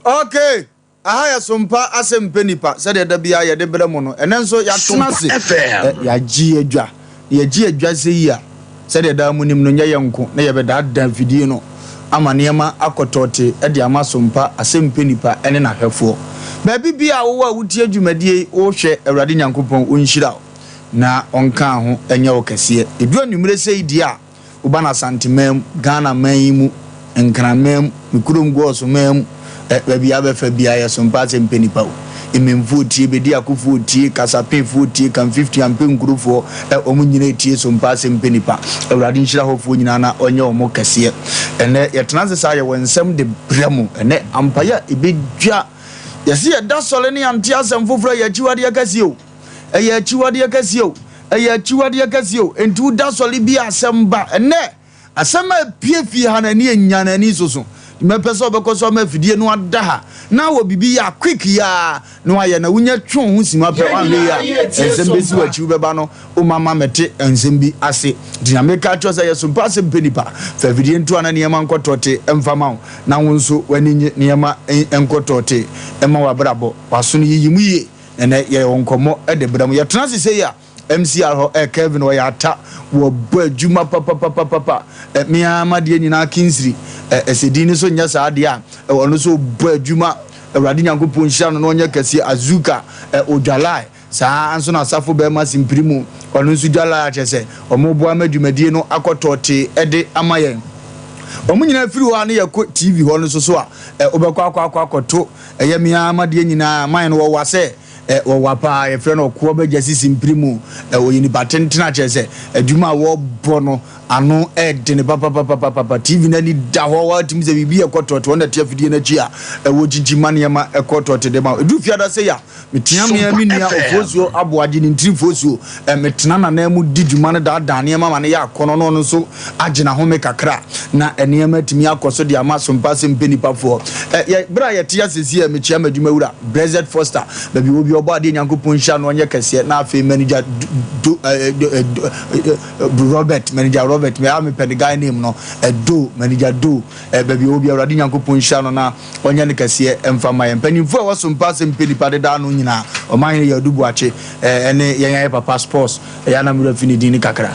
Okay. Ahaya Sompa Asem Mpe Nipa said the bia ye de bremono and then so ya tenase ya ji adwa ye ji adwa se ya said the munim no nya yanko na ye be da video no ama niema akotote e de ama Sompa Asem Mpe Nipa ene na hwefo ba bibia wo a wuti adwumadie wo hwe Awurade Nyankopon onhyira na onka ho enye wo kese edu anumre sei dia wo bana santimam Ghana man mu nkramam mikurom goso mam baby abefa bia ya Sompa Asem Mpe Nipa ememfo tie bedi akofo tie kasapefo tie kan 50 ampe nkurufo omunyina tie Sompa Asem Mpe Nipa Awurade nhyira hofo nyina na onye omo kase ene yetenase sa ye wonsem de bremu ene ampaya ebedwa yesi ye da sole ne ante asem foforo ye chiwade akase o ye chiwade akase o ye chiwade akase o entu da sole bi asem ba ene asem apiefie hanani enyanani soso me peso bekoso ma fidie no adaha na wo bibi ya quick ya no aye na wunya twon hu sima pe wanle ya ensem besi wa chiu beba no o mama mete ensem bi ase dinamika cho say Sompa Asem Mpe Nipa fa fidie ntu ana niema nkotote emfama na wonso wani niema enkotote ema wa brabo waso no yiyimu ye ene ye wonkomo e de bram ye transi say ya MCR ho Kevin wo ya ata wo badwuma papa me amade nyina kinsiri esedini so nya saade a ono so badwuma Awurade Nyankopon hia no nya kase azuka odwalai saa anso na asafo be ma simprimu ono nso dwalai achese omo bo amadwumadie no akotote ede amayen omo nyina firi ho ane yakọ TV ho no so a obekọ akoto eye me amade nyina man no wo wase wo wapa ye frɛ no ko be jasi simprimu wo yini batentena chese adwuma wo bo no ano de ne papa TV na ni da ho wa timi ze bibi ekototo wona tia fidie na chi a wo jijima ne ma ekototo de ma edu fiada se ya metia me nia ofosuo aboaje ni ntri fosuo metena na mu didwuma ne da ne ma ne ya kono no so agina ho me kakra na ene ma timi akoso de ama Sompa Asem Mpe Nipa fo ye bra ye tia sesi ya metia madwuma wura Blessed Foster baby obi obo ade Nyankopon hia no onye kase na afi manager Robert me am pe the guy name no do manager do baby obi Awurade Nyankopon hia no na onye ne kase emfama ye mpanimfo a Sompa Asem Mpe Nipa de da no nyina o man ye dubu ache ene ye papa sports ya na mura finidi ni kakra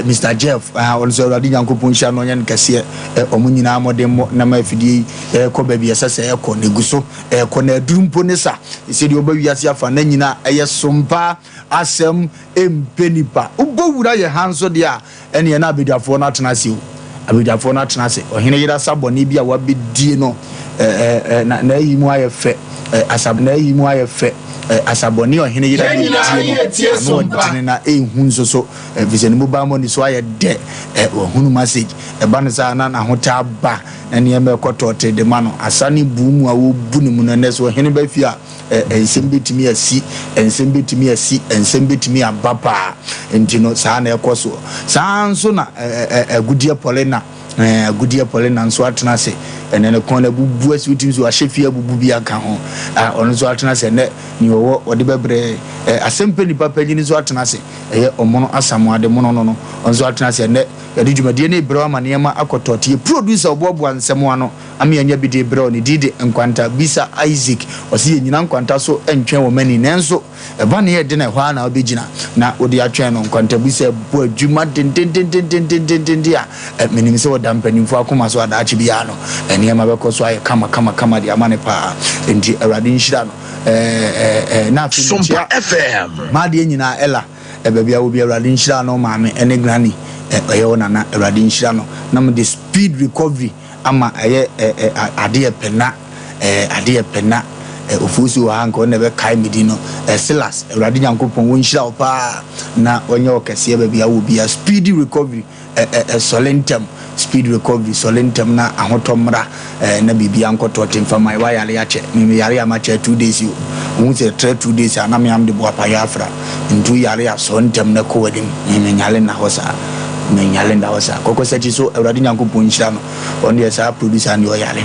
Mr Jeff on so Awurade Nyankopon hia no onye ne kase omo nyina amodem na ma fidie ko baby esese ko neguso ko na durumpo ne sa ise de obawi ase afa na nyina eye Sompa Asem Mpe Nipa ubowura ye hanso de a ene na abedafo na tenase o abedafo na tenase ohene yira saboni bia wabedie no na yimu ayefe asab na yimu ayefe asaboni ohene yira bedie no no na ehunso so vision mobile money so aye de ohunu message banisa na hota ba ene ye mekotote de mano asani bumu a wo bunu mu na so ohene ba fi a ensem betimi abapa entino saa na ekoso saa nso na agudie polena nso atena se enene kon na bubu asiwutim so ahefia bubu bi aka ho ono so atena se ne ni wo ode bebre Asem Mpe Nipa pagini so atena se eye omono asamuade mono no onso atena se ne yade dwumadie ne brɛ ama niema akotote producer obobo ansɛm ano ame anya bi de brɛ ne dide nkwanta bisa Isaac osi ye nyina nkwanta so entwen wo mani nenso eba ne ye de na hwa na obegina na odi atwen no nkwanta bisa bo adwuma den dia menim se woda mpanimfo akoma so ada achi bia no niema bekoso aye kama de amane pa enti Awurade nhyira no na Sompa FM ma de nyina ela bebia wo bi Awurade nhyira no maame ene grani eyona na Awurade nhyira no na mo the speed recovery ama ade pena ofusu wa hanko ne be kai medino Silas Awurade Nyankopon won nhyira opa na onye okese bebia wo bia speedy recovery solentum speed recovery solentum na ahotomra na bibia nkotote mfama wa yale yache mimi yare amache 2 days you won say 2 days ana me am de bo apa yafra ntu yare ya sontem na ko wadin mimi nyale na hosa menyalenda hosa koko seti so Awurade Nyankopon nhyira no on ye sa producer ni oyale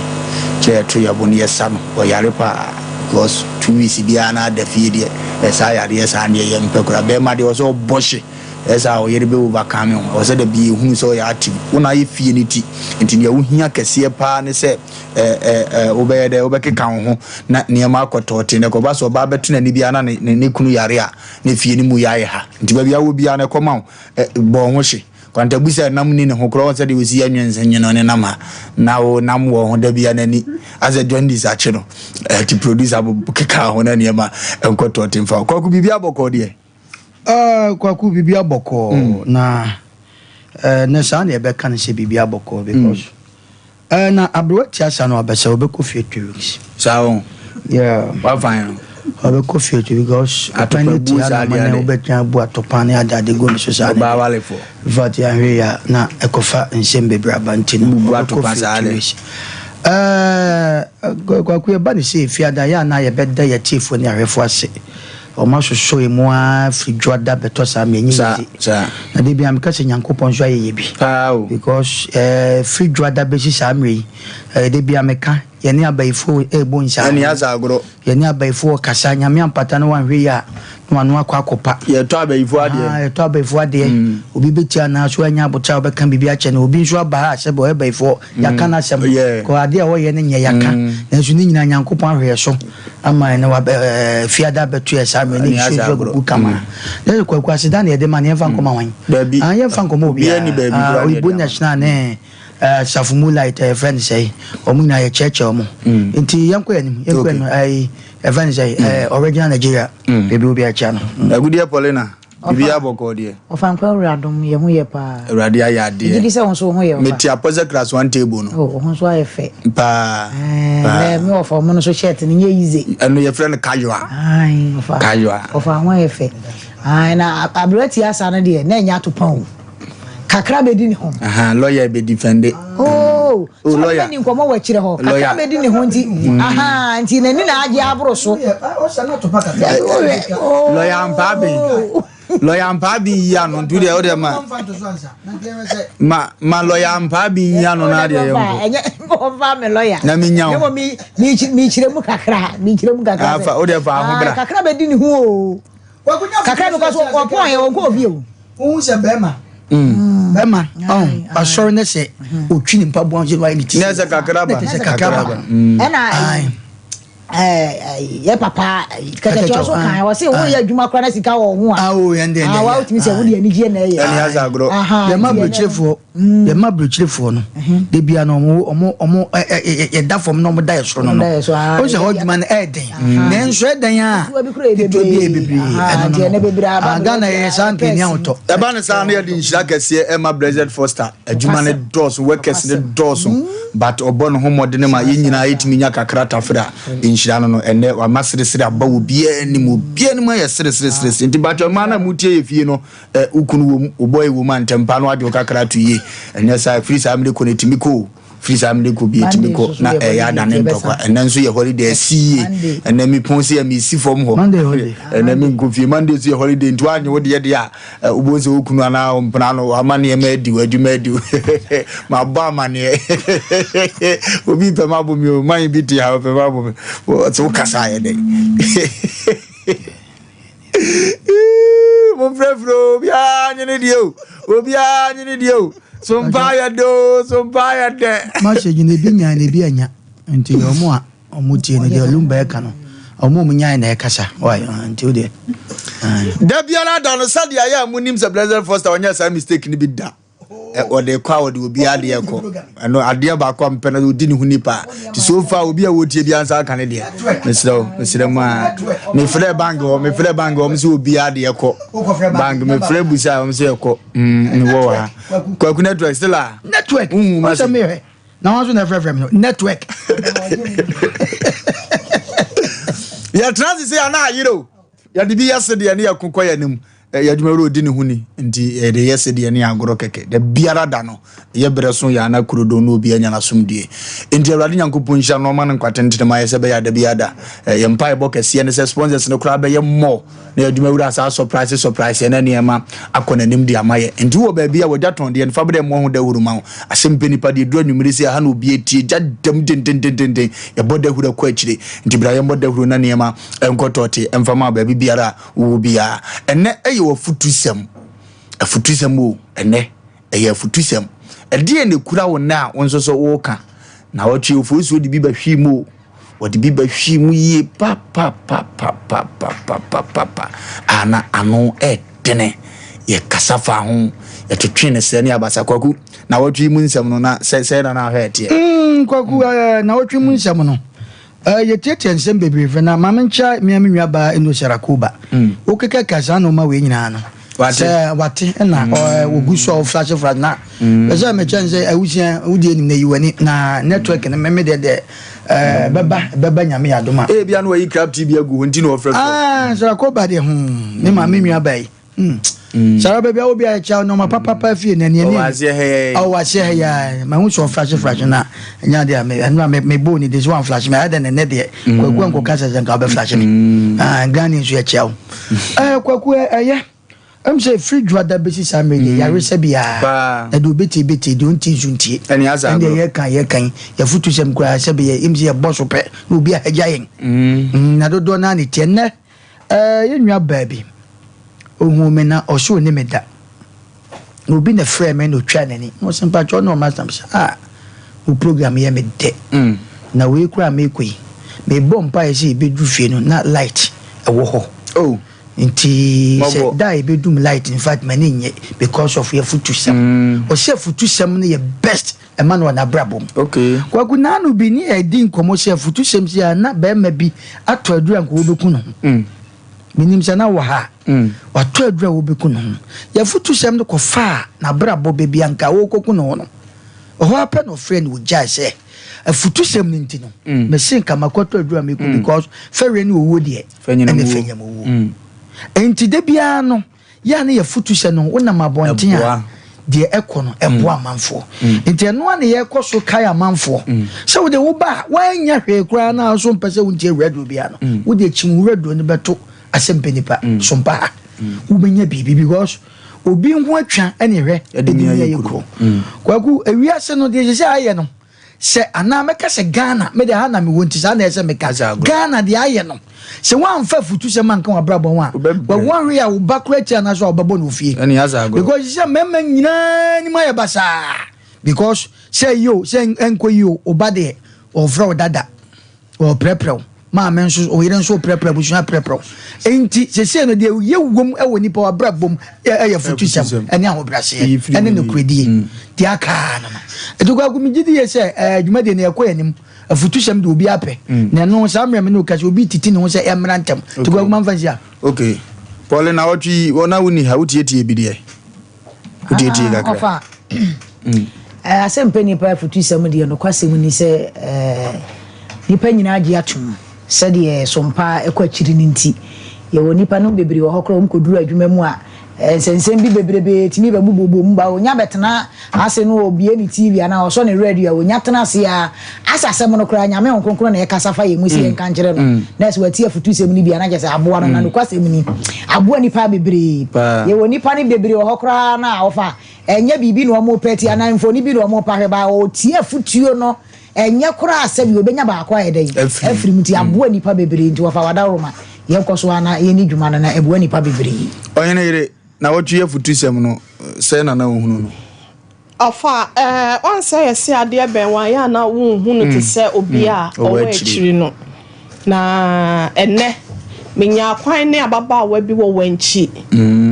che to yaboni yesa no oyale pa because 2 weeks bia na da fie de esa yare yesa ne ye mpekura be ma de so boshe esa o yere be overcome o se da bi ehunu so ya active wona ye fie ni ti enti ne wohia kese pa ne se obeyede obekeka ho na niam akotote ne ko ba so ba betu na ni bia na ne kunu yare a ne fie ni mu yaye ha enti ba bia wo bia ne koma bo ho hye kwanta busa nam ni ne ho kro se de osi anwense nyeno ne nam ha na wo nam wo ho da bia na ni as a journalist a che no to produce abo keka ho na niam enkotote mfa kwaku bibia boko de kwaku bibia boko na na sa na ebe kan se bibia boko because na abro tiasa no abese obeko fie 2 weeks so yeah what fine obeko fie 2 because atani tiasa na obetan bu atopane adade go so sa ba wale fo vat ya hwe na ekofa nsembe braba ntino bu atopane kwaku e ba ni se fie ada ya na ye beda ya chief ni ahwefo ase o ma so so emu afri joda beto sa me nyi sa na de bia me ka se nyankopon so ayeye bi because free joda be sa me de bia me ka ye ne abaifo ebo nsa ani azagoro ye ne abaifo kasa nyame ampata no wanhwe ya no anu akwa akopa ye to abaifo ade ye to abaifo ade obi betia na so anya abota obeka bibi ache na obi nso aba ha se bo abaifo ya kana sem ko ade a wo ye ne nya yaka na so ni nyina nyankopon ahwe so ama na wa fiada betu ya sa me ni so go kama na ko kwa sida na ye de ma ne fa nkoma wan ye fa nkoma obi obo national ne Safumula ite friend say omuna ye church omo nti yanko anim ai friend say original Nigeria baby obi a cha no agudi Paulina bibia boko de ofankwa radom ye ho ye pa urade ya de gidi se won so ho ye meti apoze class 1 table no ho so aye fe pa me ofa mo no so shirt ni ye easy eno ye friend kajwa ai ofa ho ye fe ai na abrati asa no de na nya to pon kakra be di ni ho lawyer be defend so lawyer ni nkomo wa kire ho kakra be di ni ho nti nti na ni na age abro so o sa na to pa kakra lawyer mpabi ya no ndu de o de ma lawyer mpabi ya no na de ye ko fa me lawyer na mi nya o mi kire mu kakra afa o de fa ho bra kakra be di ni ho o kakra no ka so o pon ye o ko bi o se bema bema asori ne se otwini mpa bo anje wa ni ti ne se kakraba ena ye papa kata so kan wo se wo ye adwuma kra na sika wo ho a o ye ndende wa utimi se wo de ani gie na ye ani azagro ye ma brochirefo no de bia no omo ye da fom no mo da yesoro no o se ho adwuma na eden ne nso eden a to bi bibiri aga na ye san pe ni auto e ba ne san na ye di nhira kese e ma blessed foster adwuma ne dos workers ne dos but obon ho modene ma ye nyina yetimi nya kakra tafra nhira no ene wa masresre aba wo bia ni mu ya sresresres nti batwa mana mutie ye fie no ukunu wo oboy wo man tempa no ade kakra to ye ene sa free family ko netimi ko free family ko bi etimi ko na ya da ne ndokwa ene nso ye holiday sie ene mi ponse ya mi si fom ho ene mi ko fie Monday so ye holiday nto anye wo de a oboze okunu ana mpana no amane ye ma di wadwuma di ma ba amane obi pe ma bo mi o man bi ti ha pe ma bo mi so kasa ye dey mon frère bia nyene dio Sompa ya de ma se jine bi nya ne bi anya nti omo tie ne de Lumba e ka no omo nya na e kasa why nti o de da biara da no sadia ya munim se blessed foster onya sa mistake ni bi da o de kwa o de obi ade e ko no ade ba kwa mpena odi ni hunipa ti so far obi a wotie bi ansa kan de mesre ma me frɛ bank o me se obi ade e ko bank me frɛ busa o me se e ko ni wo ha kwa ku network still a network o se me na wan so na frɛ me network ya transit say ana ayiro ya de bi yasede ya ne ya kokɔ ya nim ya dwumaro odi ne huni nti de yasede ya ne agoro keke de biara da no ye breso ya na kurodo no obi anya na somdie nti awrade nyankopon hia no ma ne kwatente ma yese be ya da biada ye mpa ebo kese ne se sponsors ne kura be ye mo na adwumaro asa surprise na ne ma akona nim de amaye nti wo ba bia wo jaton de fa be mo ho da huruma Asem Mpe Nipa de duro numeri se ha na obi etie jadam den ye boda hura kwa akire nti bra ye boda huru na ne ma enkotote emfama ba biara wo bia enne wo futusem afutusem o ene eye afutusem ede ne kura wo na wonso so wo ka na wo twe ofusu de bi ba hwimu wode bi ba hwimu yi pa ana ano edene ye kasafa ho ye twetwe ne se ne abasa kwaku na wo twe mu nsem no na se na hwete kwaku na wo twe mu nsem no ye tete nsem bebrebe na mamencha miamnwa ba eno sharakuba o keke kasa no ma we nyina no wate na oguso flash na eza me chenze awusia wudi enim na yiwani na network na meme de baba nyame yadoma bia no yi crab tv agu nti no ofre sharakuba de me ma menwa ba yi Sarah baby obi a cha no ma papa fie na ne ne o wa se ya ma hu so flash na nya de me boni this one flash me ada ne de kwaku anko kasa nka be flash me gani so ya cha kwaku say free drada besi samedi ya rese bia na do beti do nti zuntie eni aza ende ye kan ya futu sem kwa se bia imse ye boss pe obi a hajayen na do na ne tienne ye nwa baby ohun na oso ni meda obi na frame me no twa nani no simpa cho no master o program ye me de na we kura me koi me bompa ye se be du fie no na light ewo ho inti se dai be dum light in fact many nye because of your futusem o se futusem no ye best e man na brabom kwa kuna no bi ni e din komo se futusem se na be ma bi ato adura nko obeku no minim se na wo ha wato adura obeku no ya futusem no ko fa na brabo be bi anka wo koku no no ho ape no friend wo ja se futusem ni ntino me sin kama kwato adura me ko because ferre ni owo de ene fenyam owo enti de bia no ya na ya futushe no wona mabonten a de ekono eboa manfo enti eno na ye koso kaya manfo se wo de wo ba wanya hwe kura na so mpese wo ntie radio bia no wo de chim radio ne beto Asem Mpe Nipa Sompa wo benya bibi because obi nho atwa ene hwe eni ye kro kwaku ewiase no de se aye no se ana meka se Ghana me de ha na me wonti sa na ese meka Ghana de aye no se wan fa futu se man kan abrabon wa wan ria wo bakrati na so obabo no fie eni azago because se memma nyina ni ma ye basa because say yo say enko yo obade ofro dada o prepre ma men so o yeren so prepre bu so prepre enti se no de ye wom e woni pa abrabom e futu se eni ahobrase eni no kredie ti aka na edugo agumi gidi ye se adwuma de na ekọ yanim afutusem de obi ape na no samre me no kasi obi titi no se emrantem to go manfazia okay Paul na wotwi wona woni ha wotie bi de wotie gakra ofa Asem Mpe Nipa afutusem de no kwasem ni se nipa nyina agi atum se de Sompa ekwachiri ninti ye wo nipa no bebre wo hokro mkoduru adwuma mu a sensem bi bebrebe timi ba bubobo mba onya betena ase no obi eni TV ana oso ne radio onya tena se a asasem no kra nyame onkonkro na ye kasafa ye musi en kankere no na se wati afutusem ni bi ana je se aboa no na no kwasem ni aboa nipa bebre ye wo nipa ni bebre wo hokra na ofa enya bibi no mo peti ana infoni bi no mo pa heba o tie afutuo no enya kra asabi obenya ba akwa yedai afiri muti aboa nipa bebre nti wofa wada roma ye koso ana ye ni dwuma na aboa nipa bebre onye na yire na wotwe afutusem no se na ohunu no afa on say yesi ade ben wan ya na wo hunu te se obi a owo achiri no na enne menya kwan ne ababa wa bi wo wanchi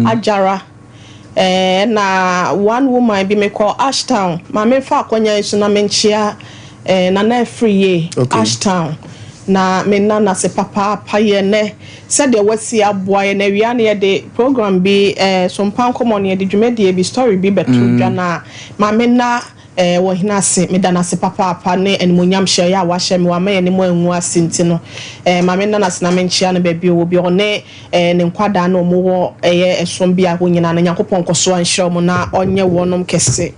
ajara na one woman bi me call Ashtown ma me fa akonya isu na menchia na na free ye Ashtown na me na se papa paye ne se de wasi aboa ye na wia na ye de program bi Sompa common ye de dwumade bi story bi betu dwa na ma me na wo hina se me da na se papa ne enmonyam hye ya wa hye me wa ma ye ne mo anwu asinti no ma me na se na menchia na ba bi wo bi one ne nkwada na mo wo eye esom bi a ho nyina na Yakopon koso anhye mo na onye wonom kese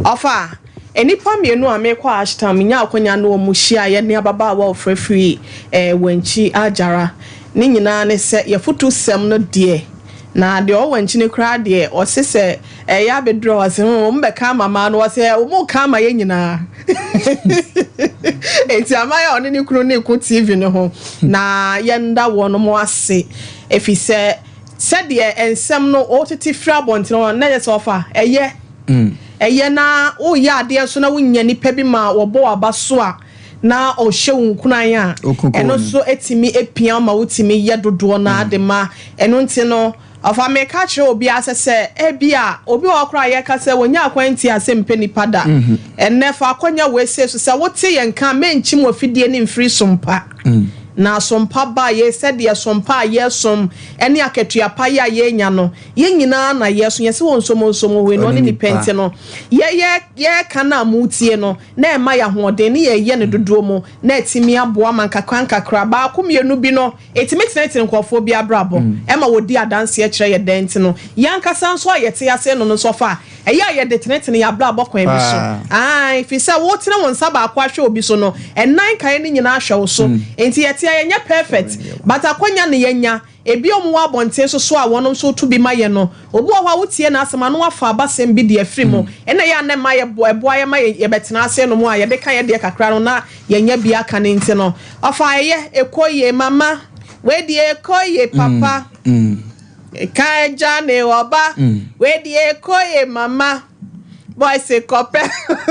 ofa enipa mienu a mekwa Ashtown nya akonya no mu hia ye ne ababa wa ofrefri wanchi ajara ni nyina ne se ye futu sem no de na de o wanchi ne kra de o se ya bedro wase mbeka mama no wase o mu ka ma ye nyina enti amaya oni ni kru ne ku TV no ho na ye nda wo no mo ase efi se said the ensem no otiti fra bontin na yes offer eye na o ya ade so na wonya nipa bi ma wo bo aba so a na o hye nkunan a eno so etimi epia ma wotimi ye dodo na ade ma eno nti no afa me ka kire obi asese ebia obi okra ye ka se wonya akwanti Asem Mpe Nipa da enne fa akonya we se so se wote ye nka menchim ofidie ni mfiri Sompa na Sompa ba ye said ye Sompa ye som ene aketua pa ye nya no ye nyina na ye so ye se won somo we no ni pente no ye kana mutie no na e ma ya hoden ye ne dodo mu na etimi aboa man kakra ba komienu bi no etimi tenete nkofo bi abrabo e ma wodi adanse e kire ye dent no yanka sanso ayete ase no so fa ye de tenete ya abrabo kwan bi so fi se wo tene won saba akwa hwe obi so no enan kan ni nyina hwe so enti yenya perfect but akonya ne yenya ebi omu abonten so a wonom so to bi maye no obu owa wotie na asema no afa abasem bi de afri mu ena ya na maye boa ye maye ye betena ase no mu a ye de kan ye de kakra no na yenya bi aka ne nti no afa ye ekoye mama we de ekoye papa ka eja ne oba we de ekoye mama boy se kope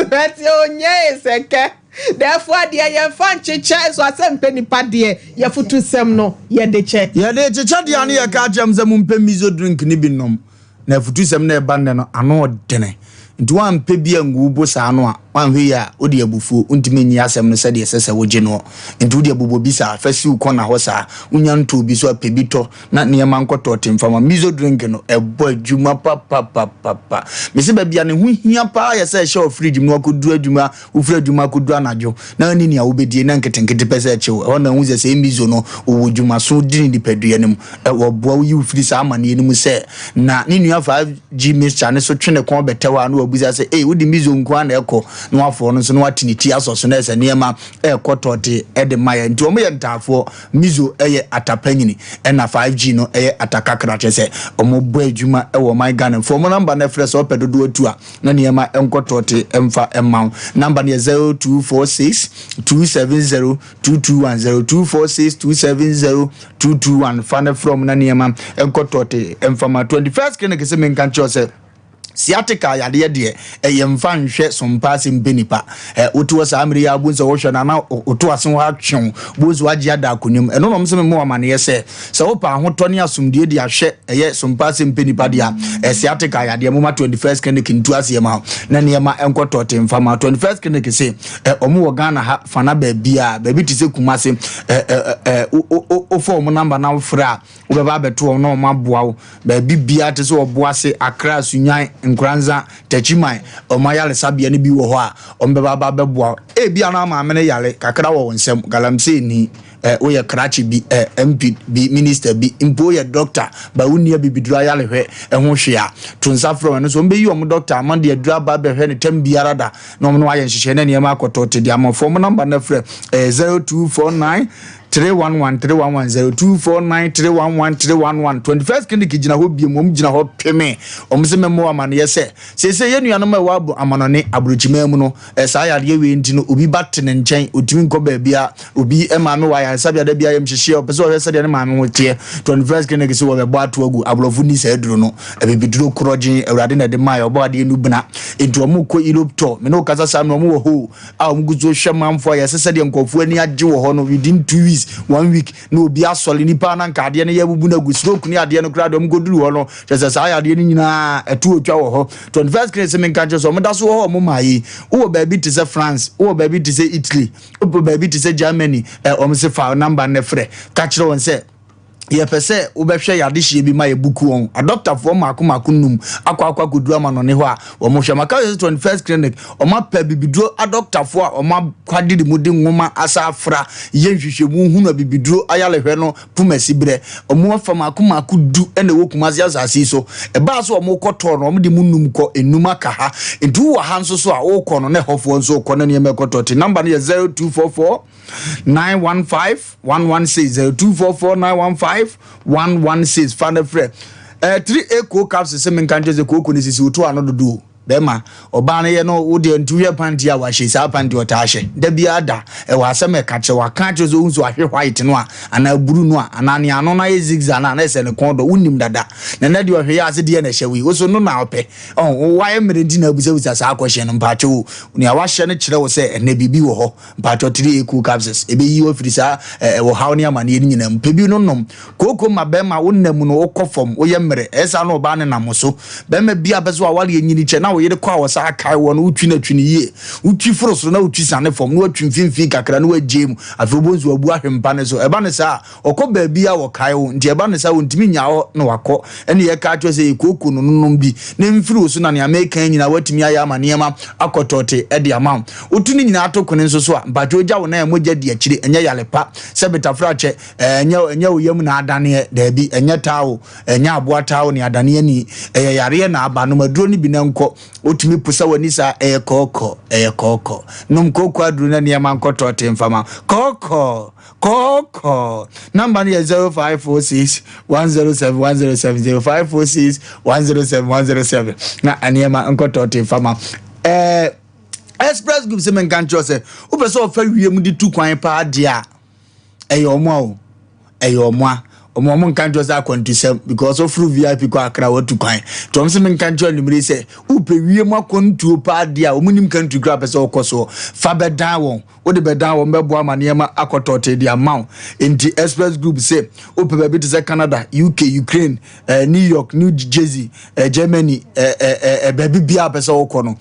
beti onye seke therefore dear ye fan chiche so Asem Mpe Nipa de ye futu sem no ye de che chiche de ane ye ka jam ze mumpe mizo drink ni binom na futu sem na e bande no ano dene nti wan pe bia ngubo sa ano a wan hwe ya odi abufu ntimi nyi asem no se de sese woje no nti odi abubo bi sa fasi uko na ho sa unya nto bi so apebito na ne ma nkoto temfama mizo drink no ebo adwuma papa mesi ba bia ne hu hia pa ya se show fridge no akodu adwuma ufri adwuma akodu anajo na ni a obedie na nketenkete pese achew ho na hu se mizo no owo dwuma so dini dipadua nem wo boa wi ufri sa amane ni mu se na ni nua 5G mixture ne so twene kon betewa na wabuza se wodi mizo nko ana eko no afo no so no watiniti asoso na ese niema ekotote ede maya nti omo ye ntafo mizo eye atapanyini na 5G no eye atakakra chese omo bo adwuma ewo my Ghana for mo number na fresh opedodo atu a na niema enkotote emfa emma number ne 0246 270 2210 246 270 fan from na niema enkotote emfa ma 21st clinic se men kan chose siatika yade de yemfa nhwe Sompa Asem Mpe Nipa otu sa amiri ya bunso wo hwe na otu aso ha twon bozu agye ada akonim eno no mse me amane ye se wopa ahoto ne asomdie de ahwe Sompa Asem Mpe Nipa dia siatika yade mo ma 21st clinic ntu ase ma na ne ma enkotote mfa ma 21st clinic se omo wo Ghana ha fana ba bia ba bi tise kumase o form number na fra wo be ba beto no ma boa wo ba bibia tise oboase akra sunyan nkranza tachimai omayale sabia ni bi wo ho a ombeba ba beboa bia na ma amene yale kakra wo nsem galamse ni oye krachi bi MP bi minister bi impo ye doctor ba unia bibidura yale hwe ho hwe a tunsa from no so mbeyi om doctor amande adura ba be hwe ne tem biara da no no aye nhihye ne niam akotote dia ma form number na frɛ 0249 311 0249 21first clinic gina ho biem om gina ho peme om se memo amane yese sese ye nuanom ewa abu amanone abrochima mu no sa yade we nti no obi batene nchen otimi nko ba bia obi emame wa ya sabia da bia yem hyehye opese o hwese de ne mame ho tie 21st clinic se wo be bo ato agu abrofu ni sa eduro no ebibiduro krojin awrade na de mai obo ade enu bina entu omo ko Europe tour me no kasa sa no omo wo ho a omo guzo hwe manfo ya sese de nkofu ani agye wo ho no within 2 weeks 1 week no obi asole nipa na nka ade ne yabubu na gusroku ni ade no kra do mgoduru ho no sese sa ya ade ni nyina etu otwa wo ho 21st class me nka so omo da so ho omo mai wo baby to say France wo baby to say Italy wo baby to say Germany omo se fa number ne frɛ ka kire won se ye pese ubehwe yade hye bi ma ye buku won a doctor for makoma num akwa godura ma no ne ho a wo mo hwe maka 21st clinic o ma pa bibiduro a doctor for o ma kwade de mudi nwoma asa afra ye nhwehwe mu hu na bibiduro ayale hwe no pumasi bre o mo fa makoma du ene wokumasi asasi so e ba so o mo koto no o mo de mu num ko enum aka ha entu wo ha nso so a wo ko no ne hofo nso ko na ne me koto number ne 0244 915 116 0244 915 116 fan friend 3 eco caps se men kan jose koko ni sisi oto anodo bema oba na ye no wo de ntuwe panty a wa hye sa panty o ta hye da bia da e wa asem e kache wa kache zo unso ahwe white no a ana buru no a ana ne ano na ye zigzag na se ne kondo unim dada na de ohwe ya ase de na hye wi wo so no na ope wa ye mere ndi na abusa sa akwhye no mpache wo ne a wa hye ne kire wo se ene bibi wo ho mpache 3 equal capsules ebe yi ofiri sa wo haw ne amane ni nyina mpebi no nom koko ma bema wo nam no wo kofom wo ye mere esa no ba ne namoso bema bia bezo a wale nyini che na wo yede kwa wo sa kai wo no utwi na twini ye utwi foroso na utwi sane fom no atwi mfimfi kakra no agiem afobonzu abu ahwempa ne so eba ne sa okoba bia wo kai wo nti eba ne sa wo ntimi nya wo no wako ene ye ka atwe se koko no nom bi ne mfiri so na ne American nyina watimi aya amane ma akotote e de amam otuni nyina atokone nso so a mpacho ogya wo na mogya di akire enye yalepa se betafrache enye oyam na adane da bi enye tawo enye aboa tawo ne adane ni yare na aba no maduro ni bi na nko otumi pusa wani sa koko nom koko aduro na ne ma nkotote mfama koko number ni 0546 107 107 0546 107 107 na anema nkotote mfama express group se men kan cho se o pese o fa wiem di tu kwan pa dia omo nkan cho sa consultation because of through VIP ko akra watu kwan to se men kan cho nimri se o pe wiem akontu pa dia o munim kan tu gra pese o koso fa beda won o de beda won bebo amane ma akotote dia maw enti express group se o pe be se Canada UK Ukraine New York New Jersey Germany baby bia pese o kono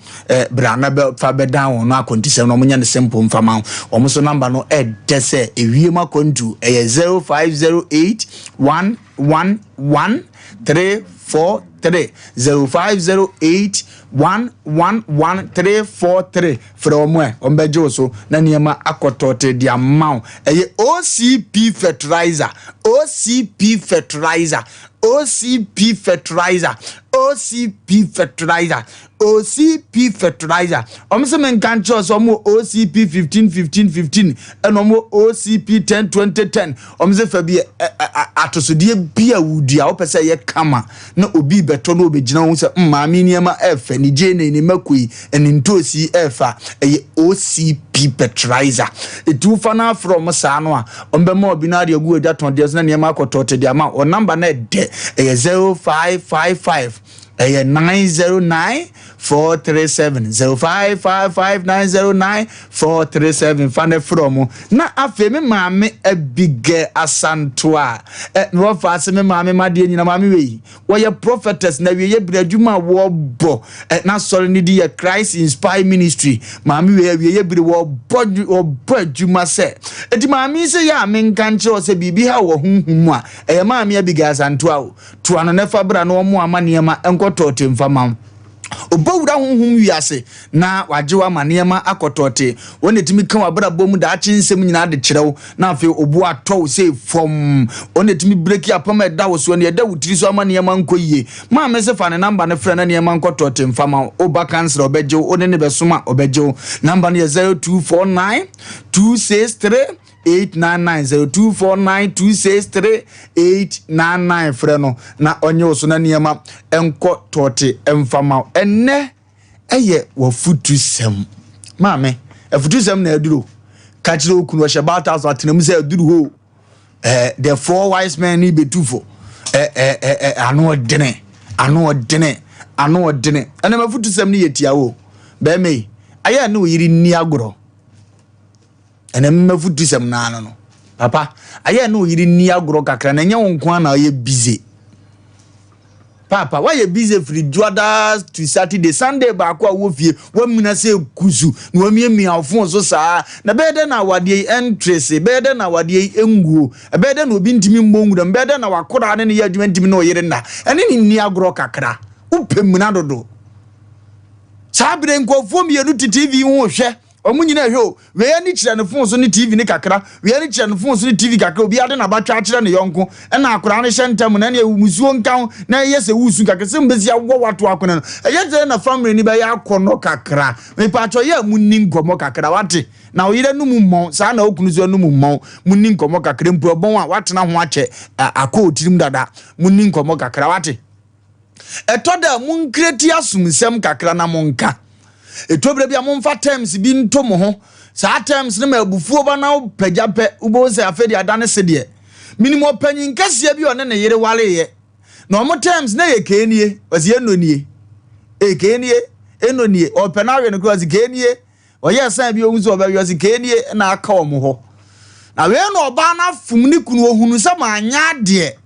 brana be fa beda won no akontisem no munya ne simple mfama o so number no dese wiem akontu 0508 111 343 0508 111 from ombejo so na niema akotote dia maw OCP fertilizer omse men kan cho so mo OCP 15 and omo OCP 10 omse fa bi atosodie bia wudia wo pese ye kama na obi beto na obegina ho se maami niema efa ni jene ni makui enintosi efa OCP fertilizer etufa na from sa no a ombe ma obi na de agu eda ton de na niema akotote de ama o number na de 0555 909 437 0555 437 fane from na afi me maame abige asantoa no fa se me maame made nyina maame we wo ye prophetess na we ye bradwuma wo bo na sori ni di ye Christ Inspire Ministry maame we ye bire wo bo adwuma se edi maame se ya me nkanche o se bibi ha wo hunhumu a maame abige asantoa o to ano na fa bra na wo mo amane ma enkotote mfama obawura honhom wiase na wajewa manema akotote woni timi kan wabra bom da achinsem nyina de kirew na afi obu atɔ se fom woni timi break apama da wo so ne da wutiri so amanema nkoyie ma mese fa ne number ne frɛ na nema nkotote mfama oba cancer obeje woni ne besoma obeje number ne 0249 263 899 0249 263 freno na onye oso na niema enko tote emfama enne eye wafutu sem maame afutu sem na aduro ka kire okunu hye batas atenam se aduro ho the four wise men ni betufo ano odene ana mafutu sem ni yetiawo be me aya na oyiri ni agoro ene mmafutu sem na no papa aya na oyiri ni agoro kakra na nya wonko na ye busy papa why you busy free Juada to Saturday Sunday ba kwa wo fie wa mina se kuzu na wa miemi afon so saa na bede na wade entrance bede na wade enguo bede na obi ntimi mbongu da bede na wakora ne ya adwuma ntimi na oyire na ene ni agoro kakra upem na dodo sabre nkofo mienu TV ho hwe omunyina hwe we ani kira ne phone so ne TV ne kakra we ani kira ne phone so ne TV kakra obi ade na batwa kira ne yonko na akora ne hyentam na ne musuo nkan na yese wusu kakra se mbezi awo wato akona no ye na family ni ba ya akono kakra me pacho ye munni nkomo kakra wate na oyire no mummon sa na okunu so no mummon munni nkomo kakra mpu obon a wate na ho ache akọ otirim dada munni nkomo kakra wate etoda mun kreti asumsem kakra na monka etobere bia monfa terms bi nto mo ho sa terms ne mabufuo ba na pagyape ubo se afedi adane se de minimum panyin kase bi one ne yere wale ye na omo terms na ye kenie wasi enonie kenie enonie openawe ne kwazi kenie oye san bi ohun so ba wasi kenie na aka omo ho na we no oba na fum ni kunu ohunu se ma anya de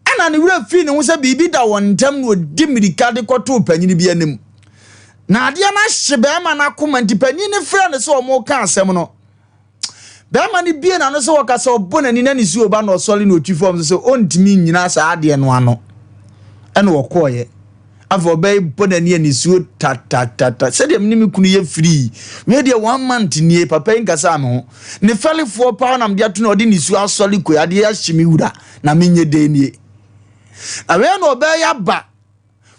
ana ne wura fi ne ho se bibi da won ntam no di mirika de koto panyin bi anem na ade na hyebe ma na komenti panyin ne fra ne se omo ka asem no be ma ni bie na no se wokasa obonani na ni si oba na osole na otwi form se ontimi nyina sa ade no ano ene wokoye afọ bay bonani ani suo ta se dem ni me kunu ye free we de 1 month nie papa nkasa me ne felifo pa na mde ato na odi ni suo asole ko ade ya hyimi wura na menye de nie na we no obey ya ba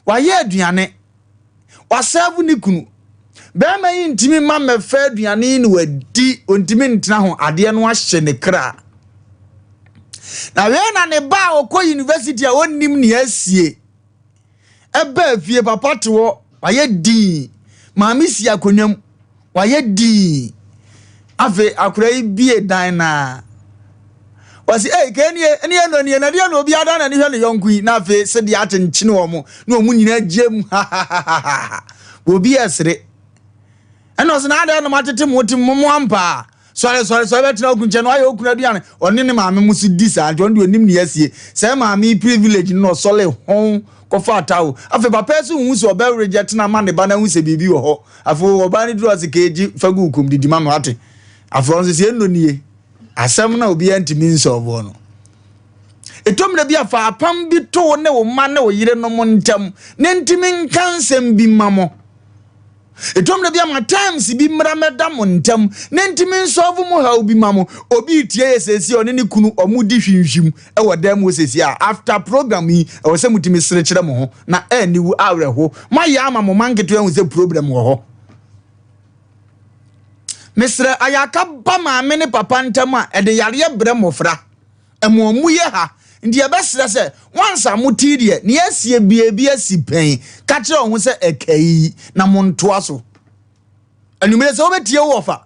wa ye aduane wa serve ni kunu be ma yi ntimi ma me fa aduane ni wadi ontimi ntina ho ade no ahye ne kra na we na ne ba okọ university a onnim ne asie ebe fie papa to waye di maami si akonwam waye di afi akura bie dan na wasi kenie eni eno ni na dia no obi ada na ni hwe ne yonkui na afi se dia atenchine wo mo na omu nyina giem obi esre eno se na ada no matete motim mo ampa sorry betina okunche no ayo okuna duane oni ne maami musu di sa nti ondi onim ne yasie se maami privilege no sole hon kofa atawo afi papa su hu so be reject na man ba na hu se bibi wo ho afi oba ni duro asikeji fagu kum didi ma ate afi on se eno nie asem na obi antimi nsolve no etomre bia fa apam bi to ne wo ma ne wo yire no mo ntam ne ntimi nkansem bi mamo etomre bia ma times bi mra meda mo ntam ne ntimi nsolve mo ha obi mamo obi tie yesesi oni ni kunu omudi hwinhwim e wodam wosesi a after program yi e wose mutimi sere kire mo ho na aniwu awreho ma ya ama mo manketo ehun se problem wo ho mesre ayaka ba ma me ne papa ntam a e de yare bre mofra e mo mu ye ha ndi e besere se once amuti de ne asie bia sipen ka kire ohun se ekai na monto aso anumere se obetie wofa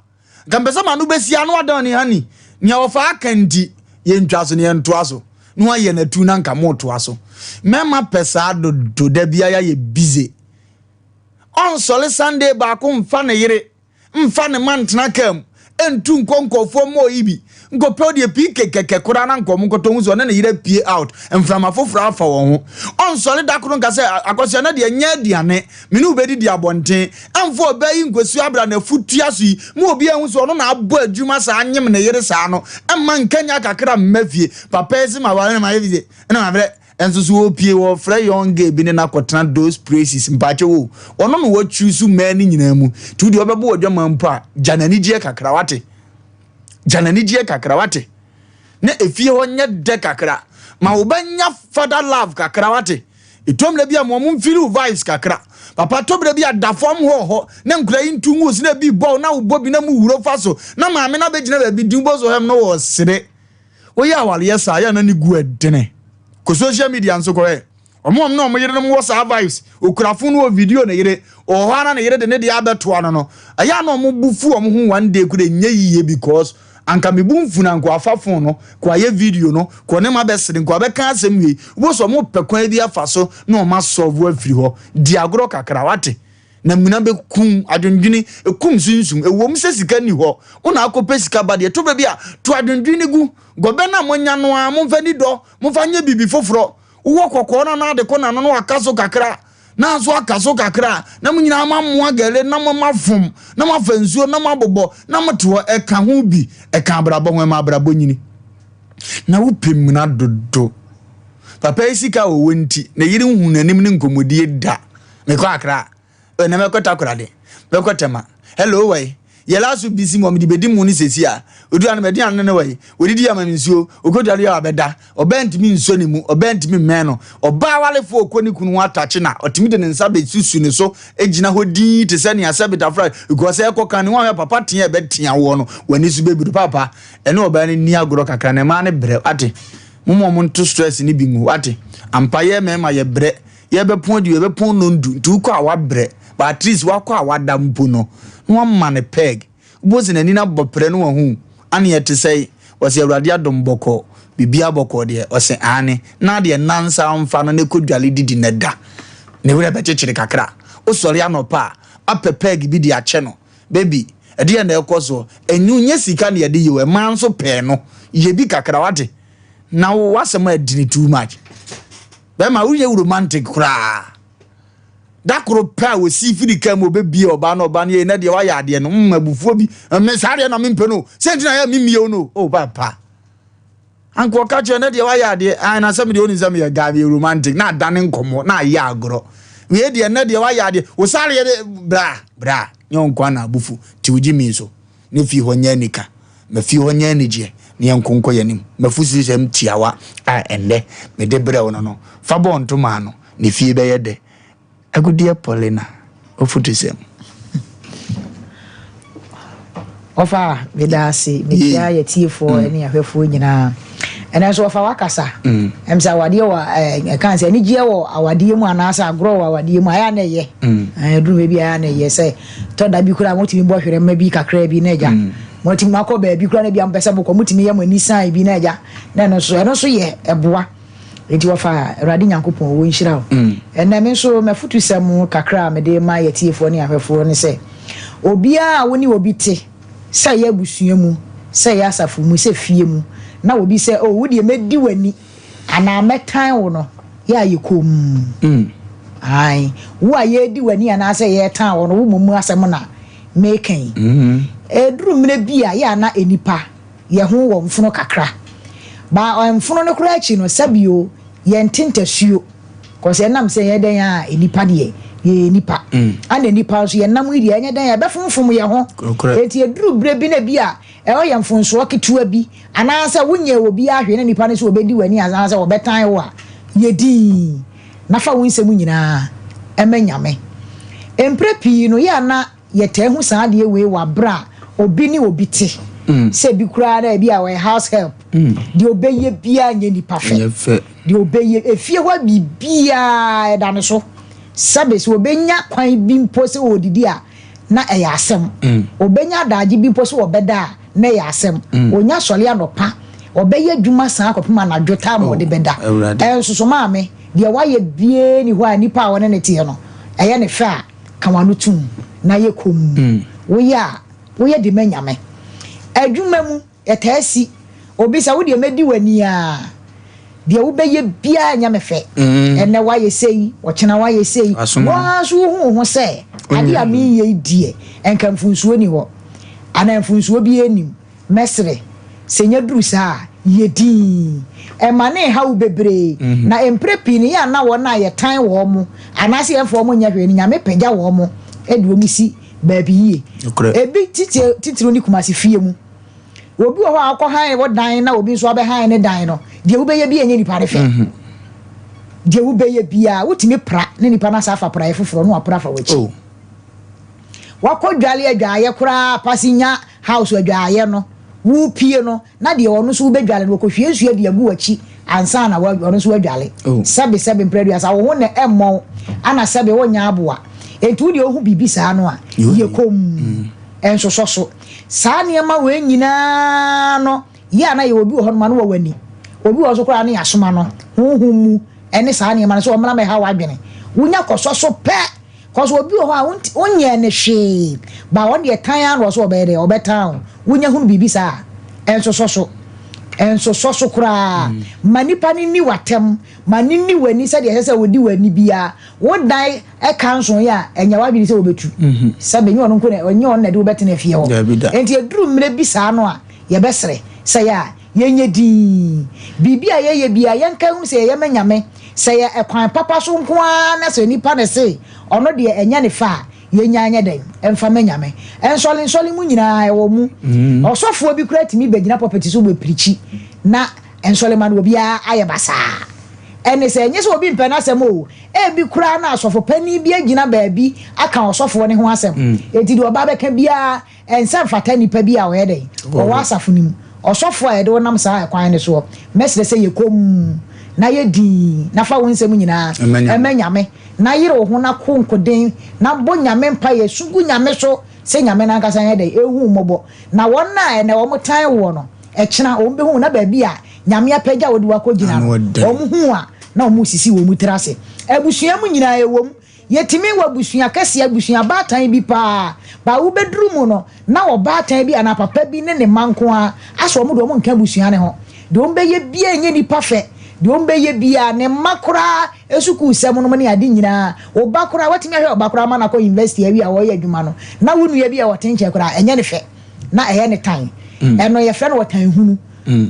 gambesa manu besia no adan ni hani nya wofa akanti ye ntwaso ne ento aso no aye na tu na nka moto aso mema pesa do da bia ya ye busy on sole Sunday ba ko mfa ne yire mfa ne mantena kam entu nkonkofo mo ibi nkopɛ de pike keke kura na nkom nkoto hu so na yire pie out mframa foforo afa wo ho on sole da kro nka se akosia na de nya aduane menu obedi di abonten amfo obayi nkosu abra na futua so yi mo obi ehun so no na abo adwuma sa anyem na yire sa no emma nkanya kakra mmafie papa esi ma wale ma yevie na ma bre enso opie wo fra young girl bi ne na kotena those places mpache wo ono no wo choose man ni nyina mu tu de obebo odwama mpo a janani gie kakra wate ne efie ho nye de kakra ma obanya father love kakra wate etomle bia mo mfiri vibes kakra papa tobre bia da form ho ne nkura yintu ngus na bi ball na ubo bi na mu wuro faso na maame na begina ba bi dumbo so hem no wo sere wo ya wale yesa ya na ni gu edene ko social media nso ko omo no mo yire no mo sa vibes okurafo no video na yire o hana na yire de ne de abeto ano no aya no mo bufu omo hu one day ku de nye yiye because anka mebu mfuna nko afafo no ko aye video no ko ne ma besere nko abeka asem wi wo so mo pekwan bi afaso na o ma solve afiri ho diagoro kakra wate na muna be kum adwendwini ekum sunsum ewom se sika ni ho una akope sika ba de to be bia to adwendwini gu gobe na monya no a mo mfani do mo fanye bibi foforo wo kokko na de ko na no akaso kakra na so akaso kakra na munyina amammoa gele na mafom na mafansuo na mabobo na mto eka ho bi eka abrabo ho ma abrabo nyini na wo pem na dodo papa isika wo wonti na yiri hu nanim ne nkomodie da me ko akra na me ko takora de me ko tema hello way yela so bisi mo me di bedi mu ni sesi a odu an me di an ne way odidi ama nsuo ogodari ya beda obentimi nso ni mu obentimi meno oba walefo okoni kunu atache na otimi de nsa be susu ne so ejina hodi te se ne asabita fry because e ko kan wa papa tia be tia wo no wani su bebidu papa ene oba ni agoro kakra ne ma ne bre ate mo nto stress ni bi ngu ate ampaye me ma ye bre ye be pon di ye be pon no ndu ntu ko awabre but at least wakọ awada mpo no no man peg bozi na ni na bopre no hu ane ye te sei wose awurade adom boko bibia boko de wose ane na de nansa amfa no ne kodwale didi na da ne wura be chechire kakra osori anopa apepeg bi di ache no baby ede na ekoso enyu nya sika na ye de yewe man so pe no ye bi kakra wate na wasema adini too much be ma uye romantic kra dakro pa we si firi kam obebi oba na oba na de wa ya de no mabufuo bi me sare na mempe no senti na ya mimie no oh papa anko ka che na de wa ya de na sam de oni sam ya gabi romantic na dane nkomo na ya agro we de na de wa ya de wo sare de bra nyonkwa na abufu ti uji mi so ne fi honya nika me fi honya ni je ne yankonko yanim mafusi sem tiawa ende me de bra wono no fa bon to ma no ne fi be ye de agudia Paulina ofutisem ofa medasi media ye tiefo ene ahwefo nyina ena so ofa wakasa emsa wade wa kan se ni gie wo awade mu anasa agro wa awade mu aya na ye duru be bia na ye se to da bi kura motimi bo hwere ma bi kakra bi na eja motimi akọ ba bi kura na bia mpese boko motimi ye mo ni san bi na eja na no so ye eboa enti wafa Awurade Nyankopon wo nhira wo ena me so mafutusem kakra me de ma ye tiefo ne ahwefo ne se obia woni obi te se ye busua mu se ye asafo mu se fie mu na obi se oh wo de medi wani ana metan wo no ya ye kom ai wo aye di wani ana se ye tan wo no wo mu asem na mekan eduru mre bia ya na enipa ye ho wo mfuno kakra ba mfuno no kura chi no sabio ye ntintasuo kose nam se ye den a enipa de ye nipa ana nipa so ye nam iri anya den ya befunfum ye ho enti eduru bre bi na bia e o ye mfunso ketua bi ana se wonye obi ahwe na nipa ne so obedi wani ana se obetan wo a ye di na fa wonsem nyina emanyame emprepi no ya na ye tehu saa de we wa bra obi ni obi te se bi kura na bi a we house help de obeye bia nya nipa fe de obeye efie wa bibia da ne so sabe so obenya kwan bi mpo se odidi a na eya asem obenya daji bi mpo se obeda na eya asem onya sole anopa obeye adwuma san akopema na dwota mo de beda ensoso maame de waye bie ni ho a nipa wona ne tie no eye ne fa kanwanu tum na ye kom wo ya de manyame adwuma mu etasi obi sa wo de medi wani a de wo beye bia nyame fe ene waye sei wo chena waye sei wa so ho se ade a mi ye die enka mfunsuo ni ho ana mfunsuo bi enim mesre senya duru sa ye din e mane ha wo bebre na emprepi ni ya na wo na ye tan wo mu ana se enfo mo nya hwe ni nyame pagya wo mu e de wo mi si baabi ye ebi titiro ni kumasi fie mu obi wo akọ han wo dan na obi so abe han ne dan no de wo beye bi enye ni pare fe de wo beye bia wotimi pra ne nipa na safa pra ye foforo no apra fa wachi wakọ dwale adwaye kura pasinya house adwaye no wo pie no na de wono so wo bedwale no kohwie nsu de agu wachi ansa na wono so adwale sebe mpredu asa wo ne emmon ana sebe wonya aboa etu de ohu bibi saa no a ye kom enso so saa niema we nyina no ya na ye obi wo ho no wo wani obi wo so kura na yasoma no huhumu ene saa niema so o mra me ha wadwene wunya kososo pe koso obi wo ho a onye ne hwe ba won de tan an wo so obede obetan wunya hunu bibi saa enso so kura manipa ni watem manini wani se de hese wodi wani bia wo dai e kanso ya enya wa bi se obetu sabe nyi ono nkone onye on na de obetene fie ho enti eduru mre bi saa no a ye besere se ya yenye di bibia ye bia yenka hu se ye manyame se ya ekwan papa so nko a na se nipa ne se ono de enya ne fa yenya anya den emfa manyame ensole mu nyina ewo mu osofo bi kura timi bagina property so be prichi na ensole man obi a aye basa ene se enye so obi mpena asem o e bi kura na asofo pani bi agina baabi aka osofo ne ho asem eti de oba beka bia ensa fata nipa bi a wo den o wasafo nim osofo a de wonam saa ekwan ne so mesre se yekom na ye di na fa wonsem nyina emanyame na yire ho na konkoden na bo nyame mpa ye sugu nyame so se nyame na nkasa ye de ehu mobo na won na na wo motan wo no ekena wo be hu na ba bi a nyame apagya wo de wakogina no wo hu a na wo sisi wo mutrase abusua mu nyina ye wom yetimi wa busua kase abusua batan bi pa ba wo bedru mu no na wo batan bi ana papa bi ne manko a aso mo do mo nka busua ne ho de wo be ye bia enye nipa fe de wo be ye bia ne makora esuku sem no ne ade nyina wo bakora watimi ahwe bakora ma na ko university awi a wo ye adwuma no na wo nua bi a wotenche kora enye ne fe na eye ne tan eno ye fe no wotan hunu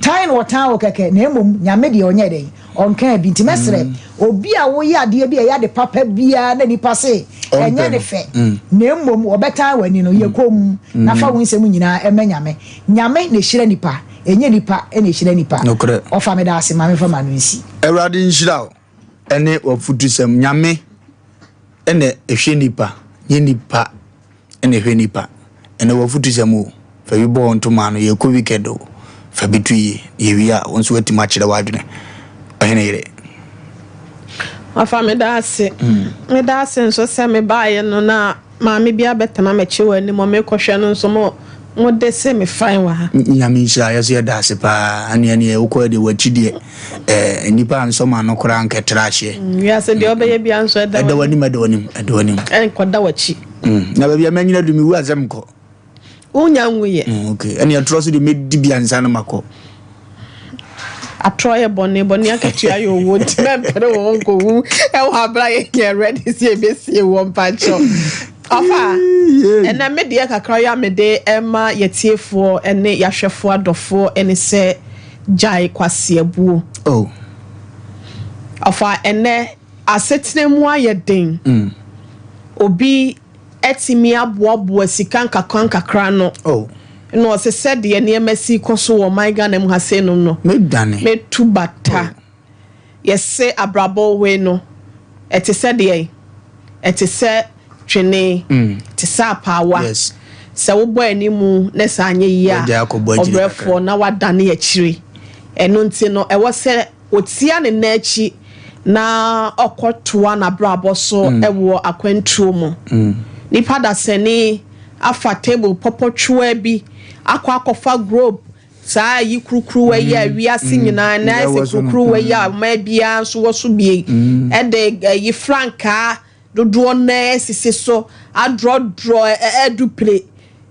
tan no wotan wo keke na emom nyame de onye de onka bi ntimesre obi a wo ye ade bi a ya de papa bia na nipa se enye ne fe na emom obetan wani no ye kom na fa wonsem nyina emanyame nyame ne hire nipa enye nipa ene hire nipa ofa me da ase ma me fa manu nsi ewrade nhira ene ofutusem nyame ene ehwe nipa ye nipa ene ehwe nipa ene ofutusem o fa bi bo ntoma no ye ko wikedo fa bitu ye wi a wonso watima kire wadwene ohene yire afa me da ase nso se me baaye no na ma me bia betema me chiwa ni mo me kohwe no nso mo de se me fine wa ha nyame nhira yeso ye da ase pa ane e woko de wachide nipa nso ma no kora nketra hye ya se de obeye bia nso da wani en koda wachi na ba bia manyina dumi wu azem ko unya nwuye okay ane atroso de medi bia nsa na mako atroye boni akatua yo wo timempere wo nko wu e wo abra ye ready see e besi wo mpacho afa ena me de kakra ya me de ema yetiefo ene yahwefo adofo ene se jai kwase abuo afa ene asetine mu ayeden obi etimi aboabo sika nkakra no no se said the NMC koso wo my Ghana mu hase no me dane me tubata yes say abrabo we no ete said the ete say twene te sa pawa yes se wo boy animu na sa anye yi a obrefo na wadane akire eno nti no e wo se otia ne na achi na okotoa na brabo so e wo akwantuo mu nipa da sene afa table popotwa bi akwa group saa yi krukru we ya wiase nyina na ese krukru we ya ma bia so wo so bie e de yi franka dodo na sisi so adro edupre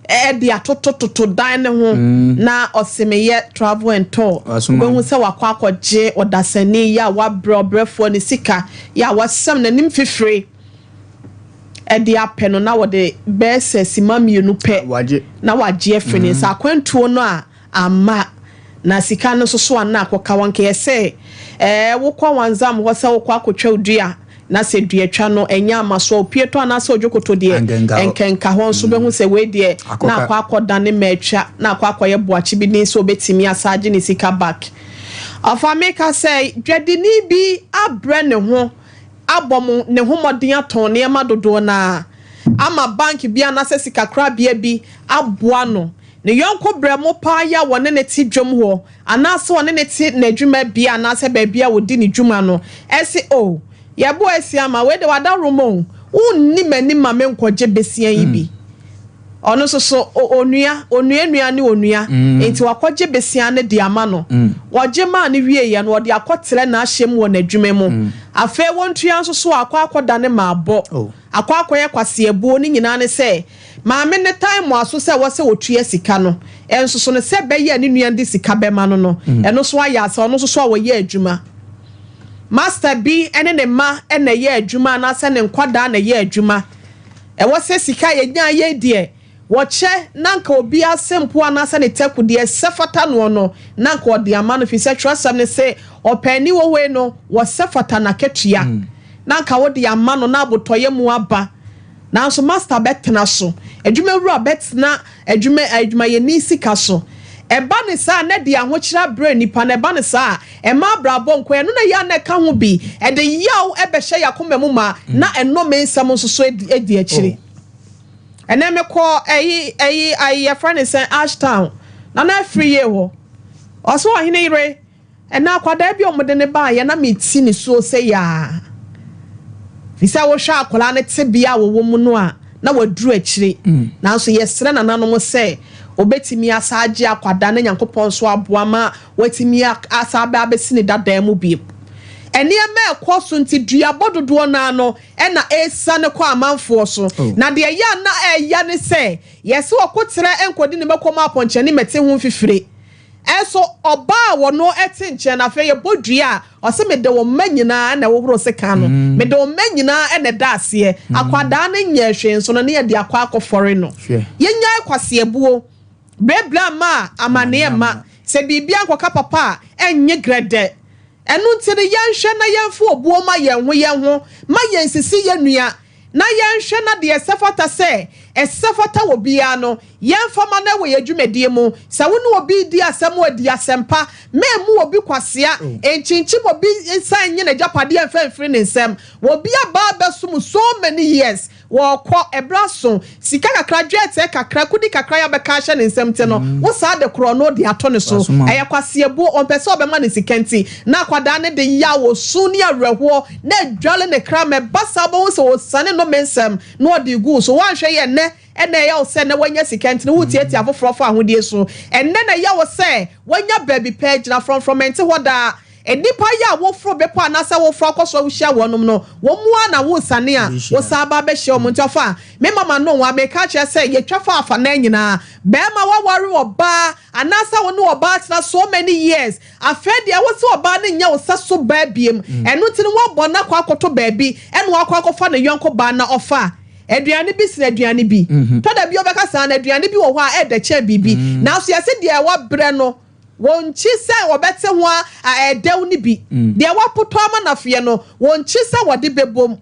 e de atotototo dan ne ho na osemeye travel and tour we hu se wakwa akogye odasani ya wa brofo ne sika ya wasam na nim fifire edi apeno na wode bese simamienu pe na waje efrene sa kwantuo no a ama na sika no so ana akoka wanke yese wokwa wanzam ho se wokwa akotwa odua na se duatwa no enya amaso opieto na se ojokoto de enkenka ho so behu se we de na akwa akoda ne matwa na akwa akoye boachi bi ni se obetimi asaje ne sika back afa make say dwadini bi abre ne ho abom ne homoden aton ne ma dodo na ama bank bia na se sika kra bia bi aboa no ne yonko bremo pa ya wone ne ti dwom ho ana se wone ne ti na adwuma bia na se ba bia wodi ne dwuma no ese o ye bo esi ama we de wada romo unni mani ma me nkoje besia yi bi ono so onua ne onua enti wakoje besia ne de ama no woje ma ne wie ye no wode akotere na ahyem wo na adwuma mu afa wontua nso so akoda ne ma abo akoye kwase abuo ni nyina ne se ma me ne time aso se wo se wotua sika no enso so ne se be ye ne nua de sika be ma no eno so aya asa ono so wo ye adwuma master B ene ne ma ene ye adwuma na se ne nkwada na ye adwuma e wo se sika ye nya ye de woche nanka obi asempo anasa ne teku de sefata no nanka ode ama no fi se twasam ne se opani wo we no wo sefata na ketua nanka wo de ama no na abotoye mu aba nanso master betna so adwuma wura betna adwuma ye ni sika so eba ne sa na de ahokyira brain nipa na eba ne sa e ma brabo nko eno na ya na ka ho bi e de yaw e be hye yakoma mu ma na eno me nsam so so edi akire ene me ko ayi ya friend say Ashtown na free ye ho oso ohine ire ena akwada bi omode ne ba ye na meti ne so say ya fisa wo hwa akola ne te bia wo mu no a na waduru akire nanso yesre na nanom say obetimi asaje akwada na Nyankopon so aboa ma watimi asabe abesi ne dada mu bi ene ema ekoso nti dua bododo na no ena esa ne kwa amanfo so na de ya na eya ne say yesi okotere enkodi ne makoma aponche ne mete hu fifire eso oba wono eti nche na fe ye bodua o se me de wo manyina na wo horo se ka no me de wo manyina ene da ase akwada ne nya hwe nso no ne ye de akwa akofore no ye nya kwase ebuo brebla ma amane ma se bibia akwa papa enye grede enu ntire yenhwe na yenfo obuo ma yenho ma yensisi yenua na yenhwe na de sefata se esefata wo bia no yenfama na we yadwumedie mu sa wonu obi di asem odi asempa memu obi kwasea enchinchi obi insan nye na japade enfenfiri ne nsem wo bia ba besum so many years wo kọ ebraso sika kakra dwete kakra kudi kakra ya beka hye ne nsem te no wo sa de kro no de ato ne so eye kwase bu on pese obema ne sikenti na akwada ne de ya wo suni awerho na dwale ne kra me basa bo so sane no mensem no de gu so wan hwe ye ne ene ya wo se ne wanya sikenti ne wutieti afoforo fa ahodie so ene na ya wo se wanya baby page na from mente hoda enipa ya wo fro bepo anasa wo fro akoso wo hia wonum no wo mua na wo sane a wo saba be hia omo ntofa me mama no wa me ka che se ye twafa afa na nyina be ma wa wari oba anasa wo no oba tena so many years afede wo se oba ne nya wo saso ba biem enu tini wo bona kwa akoto baabi enu akwa akofa na yonko ba na ofa aduane bi sina aduane bi to da bi obeka sa na aduane bi wo ho a eda che bibi na so yase de wa bre no wonchi se obete ho a edew ni bi de wa poto ama na fie no wonchi se wode bebom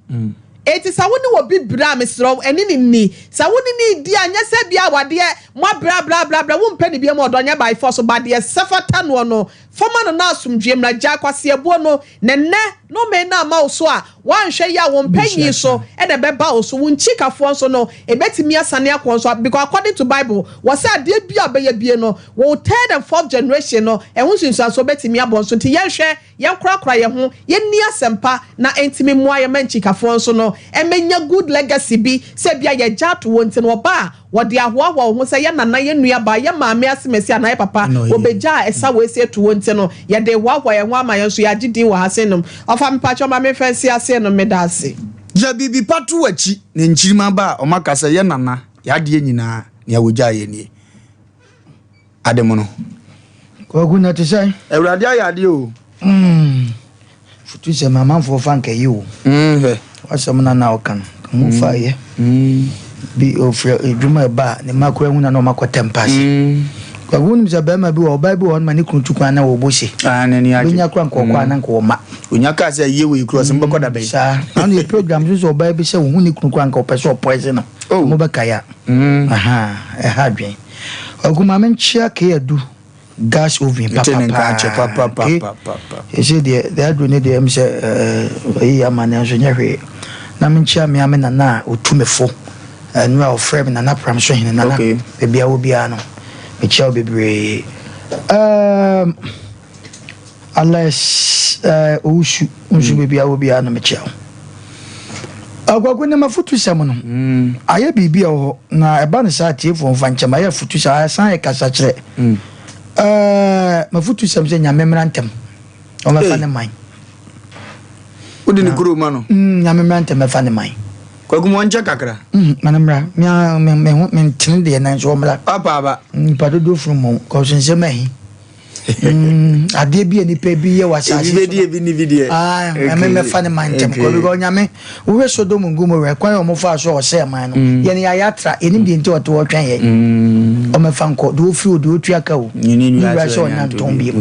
eti sa woni wo bi bra mesro eni ni sa woni ni di anya se bia wade mo bra bla bla bla wo mpani bia mo odonya by force ba de sefata no foma no na asumdwe mra gya kwase ebuo no nenne no me na ma so a wan hwe ya wo mpanyi so e de beba o so wonchi kafo so no ebetimi asane akon so because according to Bible was say de bia be bie no wo third and fourth generation no e hu sunsu so betimi abon so nti ye hwe ye krakra ye ho ye ni asempa na entimi moa ye manchi kafo so no e menya good legacy bi se bia ye gya to wonti no ba wode ahoa ho se ye nana ye nua ba ye maame asemesi anaye papa obeja esa we se to wonti no ye de wa ye ho ama ye so ya gidi wa hasenum ofa mpacho ma me fancy ase no medase ja bibi patu achi ne nchirima ba o makasa ye nana ya de nyina ne awoja ye ni ademo no ko guna te sai ewrade ayade o futu se mama fo fanke yi o he wasam na okan mu fa ye bi ofre edwuma ba ne makwa hu na no makotempas kwa gunu mza bema bi wo bible won mani kuntu kwa na wo bohye ne ni age onya kwa nkokwa na nko ma onya ka se ye we cross mbako da be sa anu ye program so bible se wo hu ni kuntu kwa nko peso poison no mo beka ya aha ha dwen oguma men chia ke adu gas oven papa ese de adu ne de mse yi amane anso nya hwe na men chia me amena na otumefo anu a ofre me na pram so hene na be bia wo bia no Michelle Bibre unless ushu baby I will be an Michelle. Agwagwene mafutu samono aye bibia ho na eba ne sa tie fo fancha maye futu sa san e kasa kire mafutu samse nya memrantem o ma fa ne man udi ni kuro ma no nya memrantem ma fa ne man kwagumo ncha kakra manamra me tin de na so mra papa ba pado do from ko sense mahi ade bi ani pe bi ye wasase video bi ni video me fa ne mantem ko bi go nyame wo so do mungu mo re kwan o mo fa so o se man no ye ne ya yatra enim de nti o to twan ye o me fa nko do fi o do tu aka o ni ra so na ton bi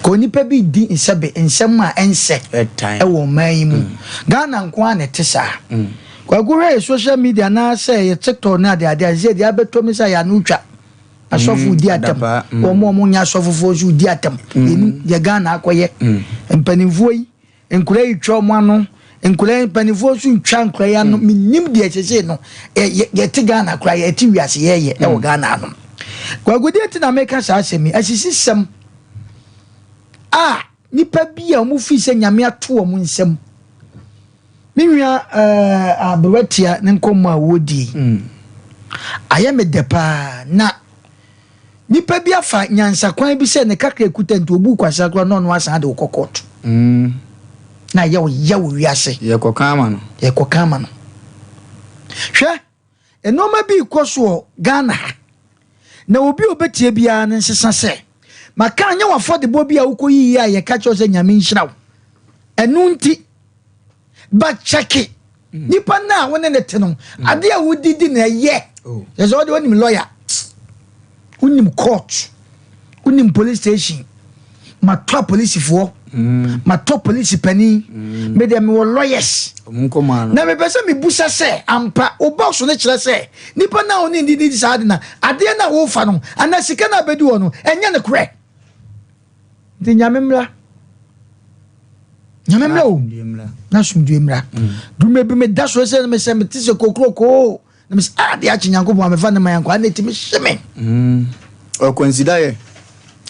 ko ni pe bi di nsebe nsem a ense e wo man mu Ghana nko a ne tesa kwa gure social media na say TikTok na de ade de abeto mi say ya no twa asofu di atem mo nya asofofo su di atem ye Ghana akoye mpanimfo yi enkura itwa mo ano enkura mpanimfo su ntwa nkura ya no minim de chese no ye ti Ghana kura ye ti wiase ye e wo Ghana no kwa gudi ti na make sa asemi asisi sem nipa bi a mu fi se nyame ato o mu nsem minwa abretia ne nkomo a wodi aye me depa na nipa bi afa nyansa kwan bi se ne kakra ekuta nti obu kwasa kro no no asan de kokot na ye wiase ye kokama no hwe enoma bi ikoso Ghana na obi obetie bia ne nsesa se maka anya wafo de bo bia ukoyi ya ye ka cho se nyame nhiraw enu nti ba cheki nipa na wona ne te no ade a wodidi na ye yeso ode onim lawyer unim court unim police station ma top police for ma top police pani me dem wo lawyers na me pese me busa se ampa o box no kire se nipa na oni ndidi saade na ade na wo fa no ana sika na bedi wo no enye ne kure ndi nyamemra o na sumdu emra du me bi me da so se me se me tise kokroko na me ade a chinyankopon me fa na mayanko ana ti me sheme o consider ye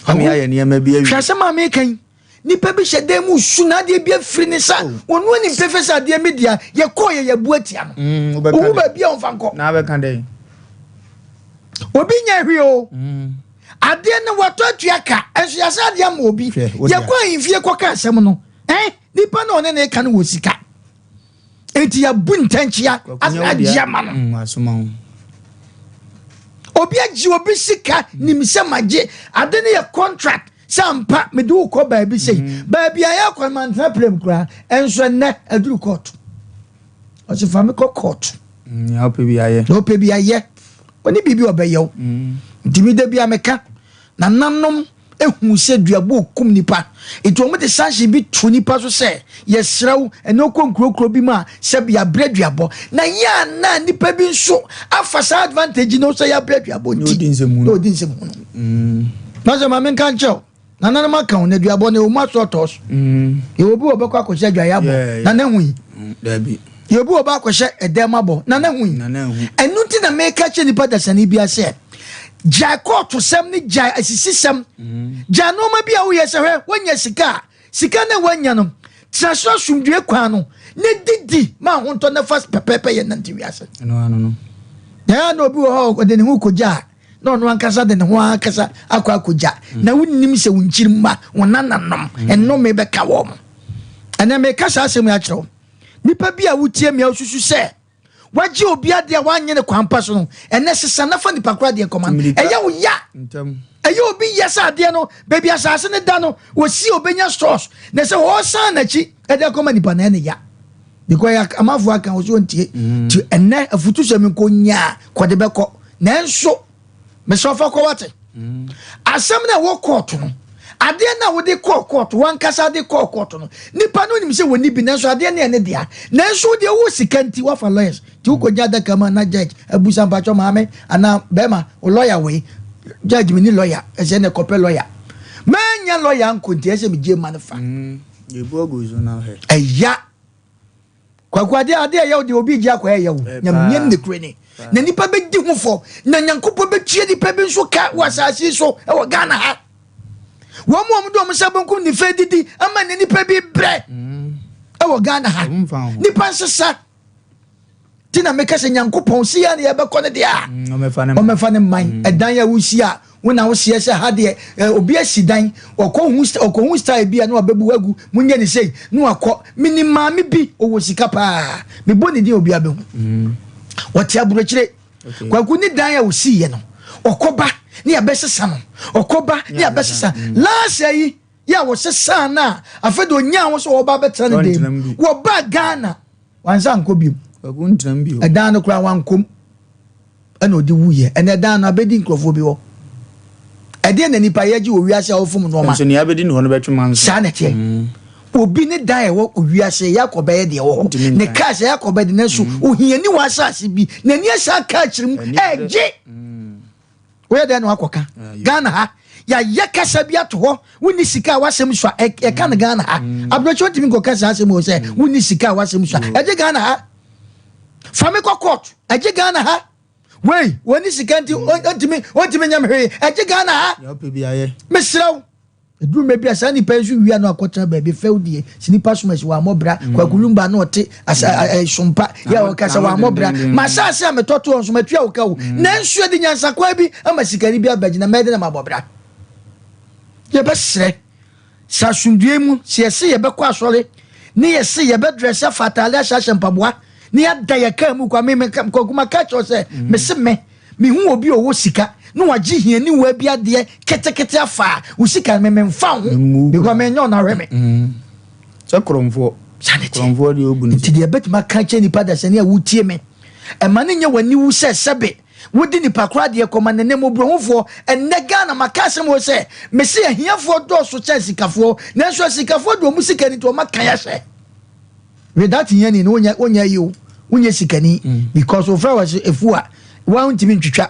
ami aye ne ma bi awi hwase ma me kan nipa bi hyede mu su na de bi afiri ne sa wonu ni professor de media ye koye ye buatia no wo ba bia onfa nko na be kan dey obi nya hwi o ade ne wato atuaka enso ya sa de am obi ye kwa infie koka asem no nipa na one ne kan wo sika enti ya bu ntanchia agia ma no asoma obi agi obi sika nimse magye ade ne ye contract Sampa me do ko baabi sei baabi aya kwa mantra prem kra enso ne aduru court o se fami ko court ya opebi aye oni bibi obeyew ntimi de bia meka na nanom ehu se duabo kum nipa etu omo de sanshi bi tu nipa so se yesrew eno konkrokro bi ma se bia breduabo na ya na nipa bi nso afasa advantage no so ya breduabo nti no dinsemu na so ma men kan cheo nana ma kan na duabo ne o ma so tos e obi obekwa akose adwayabo na na hu dabi e obi oba akose edemabo na na hu enu ti na make che nipa da sani bia se Jacob to sem ni jai asisisem janoma bia wo yese hwe wonya sika na wonya no traso sumdue kwa no ne didi ma honto na fast pepepe ye nanti wiase no ya no bi wo ho de ne hu koja no ankasa de ne ho ankasa akwa na wonnim se wonchirima wonananom enno me beka wo mo ene me kasa asem ya kiro nipa bia wutie me osusu se waji obi ade wanye ne kwampa so no ene sesa na fa nipa kra de command eya wo ya eya obi yesa ade no baby asase ne da no wo si obenya stores na se wo san na chi ede command nipa na ene ya because ya amafu aka wo so ntie ti ene afutu so me ko nya ko de beko nanso me so fa ko wate asem na wo court no ade na wo de court wan kasa de court no nipa no nim se woni bi nanso ade na ene dia nanso de wo sikanti wa fa lawyers ti wo konya da kama na judge abusa mpacho maame ana bema o lawyer we judge me ni lawyer ese ne copy lawyer manya lawyer nkonti ese me je manfa ye bu ogozo na he eya kwakwade ade ya de obi ji akwa ya wo nyam nyen ne kreni na nipa be di hu fo na nyankopo be tie nipa be nso ka wasasi so e wo Ghana ha wo mo do mo sabonkum ni fe didi ama ne nipa bi bre e wo Ghana ha nipa nsesa tina meka se nyankopon si ya ne ye be kɔ ne dia o me fa ne man edan ya wusi a wona wo sie se ha de obi asidan okɔ hu style bi a na obebu wagu munye ne sei no akɔ minima me bi owo sika pa me boni di obi abehu wɔte aburokire kwaku ni dan ya wusi ye no okoba ni abesesa no okoba ni abesesa last yi ya wo sesa na afedo nya wo so wo ba betra ne dem wo ba Ghana wanza nko bi kwaku ntram bi edan no kura wankom ana odi wuye ene dan no abedi nkrofo bi wo ede na nipa yaji wo wiase awofum no ma so ni abedi no betwuma sa na tie obi ne dan wo wiase yakoba ye de wo ne cash yakoba de nasu ohiani wa asase bi na ni asa ka kirim eje we de no akoka Ghana ha ya yakasa bi ato ho woni sika wasem so e kan Ghana ha abrocho timi ko kasa asem o se woni sika wasem so eje Ghana ha fami ko court eje Ghana ha wey woni sika nti ontimi nyam hwe eje Ghana ha ya opebi aye mesraw do maybe a sunny pension we are not quarter baby failed ye sniper smash wa mobra kwa kulumba no te as Sompa ya okasa wa mobra masa se am toto on so matua oka wo na nsuo di nyansa kwa bi amasikani bi abaji na mede na mabobra ye besre sa sundue mu se yesi ye bekọ asore ni yesi ye be dress fatale ahya mpaboa ni ada ye ka mu kwa me kuma ka cho se me se me hu obi owo sika no wagye hiani wa bia de ketekete afa wo sika me mfa ho because me nyo na reme so kromfo de obuni ti de bet maka che nipa da sene a wutie me e ma ne nya wani wu se sebe wodi nipa kra de koma ne ne mobrohufo enne Ghana maka sem wo se me se ahiafo do so che sikafo na so sikafo do mu sika ni to maka ya hye we that hiani no onya yi onye sikani because of was efua wa ntimi ntwitwa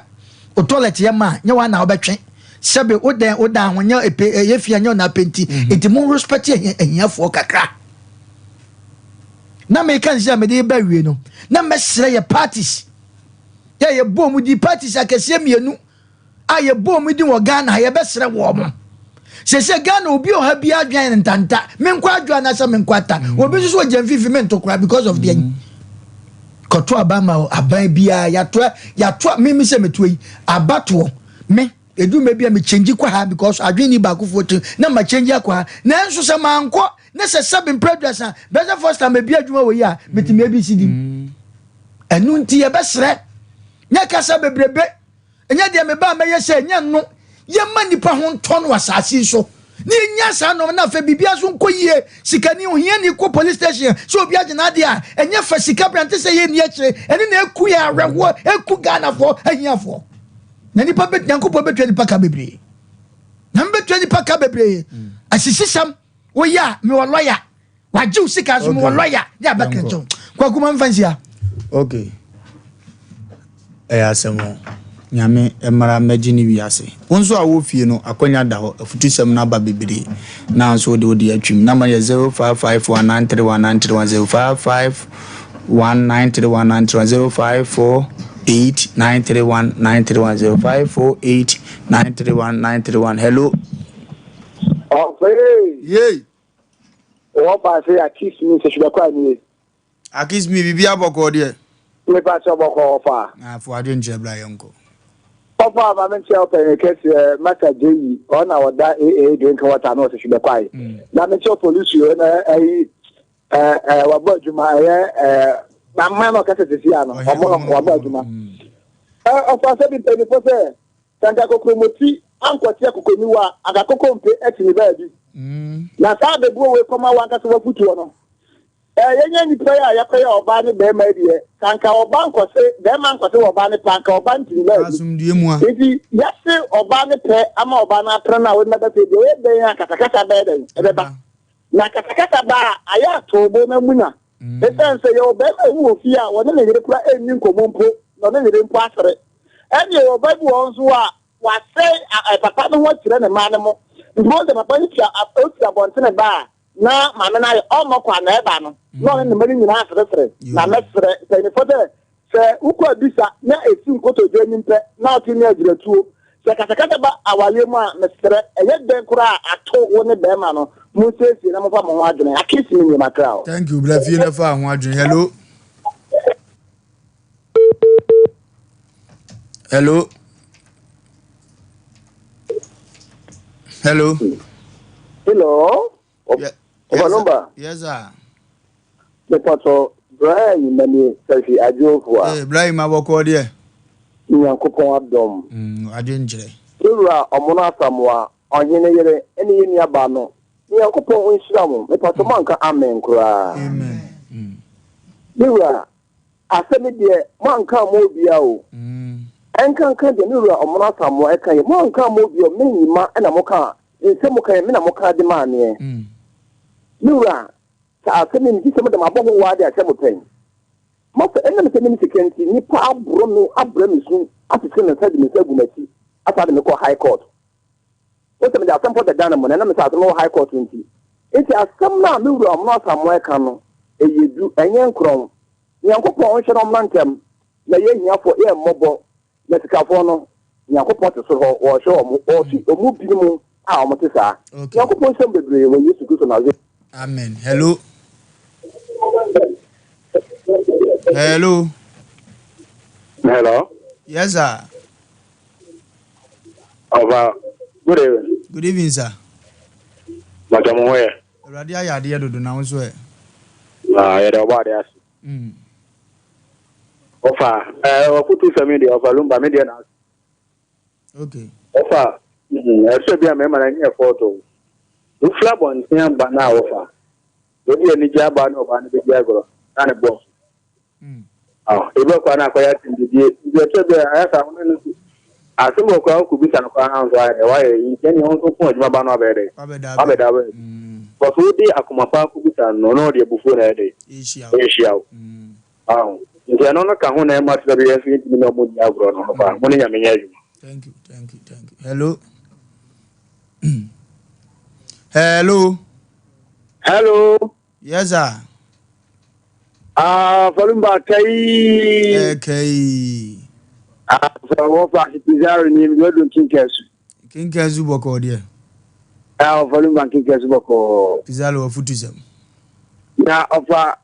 o toilet ye ma nya wa na obetwe sebe odan honya ye fia nya na penti enti mo respect ahiafo kakra na me kan sia me de ba wie no na mesre ye parties ye bom di parties akese mienu a ye bom di wo Ghana ye besre wo mo se Ghana obi o ha bia adwan ntanta me nkwa adwan na se me nkwata obi so jamfifi me ntokura because of the koto abama aban bia ya to me se metoi abato me edu me bia me change kwa ha because adwen ni ba kofo to na ma change akwa na enso se manko na se sabin producer better first time bia adwuma wo yi a metime abcd enu nti ye besre nya kasa bebrebe enya de me ba meye se nya no ye manipa ho nton wasasi so ni nya sa no na fa bibia so nkoyie sika ni ohia ni ko police station so obi agina de a enya fa sika brante se ye ni akire eni na eku ya rewo eku Ghana fo ahia fo na nipa bet nyankopɔ betwa nipa ka bebre na betwa nipa ka bebre asisisam wo ya me wo lawyer wagye sika so me wo lawyer ya bakancho kwa kuma mfansia okay asemo nyame emara magini wiase wonso a wo fie no akonya da ho afutusem na ba bebre na so de odi atwim na ma 05519319310548931931 hello yeah Wofa say accuse me se should kwa ni accuse me bibia boko de me pa so boko Wofa for adwen jebla yonko Wofa ba men che open case maka jeyi ona oda drink water no se should kwa na me che police yo na wa bojuma na mama ka se sia no wa bojuma Wofa se bi teni po se tanga ko promoti ankwati akokomi wa agakoko mpe etini ba bi na sa be buo we koma wanka so wafutuo no yenya ni prayer ya prayer oba ni be ma die tanka oba nkose be ma nkose oba ni tanka oba ntini ba asumdie mu a edi yase oba ni pe ama oba na tra na we na be de we be ya katakata be de ba na katakata ba aya to bo na muna esense yo be ma hu ofia wona ne yire kura enni nkomompo no ne yire mpo asere eni oba bu onso a wa say papa no wo tire ne ma ne mo because the papa is a bontene ba na mama na omo kwa na eba no no ne mari nyina asere na mesere say ne fote say ukwa bisa na esi nkoto dwe nimpe na otini agiratuo say katakata ba awale mu a mesere eye den kura ato wo ne be ma no mu sesi na mo fa mo ho adwene akisi ni makra o thank you bra fie na fa ho adwene hello Wofa Lumba yes sir the pato Brian mani selfie ajofua Brian maboko de nyankopon adom adwenjire ewura omono asamwa onyene yere ene yeni aba no nyankopon onhiramu the pato manka amen kura amen ewura asemi de manka mo bia o enkanka de ewura omono asamwa ekan ye manka mo bia menima na moka nsemu kan me na moka de ma ne Nura, sa asemi ni sema da maboko wa de asemu pen. Masa enna me sema ni sekenti ni pa abro su asese na sadi me sagu machi. Asa de me ko high court. O sema da asem po da dana mo na me sa no high court nti. Enti asem na me wura omno asamoe kan no eyedu enye nkron. Nyankopon onhwe no mlantem na ye hiafo ye mmobo na sikafo no Nyankopon te so ho wo hwe omu bi mu a mo te sa yakopon sem bebre wo Yesu Kristo na ze amen. Hello. Yes sir. Good evening sir. Madam where Already I had do now so ya da ba da Wofa okutu family Wofa Lumba media na okay. Wofa so bia me mana nye photo u flabon tin ba na Wofa obi eni jaba na oba na be jagoro na ne bo ebe kwa na kwa ya tindidie je so bia aya sa hono ni asimo kwa ku bisa no kwa na so ya wa ye yen ho so ko juma ba no abede abeda we but we dey akoma pa ku bisa no no de bufu na ede Asia nti ano no ka ho na ma tsabe ya fi mi no mo nya agro no ba mo nya menya ju. Thank you. Hello. Yes sir. Falumba kai so Wofa Pizarro ni mgodun kinkesu boko dia Falumba kinkesu boko Pizarro wa futisem na ofa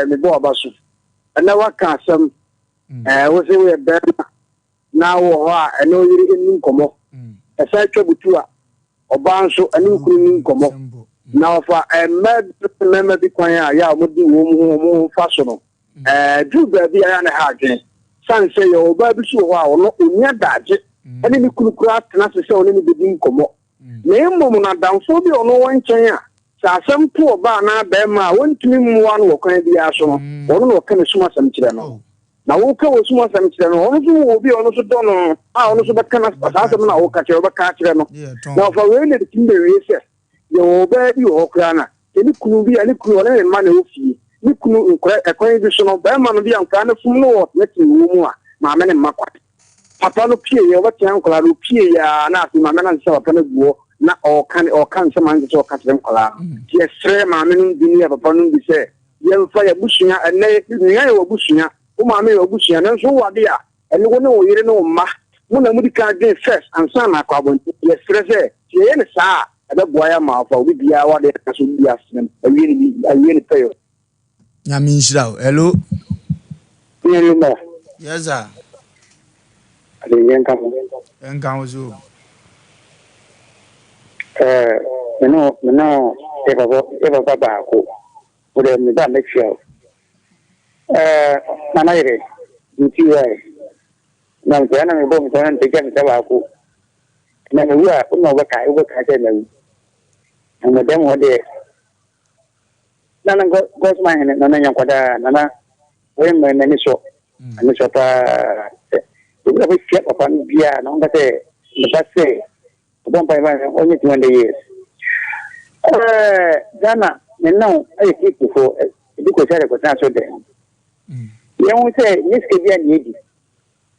me bo abasu na waka asem wo se we be na wo ho a eno yiri ni nkomo esa twabutu a oba nso ani kuru ni nkomo na ofa mema bi kwan a ya mo di wo mo fa so no du ba bi ya na ha dwen san se yo oba bi so ho a ono onya daje ani ni kuru atena se ono ni bi nkomo na emmom na danfo bi ono wanchen a sa asem to oba na ba ma wontumi muwa no kwan bi aso no ono no ka ne suma asem kire no na wo ka wo suma asem kire no ono so obi ono so do no ono so beka na asem na wo ka kire beka kire no na ofa we ne timbe we se yo ba bi ho krana ni kunu bi ani kunu ole ma na ofi ni kunu nkwa ekwan bi so no ba ma no bi anka na fum no wo na ti wo mu a ma me ne makwa papa no pie ye wo tian kola no pie ya na afi ma me na nse papa no guo na o kan se man se o ka tian kola ye sre ma me no bi ni papa no bi se ye mfa ya busunya ene ni ya wo busunya o ma me wo busunya na so wa de a ene wo ne wo yire no ma mo na mu di ka de first ansa na kwa bon ye sre se ye ne sa ada boya ma fa obi bia wa de ka so bia snem awie ni payo na min shiraw. Hello. Yes sir. Ale yenka ozo no eba ba ko o de mi ba make sure mana ire nti wa na mpe na mi bo mi tan te ke mi ta ba ko na mi wa no ba ka te na na dem ho de na go ma ne na nya kwada na we me ne so ani so pa we ba fi papa ni bia na nga te le passe bon pa ba onye 20 years Ghana no ai ki ko di ko tare ko ta so de ye won se ni ske bia ni di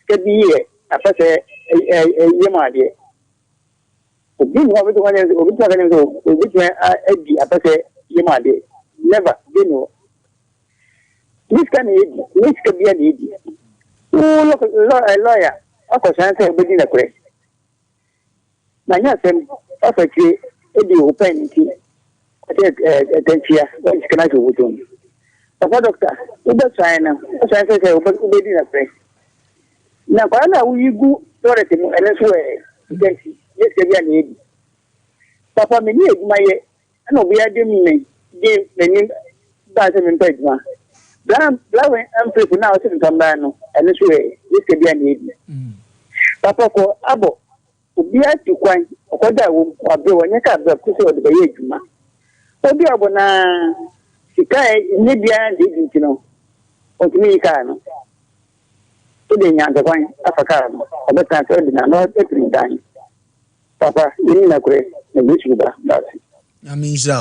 ske bi ye apase ye ma de obi no obi to wane obi to wane obi to adi apase ye ma de never they know this can ni ske bia ni di lawyer ako sanse obi na kure na nya sem afaki edi open ti tentia what is kana go to papa doctor obi sign sanse se obi di na kure na kwa na uyigu tore te mu eleso tentia yes ke bia ni edi papa me ni eguma ye na obi ade mi de meni ba se mi mpa eguma blawe ampe na o se ntamba no eleso yes ke bia ni edi papa ko abo obi ati kwan okoda wo abe wonye ka abe ku se ode ye adwuma obi abo na sika ni bia de dinti no o tumi ka no ode nya de kwan afaka no obe kan se ode na no etri dan papa ni na kure na bisu ba basi Yamisha.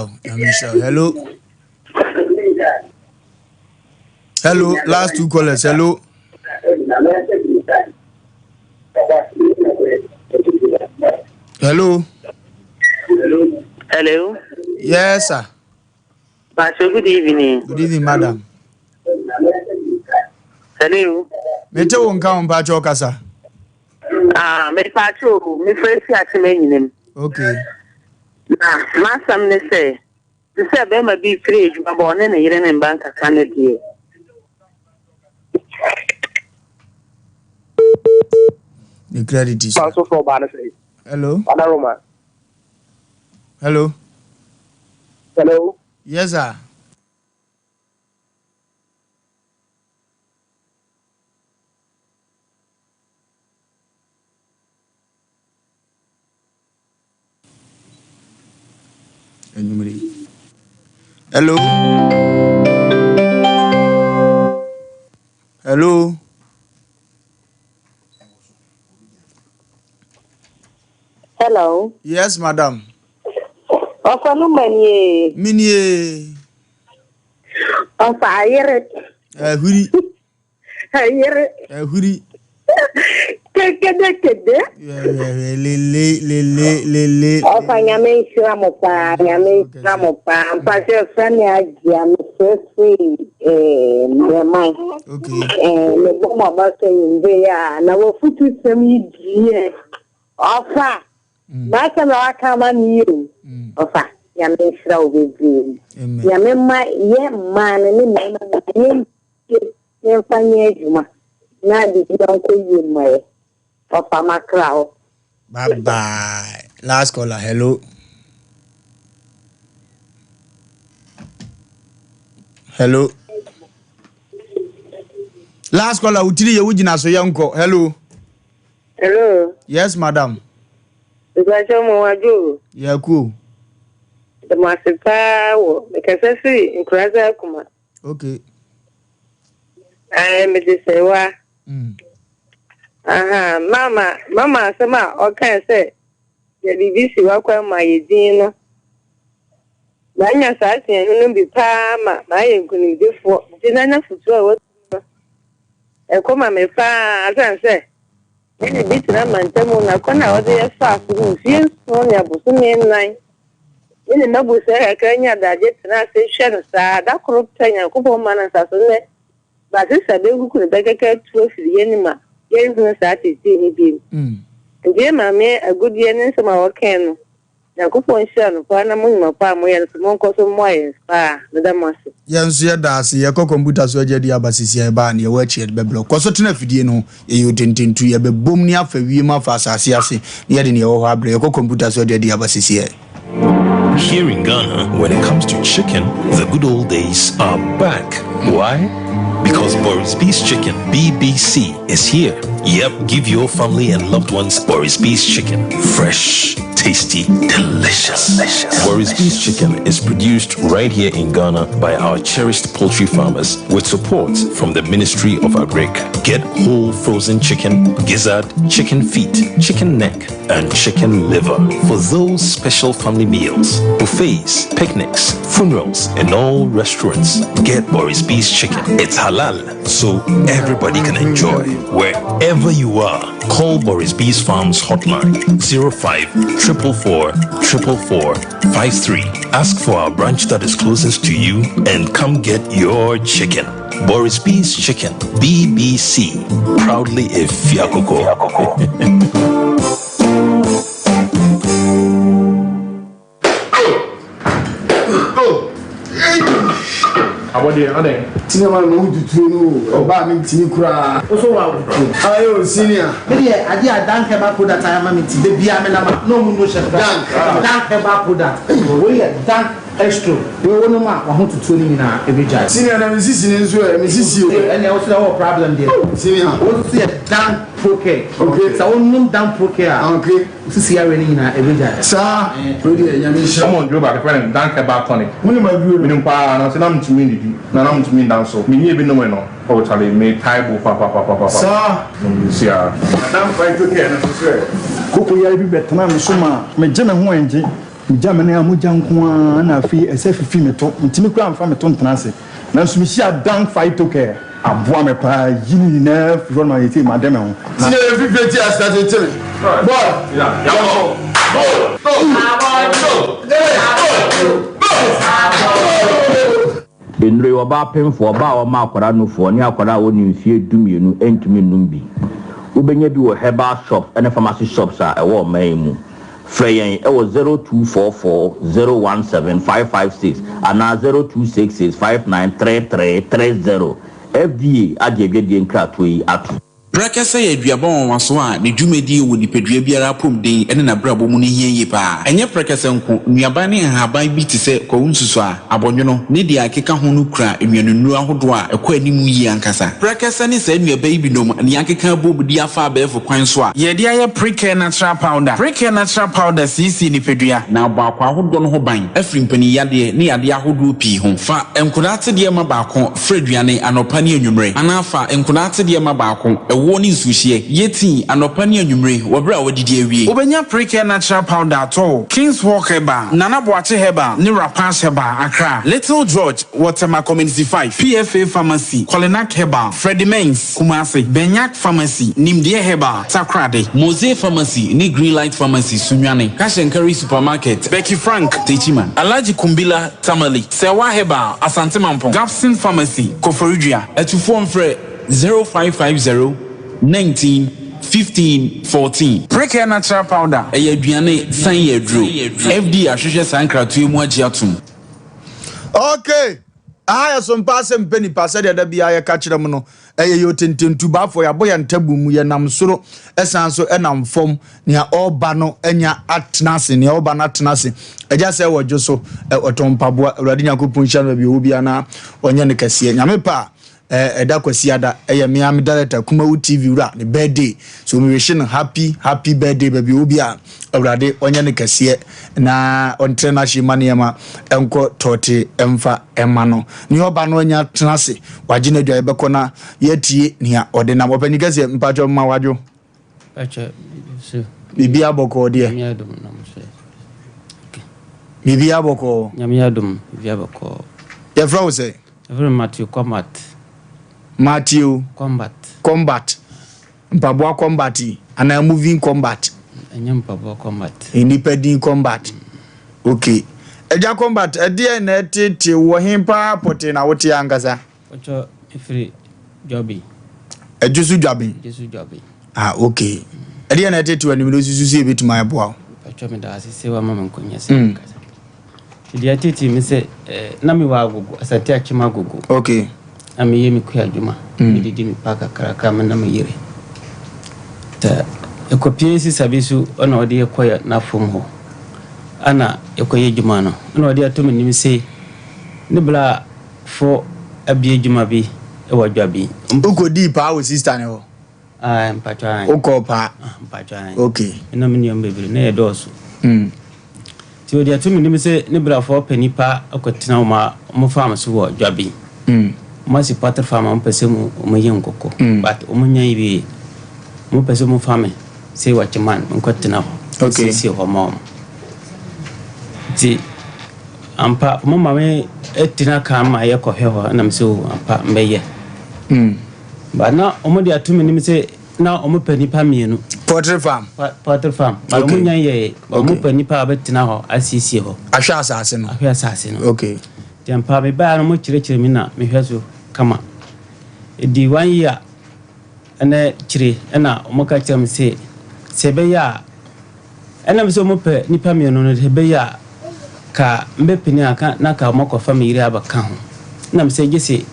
Hello, last two callers. Hello. Hello. Yes, sir. Pastor, good evening. Good evening, madam. Hello. Me te won ka on pa cho kasa. Me pa cho, me fresh Asem Mpe Nipa. Okay. Na masam ne say. The say be ma be free but on na yire ne bank account dey. The credit is. Also for Bana say. Hello. Bana Roma. Hello. Hello. Yes, sir. Hello. Hello. Hello. Yes, madam. Wofa Lumba ni. Minie. Wofa ayere. Huri. Ayere. Huri. Kede. Le. Wofa nyame shiramopa. Mpase fani ajia msesi mwemai. Okay. Ne bomo abase yimbe ya na wofutu semi diye. Wofa. Masa na wakama niyo. Wofa. Nyame shira obezi. Nyame ma ye man ni na ye fanye ejuma. Na di donko yimwe. Wofa makrao. Bye. Last caller. Hello. Hello. Last caller. Utili ye ujina so yanko. Hello. Hello. Yes, madam. Ibacho mo waju. Yeah, cool. The masipa wo. Because see increase kuma. Okay. Me just say wa. Mama sama okay say. The BBC wa kwa ma yedin no. Na nya sa asen no bi pa ma ye nkuni defo. Dinanya futu a wo. E koma me pa asan say. Ni bi tira mantemu na kona ode ya fa fu fie so nya busu me nnan. Ni na bu se ka nya da je tira se hwe sa da kro tanya ko bo mana sa so ne. Ba se sa be ku ne be keke tu ofiri ye ni ma. Ye nzu sa tete ni bi. Nje ma me agudie ni se ma wo ken no. Na ko fo nshia no pa na mu ma pa mo ye so mo nko so mo ye pa da maso. Yansu ya dasi ya ko computer so je dia basisi ya ba na ye wa chi be block. Ko so tena fidie no ye yo tententu ye be bom ni afa wi ma fa asase ase. Ye de ne ye wo ha bre ye ko computer so je dia basisi ya. Here in Ghana, when it comes to chicken, the good old days are back. Why? Because Boris B's Chicken, BBC, is here. Yep, give your family and loved ones Boris B's Chicken. Fresh, tasty, delicious. Boris B's Chicken is produced right here in Ghana by our cherished poultry farmers with support from the Ministry of Agric. Get whole frozen chicken, gizzard, chicken feet, chicken neck, and chicken liver for those special family meals, buffets, picnics, funerals, and all restaurants. Get Boris B's Chicken. It's halal, so everybody can enjoy wherever you are. Call Boris B's Farms hotline 05-444-444-53. Ask for our branch that is closest to you and come get your chicken. Boris B's Chicken, BBC, proudly a Fiakoko. Cinema no do no oba mi tini kura So wa ayo senior me dey ade adanke ba product ayama me ti be bia me na ma no mu no chef danke ba product we dank extra we wonu ma wa ho tutu ni na ebeja senior na misisi ni nso e misisi o ene o say what problem there senior o say dank proke okay so wonu dank proke okay sisi ya we ni na ebeja sa we dey nyame sha Someone do ba friend danke ba tonic. muni ma biyo Minum pa na se na mtumi ni bi. Na mtumi dan so. Mi nie bi no no. O chale me taibo pa. sa Sia. madam fight okay na so say koko ya bi betena me so ma me je me ho enje me ja me na amuja nko na afi ese fifi me to ntimi kura amfa me to ntena se na so me sia dan fight okay aboa me pa yini na fi ro ma yeti ma dem ho senior every beti as start to tell boy Yeah. Enre oba pemfo oba o ma akwara no fo ne akwara wo ni mfie dumienu entumi num bi. Ubenye bi wo herbal shop and pharmacy shops a ewo man mu. Freyen ewo 0244017556 ana 0266593330 FDA adebye die nkrato yi ato. Brakasa ya duaba waso a ne dwumedi wo nipadua biara pomden ene na brabo mu ne hieye pa. Enye brakasa nko nuaba ne haban bi te se ko nsusu a abonwono ne dia akeka ho no kura enwanunu ahodo a ekwa animu yi ankasa. Brakasa ne sa nuaba yi binom ne akeka bobudi afa abefo kwan so a ye dia ya Precare natural powder. Precare natural powder CC nipadua na ba kwa ahodo no ho ban afri mpani yade ne yade ahodo pi ho. Fa enkodate de ma ba ko freduane anopa ne anwumre ana fa enkodate de ma ba ko woni sushie yeti anopa ne anwumre wobra wodidi awie obenya Precare natural powder to King's Walk Heba Nana Boache Heba ne Rapash Heba Accra Little George Waterma Community 5 PFA Pharmacy Kolinak Heba Freddie Mains Kumasi Benyak Pharmacy Nimdie Heba Takrade Mose Pharmacy ni Greenlight Pharmacy Sunwane Kashenkari Supermarket Becky Frank Techiman Alaji Kumbila Tamale Sewa Heba Asante Mampo Gapson Pharmacy Koforidua etufo mfre 0550 19 15 14 Precare natural powder aduane san yedro FD ahwehwe sankratu mu agiatum. Okay, Sompa Asem Mpe Nipa said da bia ya ka kirem no yo tententu ba for ya boya ntabu mu ye nam soro esan so enam fom ne oba no anya atnase ne oba na atnase eja se wojo so otompaboa awrade nyakopon hia no bi obi ana onye ne kase nyame pa eda kwasiada me am director Kumawu TV ura ne birthday so we wish happy birthday baby obi a awrade onye ne kase na ontrena shi maniema enko tote emfa ema no ni oba no nya tenase wagina dwa ebeko na yetie nia ode na opani kase mpacho ma wajo acha so bibi aboko de nyamiadum na mse bibi aboko nyamiadum bibi aboko ya from say every Matthew combat mpaboa combat and moving combat mpaboa combat independent combat okay eja combat ade na tete wo himpa pote na wote angasa ocho ifri jobi ejusu jobi okay ade na tete wani mi susu e betu my boa ocho me da asese wa mama nkonya se ide tete mi se na mi wa agogo asate achima agogo okay ami yemi ku adwuma didi mi paka karaka me na me yire ta ekopiesi sabisu ona odi ekoya na fom ho ana ekoye adwuma no ona odi atomi nim sei ne bla fo abie adwuma bi e wadwa bi ukodi pa wo sister ne ho mpatwa ukopa mpatwa okay ina me nyom bebiri na edoso ti odi atomi nim sei ne bla fo panipa akotina mo fam so wadwa bi Masi patre fama mpese mu yenkoko but umunya ibi mu pese mu fame say what man nkotina okay si ho mom ti ampa mu mame etina ka ma ye ko heho na mse ampa mbeye ba na omodi atumi ni mse na omu panipa mienu patre farm ba umunya ye omu panipa abetina ho asisi ho ahwa asase no okay Jampa me ba no mo chire mi na me hweso kama edi 1 year ana chire ana mo ka chire me se be ya ana me so mo pe nipa me no no be ya ka mbe pini aka na ka mo ko family abaka ho na me se gese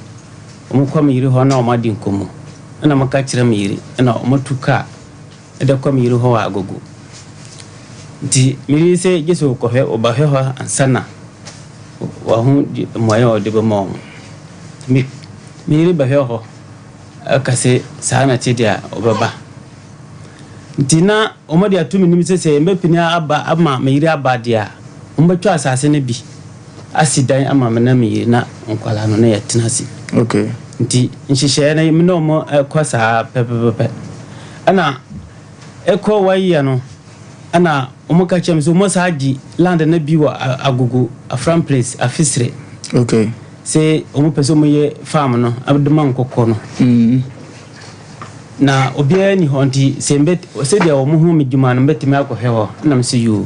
mo ko me yiri ho na o ma di nkomo ana mo ka chire me yiri ana o mo tuka e de ko me yiri ho agogo di mi se gese ko he o ba he ho ansana wa hu moyo de be mo mi ri ba he ho akase sana tidia obaba ntina omodi atumi nim se mbe pini aba ama me yiri abadia mbetwa asase ne bi asidan ama me na me yiri na nkwala no na yatinasi okay nti nhihye na me no mo kwasa pepepepe ana eko wayia no ana omuka chem so mo saji land na bi wa agogo afram place afisre okay se omu peso mo ye farm no abduma nkoko no na obia ni honti se mbet se dia omu hu medjuma no mbetime akohewo na mse yu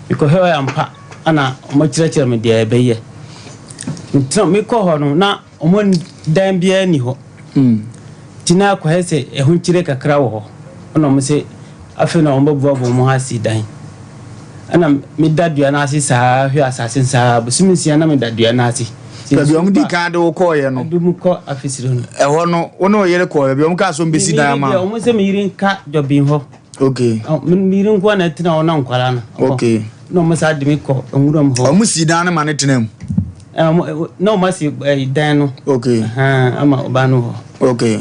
biko hewa ya mpa ana omo kirachira me dia ebeye ntina me ko ho no na omo dan bia ni ho tina akohese ehun kire kakra wo ho ona mo se afi na omo bo mo ha si dan ana me dadua na ase saa hwe assassin saa busumi sia na me dadua na ase bi om di kan de wo ko ye no dum ko afisiro no ho no wo no yere ko bi om ka so mbesi dan ma o mo se me yirin ka jobin ho okay me yirin ko na tina ona nkwala no okay no mo sa de me ko nwuram ho o mo si dan na ma ne tenam no mo si dan no okay ama oba no ho okay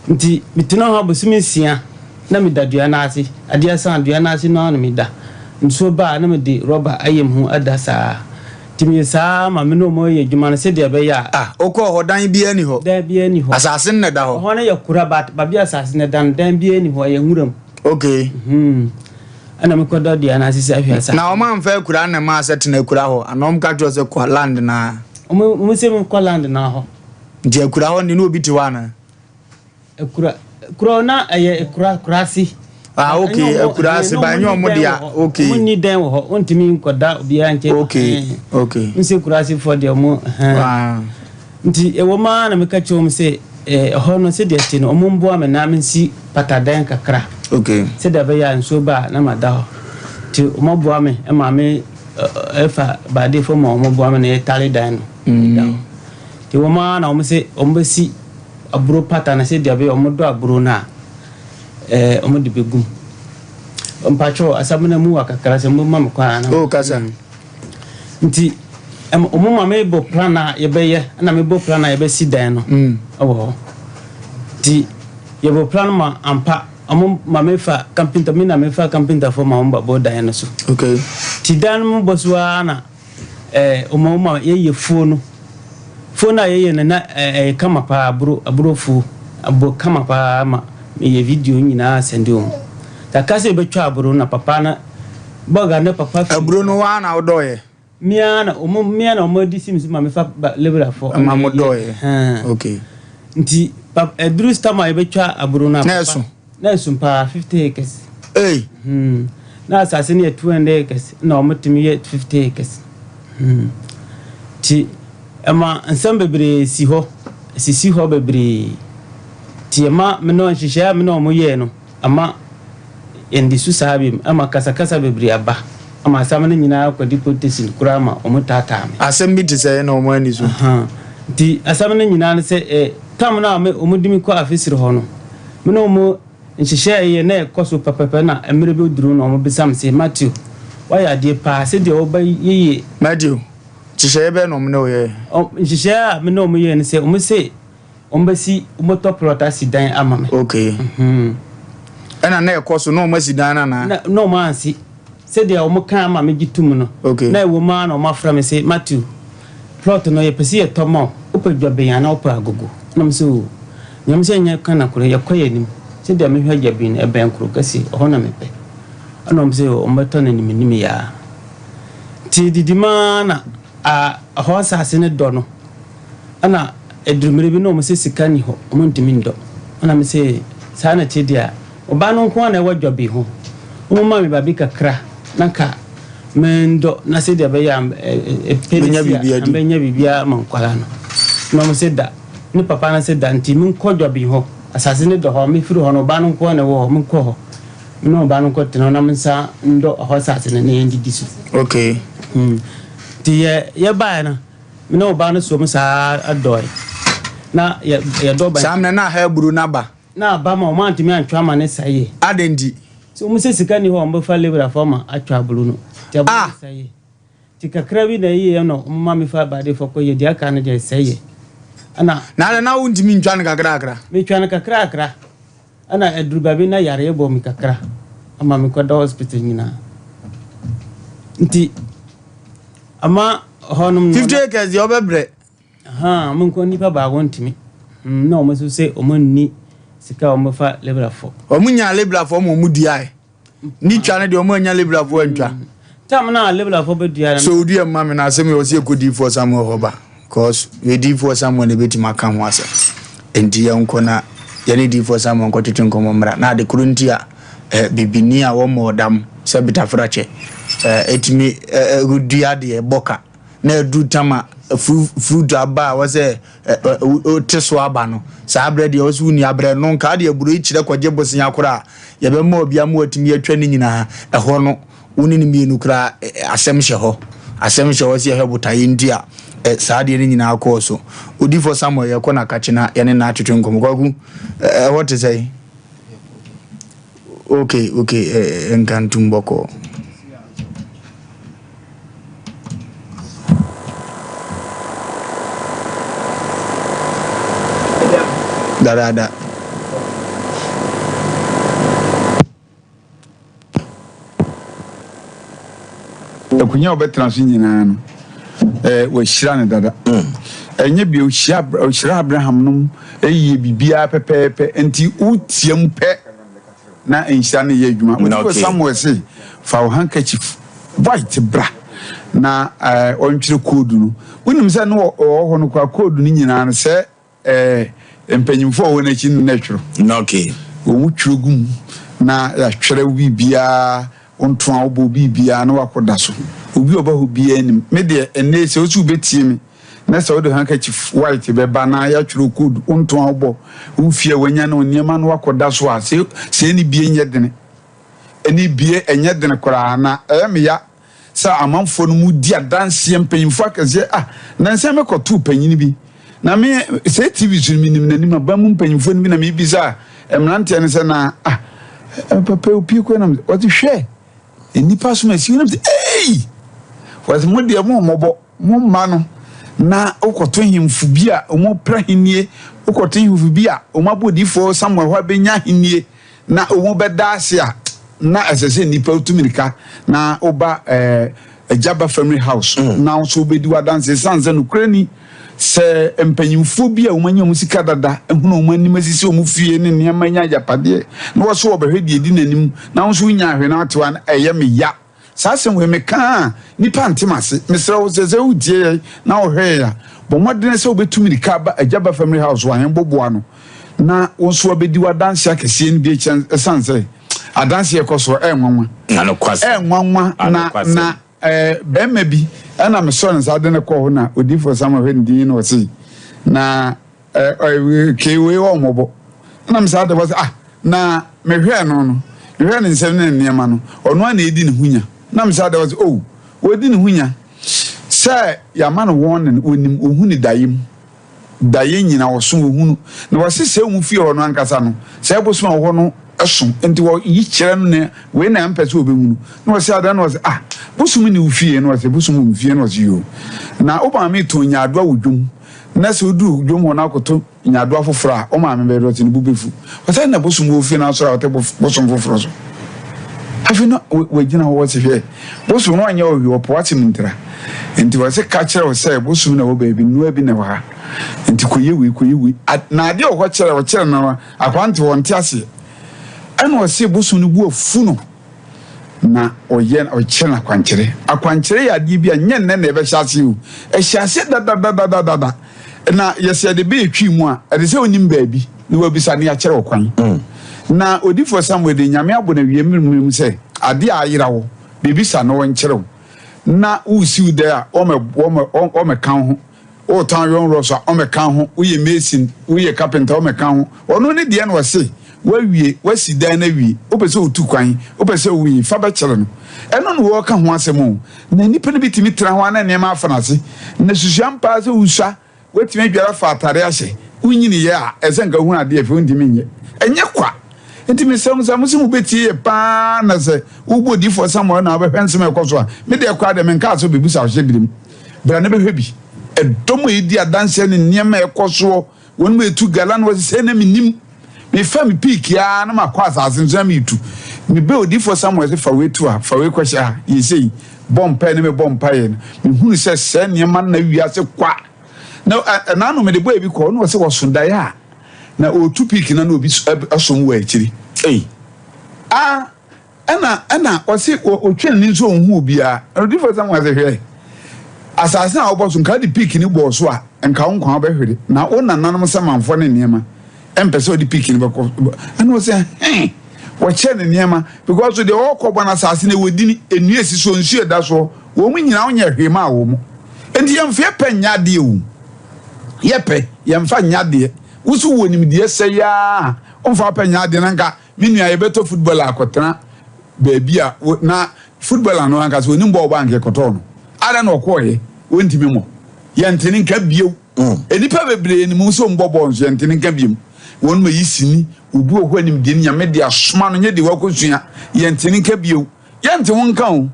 nti mitino ho busumi sia na me dadua na ase adia san dadua na ase no na me da nso ba na me de rubber ayem ho adasa timi saa ma me no mo ye dwuma na se de be ya okọ ho dan bi ani ho dan bi ani ho assassin na da ho ho na ye kura ba bi assassin na dan bi ani ho ye nguram okay ana me ko dadua na ase se ahia sa na o man fa kura na ma set na kura ho anom ka jo se ko land na o se me ko land na ho je kura ho ni no bi ti wa na kura na aye kurasi okay kurasi ba nyo mo dia okay munni den wo ontimi nkoda obi anche okay nse kurasi for dia mo nti e wo ma na me ka chom se ho no se dia ti no mo mbo am na me si patadan kakra okay se da be ya nso ba na mada ho ti mo bo am e ma me efa ba de fo mo bo am na tali dan no ti wo ma na mo se o mbesi aburo patana se dia be o mo do aburo na o mo de begum mpacho asamuna mu akakara se mu mam kwa na kasa nti o mo mama ebo plana ye be ye na me bo plana ye be si dan no owo ti ye bo plan ma ampa o mo mama fa campinta mi na me fa campinta fo ma mba bo dan no so okay ti dan mu boswa na o mo ma ye fonu na ye na kama pa aburo fu abo kama pa ma me video nyina sende o takase betwa aburo na papa na boga na papa aburo no wa na odoye mia na o mo di sim ma me fa level for ma mo doye okay nti dru stama e betwa aburo na papa na esu pa 50 acres na asase ne 200 acres na o motimi 50 acres ti ama nsamba bebre si ho bebre ti ma me no hihia me no mo ye no ama endi su sabi ama kasa bebre aba ama asama nyina kwadi potensin kura ma o mutata me asem bi ti say na o mo ani so ti asama nyina ne se tam na me o mudimi ko afisiri ho no me no mo hihia ye na ekoso pepepe na emre be duru no mo bisam se Matthew why ade pa se de oba yeye Matthew hihia be no mo ne o ye hihia me no mo ye ne se o mo se ombesi moto plota sidan amame okay ana na ekoso no ma sidan na no ma ansi se dia o mo kan amame gitum no na ewo ma na o ma fra me se Matthew plot no ye pesi e tomo opadwabe ya na opa agogo na me so nyam se nya kan na kure ye koye nim se dia me hwa jabi na e ben kuro kasi o na me pe ana me se o mbeto na nim ya ti didima na a ho asase ne do no ana edrumire bi no mo se sikani ho mo ntimi ndo ana me se sa na chedia oba no nko na wadwabi ho mo ma me babi kakra nanka mendo na se dia be ya benya bibia man kwala no mo se da ni papa na se da ntimi nko dwabi ho asase ne do ho me firi ho no ba no nko na wo mo nko ho no ba no nko tino na msa ndo ho asase ne ndi disu okay ti ye ba na me no ba no so mo sa adoy na ya do ba samna na ha buru na ba ma o ma ntimi antwa ma ne saye adendi so mo se sika ni ho mbo fa lebra forma atwa buru no ti abu saye ti kakra bi na yi no mo ma mi fa ba de fo ko ye dia ka na je saye ana na wo ntimi ntwa na kakra mi twa na kakra ana edruba bi na yare bo mi kakra ama mi ko da hospital nyina nti ama honum 50 acres yo bebre mun ko nipa ba wontimi na o maso se o manni sika o mafa lebra fo o munya lebra fo mo mudi ai ni twa na de o munya lebra fo antwa tam na lebra fo be dia so odi am me na asem yo se kodi fo samu hoba cause we di fo samu ne beti maka ho asa enti ya nko na ya ne di fo samu nko tete nko mra na de kuruntia bibini a wo modam se bitafrache etimi gudia de boka na du tama fruit aba was teso aba no sa bread ye was uni abre no nka de aburo ichire kwaje bosia kora ye be ma obia ma otimi atwa ni nyina ho no woni ni mienu kra asem hye ho si he botaye ndia saade ni nyina akọ so odi for Samuel ye kona kachina ye ne na atwetwe nkom kwaku what is say okay enkantumboko da kunya obetra so nyina no we hira ne dada enye bi o hira Abraham no eyi bibia pepepe enti utiam pe na enhira ne ye adwuma we Samuel say fa o handkerchief white bra na ontwere code no wonim se no ho no kwa code no nyina no se empanyimfo wo na chi na twero okay wo mutwero gum na ya twere bibia onto a obo bibia na wakoda so obi oba ho bia nim me de ene se osu betie me na se odo handkerchief white be ba na ya twero code onto a obo ufie wanya na oniema na wakoda so a se ni bia nye dene eni bia enye dene kora na me ya sa amanfo no mu di adanse mpanyimfo akaze na nse me koto panyini bi na me se TV so minim na nim ba mu mpanyimfo no bi na me bisa emrante ne se na papa opi ko na what hwe enipa so ma si na eh was mo de mo mobo mo ma no na okoto himfu bi a omo pra hinie okoto himfu bi a omo abodifo Samuel ho benya hinie na omo beda ase a na asese nipa utumirika na oba Ejaba family house na so bedi wadanse sanze no krani se empanyimfo bi a omanya musika dada ehunu omani masisi omufie ne ne amanya japade na wo so obehwedi edi nanim na so nya ahwe na atewa na eye me ya sasem we meka nipa ntemase mesra wo seze udie na ohwe ya bo modene se obetumirika ba Ejaba family house wa hen boboa no na wo so obedi wadanse akese ne bi sanze adanse ekoso enwanwa na bema bi ana me so nsa de ne ko ho na odi for some of ndin no si na kewe wo mobo na me sa de was na me hwe no hwe ne nsem ne niema no ono na edi ne hunya na me sa de was odi ne hunya se ya ma no won onim ohuni daye nyina wo so ohunu na wasese mu fie ho no ankasa no se eboso ho no esun enti wo yi kire no ne we na mpese obehunu na wo se ada na wo se busum ni ufie na wo se busum ufie na wo se yo na oba me to nyaado awudwum na se odu dwom ho na akoto nyaado afoforo o ma me be roti ne bubefu wo se na busum ufie na so ra wote busum foforo so afino we gina wo se hwe busum no anya owi wo po ati mintira enti wo se ka kire wo se busum na wo ba bi nu abi na wa enti koyewi na ade wo kire wo kire na akwante won ti ase ana wo se busum no bu afu no na oyen ochena akwankyere ya ade bi anya nne na ebe hyase o hyase da na yese de be etwi mu a ade se onim baabi ni wa bisa ne akere okwan na odifo Samuel de nyame abo na wiemim se ade ayira wo bebisa no wonkyere na usiu de a o me kan ho o tan yon rosa o me kan ho uye mason uye carpenter o me kan ho ono ne de na wose wawie wasi dan na wie opese otu kwan opese wi fa ba kyere no eno no wo ka ho asem na nipa ne bitimi tra ho na ne ma afanase na susuam pa se usha wetimi adwara fa atare ahye unyini ye a ezenga hu ade efe ndimi nye enye kwa ntimi samusimu betie pa na se ugbodi for Samuel na abehwensem ekoso a me de kwa de men ka so bebusa ahye birim bra ne behwe bi edomo edi adanse ne niema ekoso wonu etu gala no se na minim me fam peak ya na makwa asase me itu me be odi for Samuel se fa we tu a fa we kwasha ye sei bompa ne me bompa ye me hunu se niema na wia se kwa na no me de boy bi ko no se wosunda ya na otu peak na obi asom wa akiri ana o se otwen ni so hu obi a odi for Samuel se hwe asase na oboso nka di peak ni bo so a nka nkwa obehwere na o nananom se manfo ne niema empese di pikin bako and was say wo che ne niema because the all ko bana sase na wodi enu esiso nsu eda so wo mu nyina onye hwema wo mu enti yemfe penya de o yepe yemfa nyade wusu wonim de se ya onfa penya de nanka minu ya beto football akotena baabi a na footballer no anka so ni ball bank ekoto no ada na okoye wontimi mo yentini nka bio enipa bebre ni mu so mbobɔ nso yentini nka biem won ma yisini obi ohɔ nim de nyame de asoma no nye de wakosua yentini nka bio yente won ka o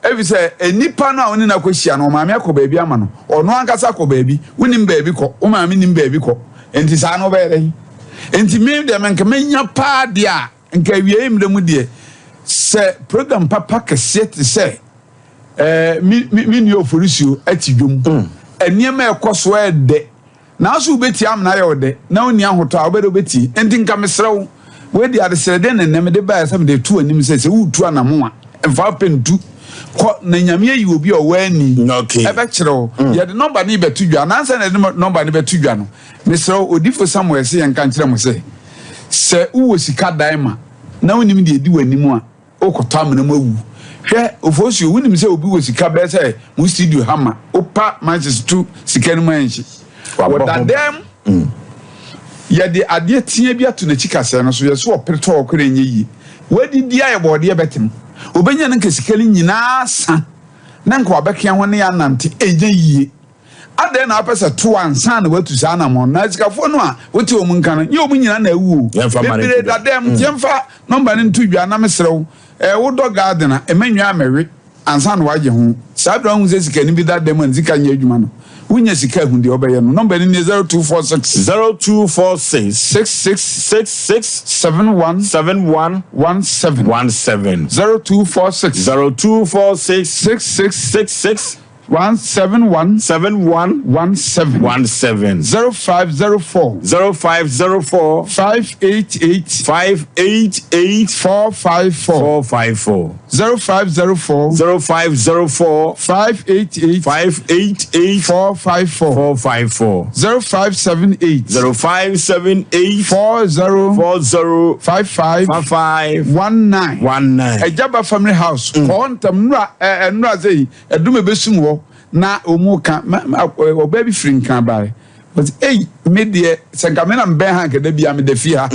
ebi sɛ enipa no a oni na kohia no maame akɔ baabi ama no ɔno ankasa akɔ baabi wonim baabi kɔ o maame nim baabi kɔ enti saa no bɛyɛ enti me de menka menya pa de a nka wie imre mu de sɛ program papa kɛse te sɛ mi ni oforisio atidwom eniema ekoso ede na so beti am na ye ode na oni ahoto a obedo beti enti nka mesrew we di adesrede nenem de ba asem de tu anim se wutu anamo a emfa pentu ko na nyame yi obi o wani ebe kyerɛw ye de number ni betu dwa na ansa na de number ni betu dwa no mesrew odifo Samuel se ye nka nkyerɛ mo se uwo sika daima na onim de edi wanimu a okoto amena mawu hwe ofosio wunim se obi wo sika be se mu studio hama opa Manchester 2 sika no manchi wodadem ya de ade tie bia to na chikase no so ye so opereto okore nye yi wadi dia ye bode betem obenya nka sika ni nyina sa na nka wabɛkea ho ne ya nante eje yie ade na apesa to ansa na watu sa na mo na sikafo no a wote o mu nka no ye o mu nyina na awu bebere dadem tiemfa number ni ntudwa na mesrew wo do garden a emanwa amewe ansa na waje ho sabra hu se sika ni bi dadem an sika nya adwuma no wunya sika hu de obeye no number ni 0246 6671 17 66 171 17 0504 588 454 0504 588 454 0578 40 55 Ejaba family house kontam nra zei edume besum wo na omuka obabi frinkan bare but media sengamena mbe ha nke da bia me da fi ha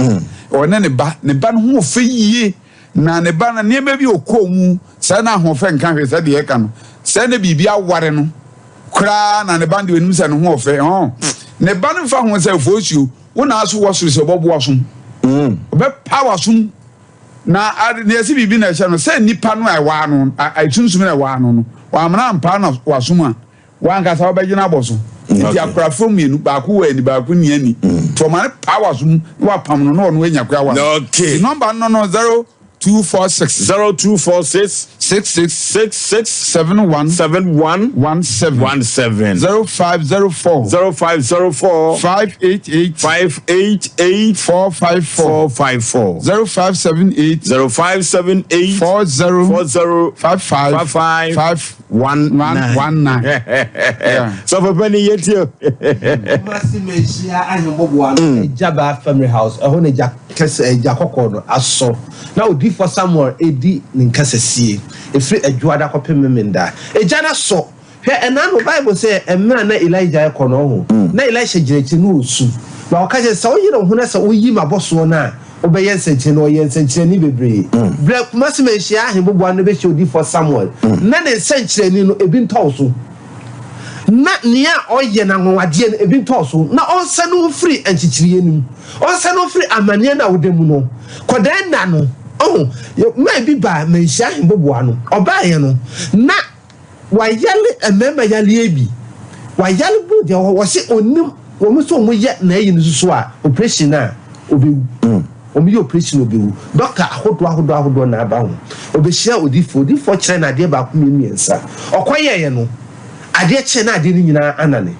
one ne ba no ho fe yie na ne ba na ne bi okomu sa na ho fe nkan hwe sa de eka no sa na bibia ware no kra na ne ba de onum sa no ho fe ne ba no fa ho sa fosuo wo na aso wo so se bobo aso obe power sum na ne esi bibi na eche no se nipa no ewa no aituntum na ewa no wa amana mpa na wasuma wa nka sa obegina boso ti akra from yenu ba ku wa ni ba ku ni ani to man power sum wa pam no no enya kwa wa okay number no 0246 66 71 17 0504 588 454 0578 40 55 119 so for penny yetio masimeshia ahemboboa ejaba family house ehona eja kese eja kokono aso na odi for Samuel edi ninkasesie efri adwada kopememenda eja na so hwe ena no Bible say emra na Elijah ekono ho na Elisha girechi no osu na okaje sa oyire ho na sa oyi maboso na obeye nsenche no oye nsenche ni bebre bre masimeshia ahemboboa no be che odi for Samuel na ne nsenche ni no ebi ntɔso na nia oye na nwade no ebi ntɔso na onse no free anchichiriye nim onse no free amane na wodemu no kodan na no ma bi ba menhia ahemboboa no obaye no na wayale emema yale ebi wayale bu de wo se onim wo mu so mu ye na yi no susu a operation na obewu omi operation obewu doctor ahodo na aba ho obehia odifo kyerɛ na ade ba ko miensa okoye ye no ade kyerɛ na ade ni nyina anane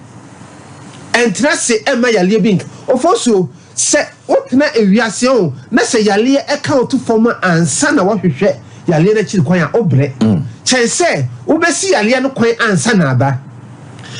entra se ema yale bi ofoso se otena ewiase o na se yale eka otu form ansa na wahwehwɛ yale na chiri kwan a obre kyerɛ se wobesi yale no kwan ansa na aba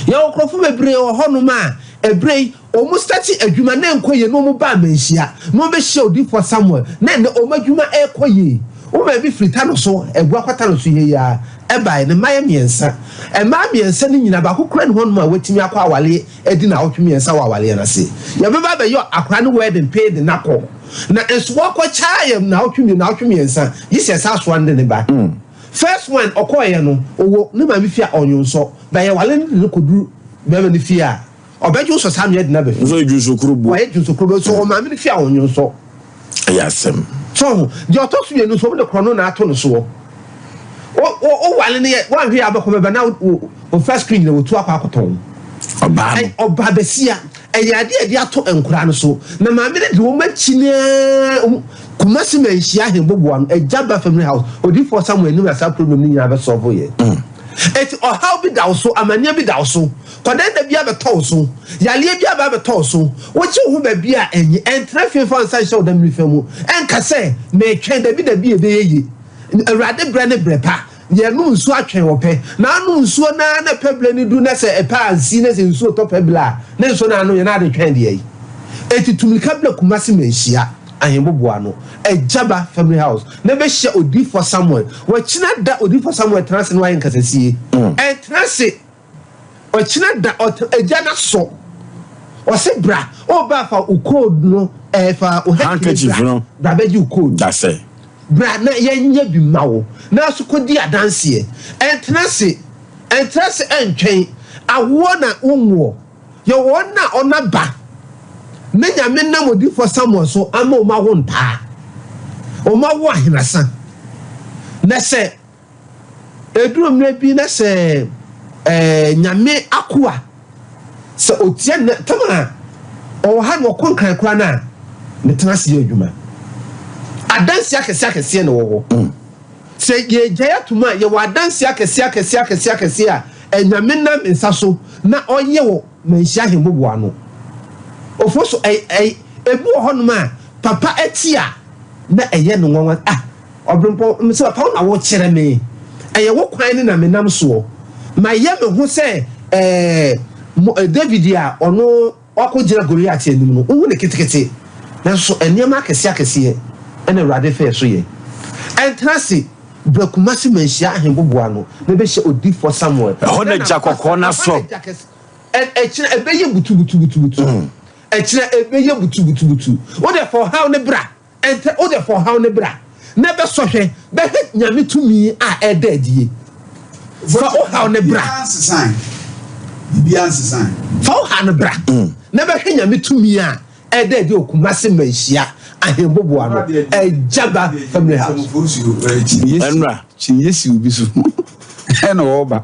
ya okrofo bebre o hono ma ebrei omu stati adwuma na enkoye no mu ba manhia mo be hye odi for Samuel na ne omu adwuma ekoye o ma bi frita no so egu akwata no so ye ya eba ne maye miensa e ma miensa ni nyina ba kokora ne hono ma watimi akwa awale edi na otwe miensa wa awale na se ya be ba be yo akra no wedding paid na ko na enso akwa chaayem na otwe miensa yise sa so ande ne ba first one okoye no owo ne ma me fia onyo so ba ye wale ne koduru be me fia obeju so sam ye de na be so eju so krubu wa eju so krubu so o ma me fia onyo so yasem so the autopsy no so the chrono na ato no so o wale ne wan hwe abekọ be na o first screen na wotu akwa akoton oba besia ade ato enkura no so na ma me de wo machi ne kumasi menhia hembobo an ejaba family house odi for somewhere no asa problem ni nya be solve ye et or how be daw so amania be daw so kodan da bia be tow so yale bia ba be tow so wochi hu ba bia enyi entra fefa nsan show da mi famu enka se me twen da bia be yeyi awrade bre ne brepa ye no nsu atwen wo pe na no nsu na peble ni du na se epa ansi na se nsu to pebla na nsu na no ye na de twen de yi eti tumika bla kumasi menhia ahembobo ano ejaba family house na be hye odi for Samuel wachina da odi for Samuel transe no ayen kasasie transe wachina da eja na so o se bra o ba fa o code no fa o handkerchief no da be ju code da say bra na yenya bi mawo na so kodi adanse transe entwen awo na unwo ye wona ona ba menya menna modi for Samuel so ama o ma wo nta o ma wo ahinasa na se eduro mre bi na se nyame akoa se otie na tama o ha no konkran kura na ne transe adwuma adansi akese na wo se ye jaya tuma ye wa adansi akese a nyame na mensa so na oye wo menhia hembobo ano ofoso ebu honoma papa etia na eye no nwa obrempo mse papa na wo kire me eye wo kwan ni na menam so ma ye me ho se David a ono akojira Goliath anim no wo ne ketekete na so eniam akese ene rade fe so ye entrance brakumasi menhia ahembobo ano na be hye odi for Samuel ho na jakokko na so ekire ebeye butu ekire ebeye butu o de for how ne bra ente o de for how ne bra na be so hwe be nyame tumi a edadie for o how ne bra bibian sign for how ne bra na be hwe nyame tumi a edadie okumase manhia ahembobo ano ejaba family house enra chinyesi obi so ena oba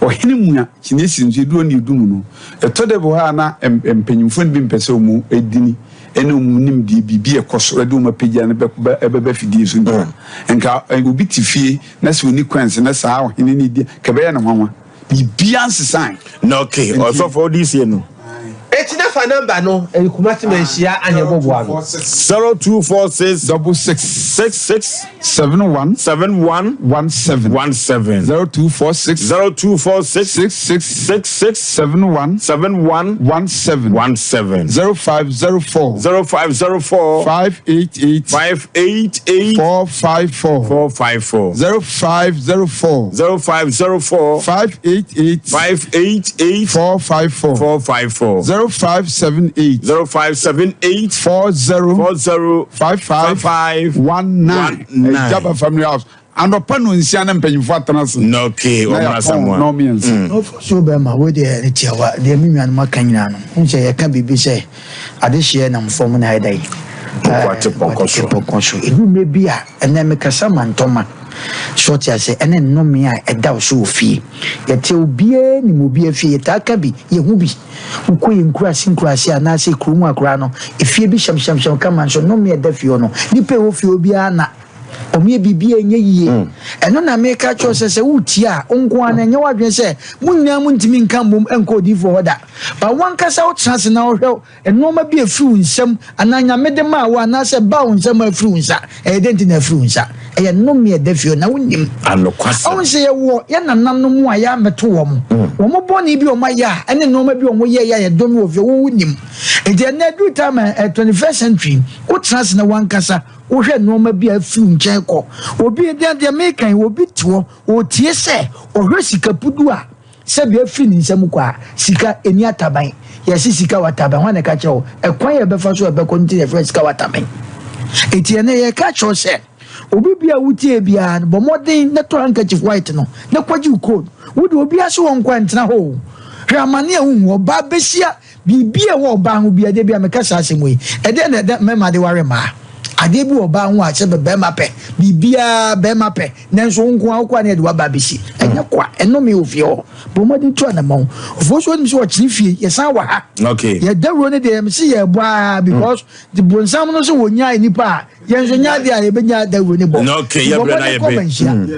ohene mu a chinyesi nso eduro ne edumu no etode bo ha na empanyimfo bi mpese omu edini ene omu nim die bibi ekoso ede omu pagya ne beba fidie so ntra enka obi tifie na se oni kwanse na sa ohene ne die kebe na nwanwa bibian sign no okay also for this year no etina fa number no kumati menhia ahembobo ano 0246 71 17 0246 71 17 0504 588 454 0504 588 454 0578 40 5519 Jaba family house and upon nsia na mpanyimfo atanase no okay o ma samwa no means so be ma we dey ne tiawa dey minwan maka nyina no nche ye ka bibi se ade hye na mfom na idai kwate pokoso edu me bia ene me kasa mantoma short ya se ene no me a eda so ofie ye te obie ni mo bia fie ta ka bi ye hu bi ukoye nkurasi ana se krumu akura no efie bi sham kama so no me eda fie no ni pe wo fie obia na omie bibia enye yie eno na me ka cho se wutia onko ana enye wadwen se munnya muntimi nka mom enko di for order ba wankasa wo chance na ohwe eno ma bi afru nsam ananya mede ma wa na se ba nsam afru nsa edenti na afru nsa eye no me eda fie na wonnim anokwasa on se ye wo ye nanano mu aya meto wo mo boni bi o ma ya ene no ma bi o mo ye ya ye do me wo fie wo wonnim ede na du time 21st century wo chance na wankasa wo hwe no ma bi afru nchen ko obi de mekan obi to o tie se o hwe sika pudu a se bi afri ni nsam kwa sika eni ataban ye sika wataban wane ka chewo ekwan ye befa so e be konti ye sika wataban etie ne ye ka chewo se obi bia wutie bia bo modern na to handkerchief white no na kwaji code wo de obi aso won kwantena ho hwe amane hu oba behia bibia wo oba ho bia de bia meka asem yi ede na mema de ware ma ade bi oba ho a chebe be mape bibia be mape nanso nko akwa na de wa ba beshi enya kwa eno me ofio bo modern to na ma ofo so ni so chirifie yesa wa ha okay ye dawro ne de em si ye boa because the bonsam no so wonya nipa yenso nya de a ye benya dawro ne bo okay ye bra na ye be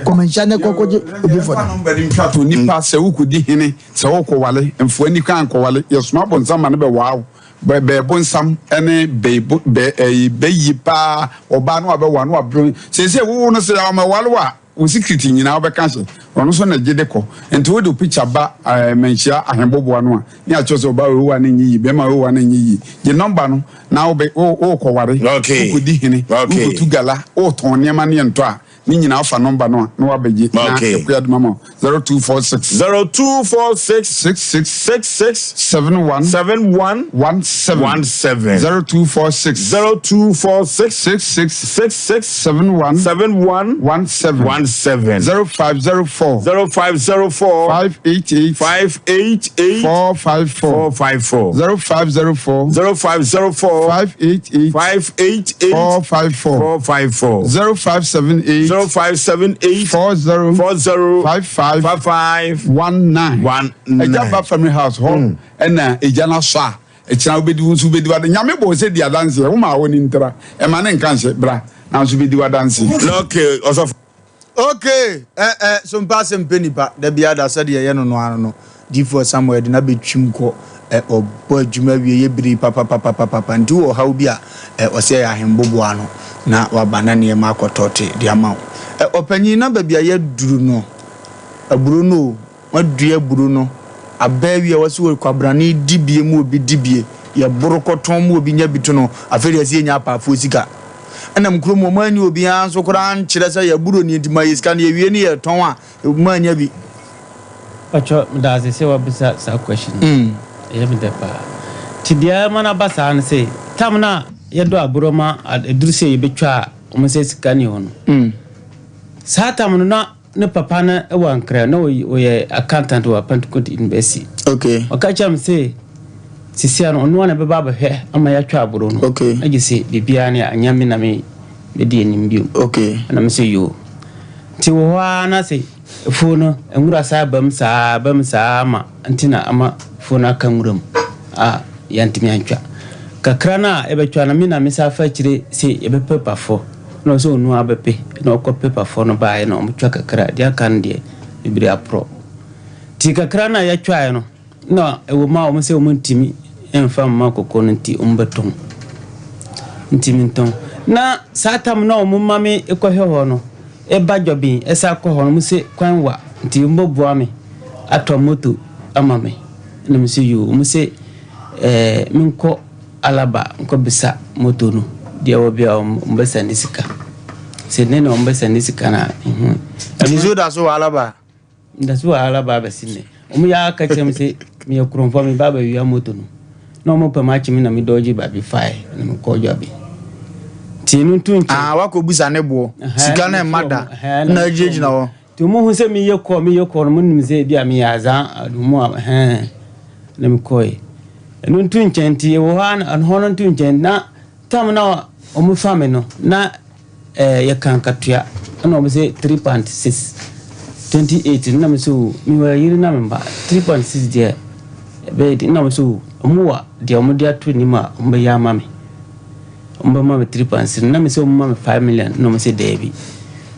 komensha ne kokoje obi fo number din twato nipa se wukudi hene se wokowale mfo ani kan kowale ye soma bonsam ma ne be wow be bonsam ene be yipa oba no abewa no abro se wo no se amawale wa o secret nyina obeka hye ono so na gide ko enti wo do picture ba menhia ahemboboa no a ni a chose oba wo wa na nyi be ma wo wa na nyi je number no na wo koware wukudi hene wukutu gala o ton niam ne ento a ni nyina afa number no na wa beji na ekuyad mama 0246 66 71 17 0246 66 71 17 0504 588 454 0504 588 454 0578 40 55 19 Ejaba family house home na ejana sha echina obedi wonsu bedi wada nyame bo se dia dance wo ma woni ntra e ma ne nka nse bra na nsu bedi wada dance okay also okay Sompa Asem Mpe Nipa da bia da se de ye no ano no difo Samuel de na betwim ko obo adwuma wie ye biri papa nti wo hawo bia o se ya hembobo ano na wabana ne ma akotote de ama opanyin na ba bia ye duru no aburu no wadua aburu no abawi wasi wo kwabrane dibie mu obi dibie ye borokoton mu obi nya bitu no aferi asi nya apafo sika enam kromo mani obi anso kora nkyere se ye buru ni ndima yisika na ye wie ni ye ton a manya bi acho ndaze se wabisa sa question ye mi depa tibia mana basa an se tamna ye do aburoma edurse ye betwa o se sika ni hono sa tamno na ne papa na ewankra na oye accountant wa Pentecost University okay okacham se sisia no no na beba ba hwe ama ya twa aburo no okay agise bibia ne anyame na me di animbio okay na me se yo ti wo na se fono enwura sa bam sa ma antina ama fono aka nwuram yantimi antwa kakra na ebetwa na me na me sa fa kire se ebe paper fo no so no abepe no ko paper fo no bae no mutwa kakra dia kan de ibiri apro ti kakra na ya twa no no ewo ma o se o muntimi emfa ma kokko nti umbeton ntimi nton na satam no mumma me ekohwe ho no eba jobi esa ko ho no muse kwanwa nti mbobo ame ato moto amame na muse yu muse minko alaba nko bisa moto no dia wobia mbesa ndisika se nene mbesa ndisika na amizo da so alaba ndaso alaba basine ya kachem se mi yakronfo mi baba wi moto no no mo pa machi mi na mi doji ba bi fai na mi ko jobi tinu tunche wako busa ne bo sika na mada na jeji na wo ti mo hu se mi yeko no mo nim se bia mi yaza adumo na mi koyi enu tunche nti wo han an hono tunche na tam na o mu fame no na yakan katua na o se 3.6 28 na me so mi wa yiri na me ba 3.6 dia be di na me so omuwa dia omu dia to ni ma ombe ya mame ombe mame 3.6 na me so mame 5 million no me se debi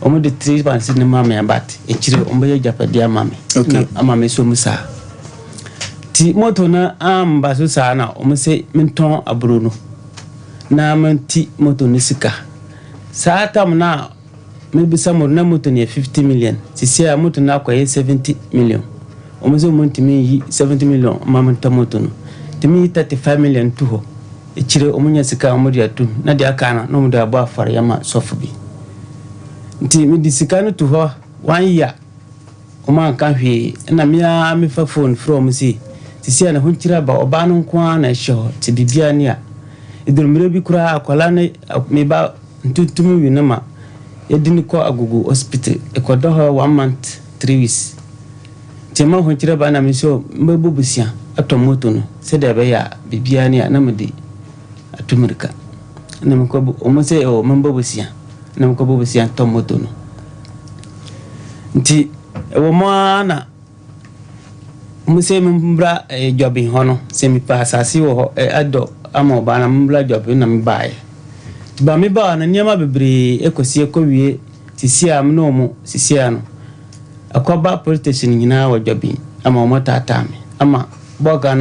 omu de 3.6 ni mame abat e chire ombe ya japa dia mame okay ama me so musa ti moto na amba so sa na omu se minton aburo no na manti moto ni sika sa tam na maybe some na moto ni 50 million sisi ya moto na kwa 70 million omuzo monti mi 70 million mama tamoto no timi 35 million tuho echire omunya sika omudi atu na dia kana no muda abo afare yama sofubi nti mi disika no tuho 1 year oma kan hwe na mia mi fa phone from si sisi na hunchira ba obanu kwa na sho ti bibia ni a idurumire bi kura akwala na me ba ntutumi wi na ma yɛdini kɔ agugu hospital ekɔdɔ hɔ 1 month 3 weeks tema ho kyerɛ ba na me so mbebu busia atɔ moto no sɛ da bɛ ya bibia ne na me de atumrika na me kɔ o mo sɛ o mbebu busia na me kɔ bu busia tɔ moto no nti ewo mo ana mo sɛ me mbra jobi ho no sɛ me pa asase wo ho adɔ ama oba na mbra jobi na me bae ba me ba na niama bebre ekosi ekowie sisia me no mo sisia no akoba police station nyina wa jobi ama o mota atame ama boga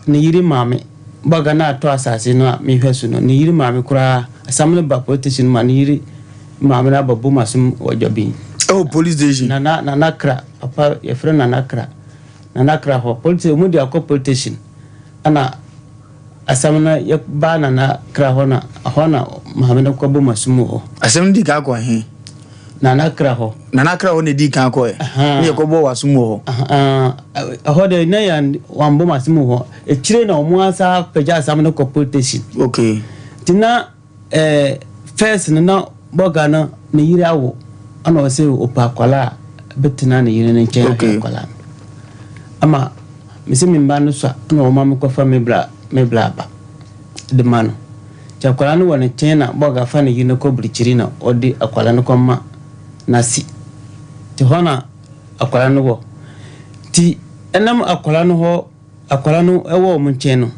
ne yiri maame boga na ato asase no me hwesu no ne yiri maame kura asamle ba police station ma ne yiri maame na babu masum wa jobi oh police station na nakra papa ye friend na nakra ho police mu dia ko police station ana asamna ye ba na kra ho na maame na ko bu masum ho asam di ka ko he na nakra ho ne di kan ko e ne ko bo wasum ho ho de na ya wambo masum ho e kire na omu asa peja asamna ko police station okay tina first na boga na ne yiri awo ana wase opa kwala betina ne yiri ne nchen kwala ama misi mimba no so na o ma me ko fa mebla ba de mano cha kwala no wona chena boga fa ne yiri ne ko brichiri na odi akwala no ko ma nasi ti hona akwala no wo ti enam akwala no ho akwala no ewo mo nchen no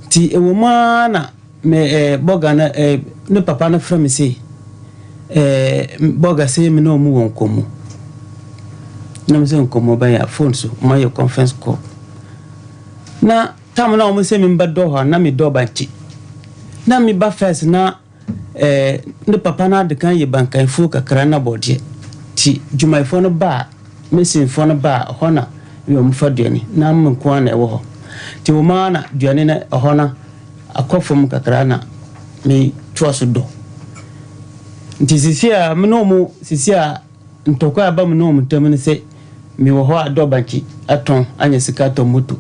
ti ewo ma na me boga na ne papa na fra me sei boga say me no mu wonkomu na me say nkomu ba ya phone so ma your conference call na tam na o me say me mbado ho na me do banchi na me ba first na ne papa na de kan ye bankan fu kakra na bodie ti jumai fo no ba me sin fo no ba ho na yo mu fa duane na me ko na e wo ho ti wo ma na duane na ho na akofom kakra na me twoso do nti sisia mnomu sisia ntokwa ba mnomu temene se mi wo ho adobanki aton anya sika to moto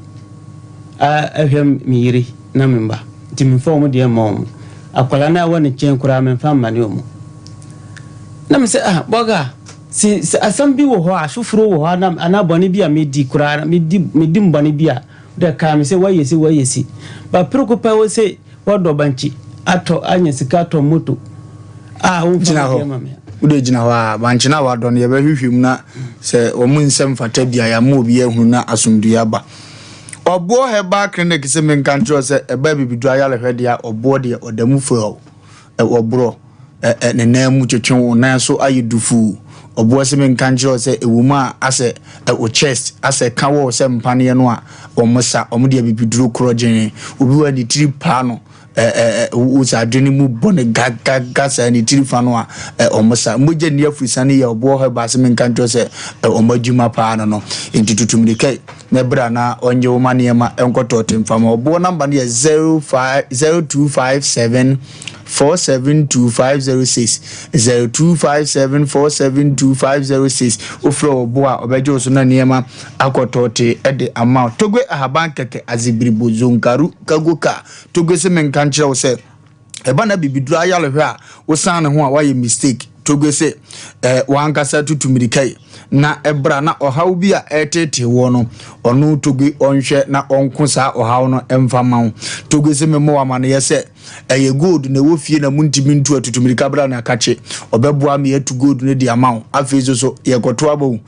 ahwem mi yiri na memba nti mi fo mu de mom akwala na woni chen kura men fa mane omu na me se boga si asam bi wo ho asufuro wo ho na anaboni bi a me di kura me di mboni bi a de ka me se wayesi ba preocupa wo se wodobanki ato anya sika to moto unjina ho ude jina ho banchina wa don ye behwehwem na se omu nsem fata bia ya ma obi ehunu na asumdua ba obo heba clinic se men kantro se eba bibidu ayale hwede ya obo de odamu fo obro ne namu twetwe na so ayedufu obo se men kantro se ewumu a ase o chest ase kawo se mpane no a omusa omde bibiduro krogen obi wa di trip pa no uza adwene mu bone gaga sa ni tirifa no a omosa moje ne afurisa ne ya obo ho ba se men kanto se omadwuma pa no intitutumrike na bra na onye wo mane ma enkoto temfama obo number ne 0257 472506 0257472506 ofro obo a obejo so na niema akotote ede amount togwe ahaban keke azibiribo zonkaru kagoka togwe se men kanchira wo se eba na bibidura ayale hwe a wo san ne ho a waye mistake togwe se wankasa tutumirikai na ebra na ohaw bi a etete wo no onu togwe onhwe na onkosa ohaw no emfama togwe se memo amane yese eye gold na wo fie na muntimi ntu atutumirika bra na kache obeboa me etu gold ne di amount afezo so ye koto abo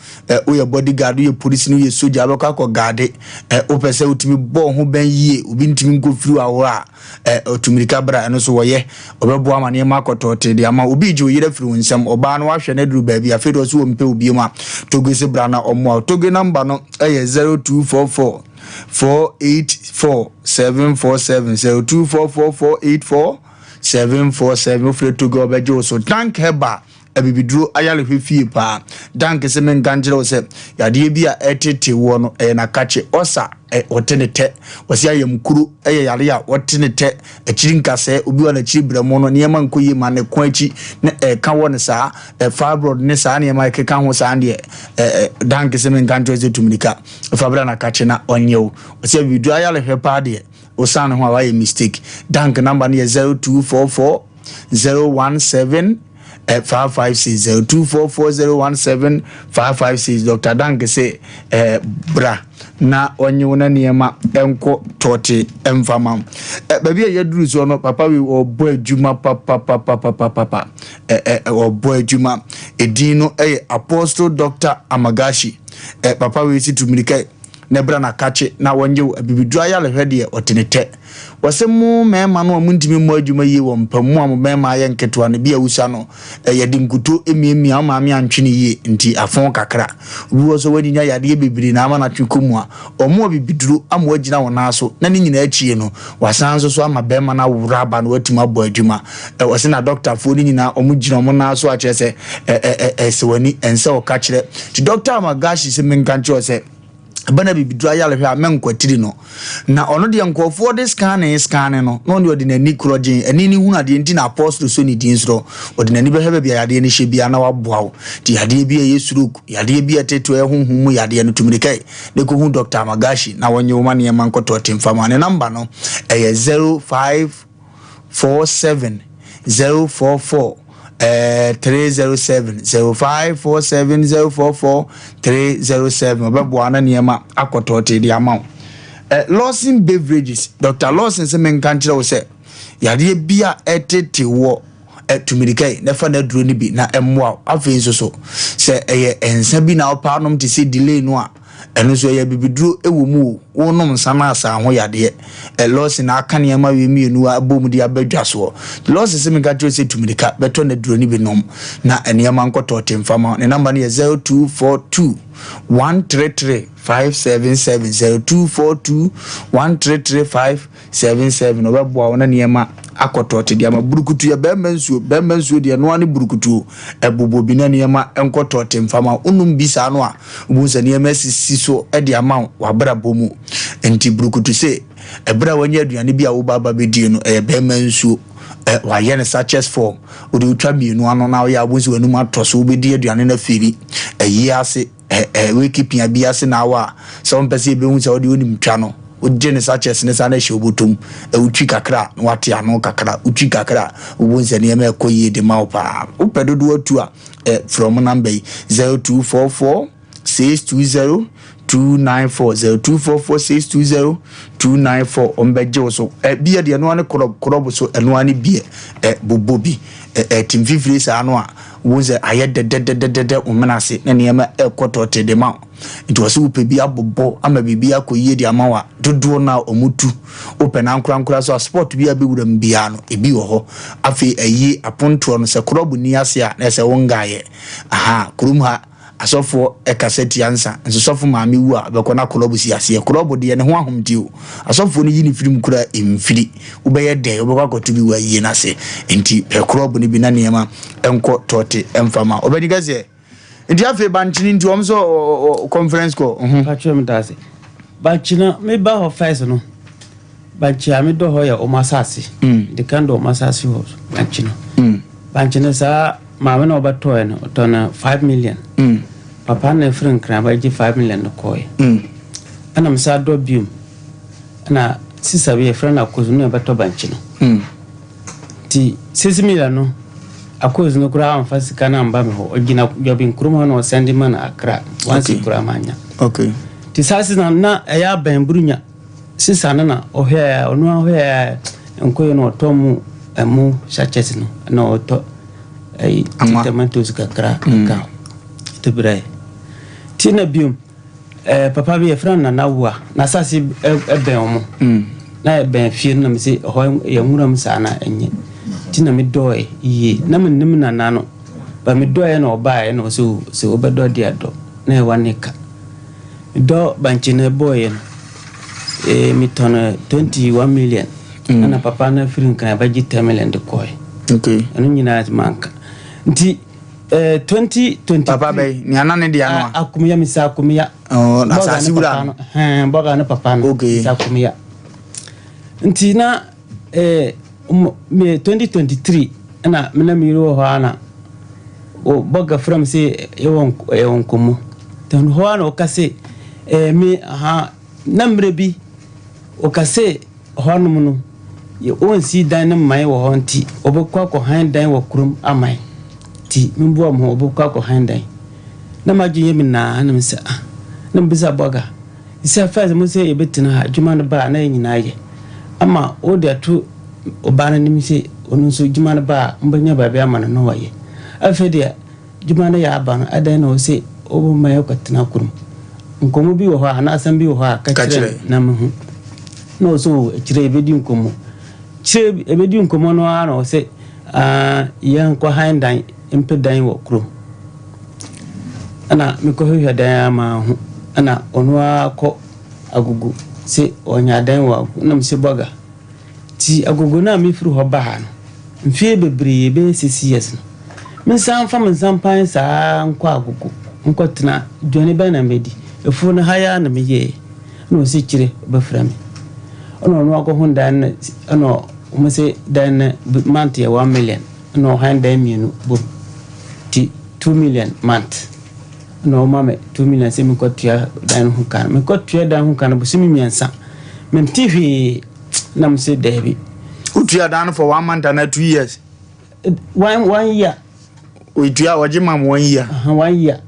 o ye bodyguard ye police no ye soldier abekọ akọ guard opese utimi bo ho ban yie obi ntimi nkofiri awo a otumirika bra no so wo ye obeboa mane ma koto te di amount obi je oyire firi wonsam oba no ahwe na duru ba bi afedo so wo mpe obi ma togese bra na omo toge number no eye 0244 484-747 0244-484-747 ofre to go bejo so dank heba abibiduro ayale hwefie pa dank se men ganjere wo se yade bia etete wo no na kache osa otenete wasi ayemkuru yare ya otenete akiri nkase obi wa na akiri bramo no niema nkoyi ma ne ko achi na ka wo ne sa fibroid ne sa ne ma keka ho sa ne dank se men ganjere ze tumnika fabra na kache na onyew wasi abibiduro ayale hwepa de osan ho awaye mistake dank number ne 0244 017 556 0244017556 Dr. Danke say bra na onye wona niema enko tote emfama baby yaduru so no papa we obo adwuma papa obo adwuma edin no Apostle Dr. Amagashi papa we si tumirikai nebra na kache na wonye abibidu ayale hwede otenete wasemu mema no muntimi mu adwuma yi wo mpamu am mema aye nketo ne bia wusa no yedi nkuto emiemi amaami antwene yi nti afon kakra wo so wadi nya yade bibiri na ama na twikomu a omo bibiduru am wagina wona so na ni nyina achie no wasanso so ama bema na wuraba no watima abo adwuma wase na doctor fo ni nyina omo gina omo na so a kyerese sewani ense o ka kyere ti Dr. Amagashi se menkanche se bana bibidura yale hwa menkwatiri no na ono de nkofo de scan no no de odinani krogin anini hunu ade nti na apostle so ni din sro odinani be hebe bia yade ni hye bia na waboawo ti yade bia yesuruku yade bia teto ehunhum yade no tumirikai de ko hu Dr. Amagashi na wonye wo mane mankoto timfama ne number no 0547 044 307 0547 044 307 obebuana niema akotote di amount Lawson Beverages Dr. Lawson se menkantre wo se yade bia etete wo tumirikai na fa na duro ni bi na emwa afei so se ensa bi na opa nom ti se delay no a eno so ya bibiduro ewo mu wonom nsana asa ho yade Lawson na aka ne ma we mienu abom di abadwa so Lawson se menkantre se tumirika beto na duro ni bi nom na enema nkoto temfama ne number ne 0242 133 577 0242 133 577 obeboa wona niema akotote dia ma burukutu ya bemma nsuo dia no ani burukutu ebobo bi na niema enkotote mfama unum bisa no a ubunsa niema sisi so e dia ma wabra bomu enti burukutu se ebra wanya aduane bi a wo baba bedie no bemma nsuo wa yene sachets form odi utwa mienu ano na ya abunsi wanum atoso obedi aduane na firi ase we keeping a biase na wa some person be hu se odi onim twa no ojene sachets ne sa na hye obotum utwi kakra na wate ano kakra utwi kakra obunse ne ema ekoyi de maupa upedodo atu a from number 0244 620 294 0244 620 ombeje so bia de no ane korobo so eno ane bia bobobi tim fifiri sa ano a woze ayededededede omenase na niema ekotote de ma it was upe bia bobo ama bibia koyie de amawa dodo na omutu open ankura so sport bia be wuram bia no ebi wo ho afi ayi aponto no se korobo ni ase a na se wongaye aha kurum ha asofo ekaseti ansa nsofo maami wu a bekona kolobu si ase kolobu de ne ho ahomdio asofo ni yini firim kura emfiri ubeye de obekwa kotubi wa yie na se enti pe kolobu ni bi na niema enko tote emfama obeni gaze enti afi banchini nti omso conference ko patcho mdase banchina me ba ho face no banchia me do ho ya o masase de kando masase ho banchina sa maame na obato no tona 5 million papa na friend kra ba ji 5 million no koy ana msa do bium ana sisa be friend akozu no obato banchi no ti 6 million no akozu no kra am fasika na mba me ho ogina jobin kuruma no send man akra wansi kura manya okay ti sasi na eya ban burunya sisa na ohia ono ohia enkoyo no tomu emu sachet no na oto ay titamentos kakra ka tebrai tina bium papa bi efran na wa na sasi ben omo na ben fie na me se ho ya nguram sana enye tina me doe yi na me nim na no ba me doe na oba na so obedo dia do na wanika do banchi na boy mi tona 21 million ana papa na frin kan ba ji 10 million de koy okay anu nyina manka nti 2020 papa be ni anane dia no akumya misa akumya na sasi bura boga na papa no okay misa akumya nti na me 2023 ana mena miro ho ana o boga from se ewon komo tan ho ana o kase me ha namre bi o kase ho no no ye on si dan na mai wo honti obekwa ko han dan wo kurum amai ti mbo am ho bo kwa handan na magye mi na me se na mbisa boga isa fa mo se e betina adwuma no ba na nyina ye ama o de to obana ni mi se onu so adwuma no ba mbanya ba bia ma no waye afa de adwuma no ya aba no adan na o se o bo ma yakwatina kurum nkomo bi wo ha na asam bi wo ha ka kire na me hu no so kire ebedi nkomo kire ebedi nkomo no ana o se yan kwa handan impedan wo kurum ana me ko hwehwe dan ma hu ana onu akọ agugu se onya dan wa na me se boga ti agugu na me firi ho ba ha no mfie bebre be CCS no me san fa me san pan sa nkọ agugu nkọ tena dwani ba na medi efu no haya na me ye no se kire ba fra me ono akọ hu dan ono mo se dan month ya 1 million no hand mienu bo ti 2 million month no mame 2 million se mi ko tua dan hu kan me ko tua dan hu kan bo se mi miensa mem tv na me se debi utua dan for 1 month and 2 years 1 year we tua waje mam 1 year 1 year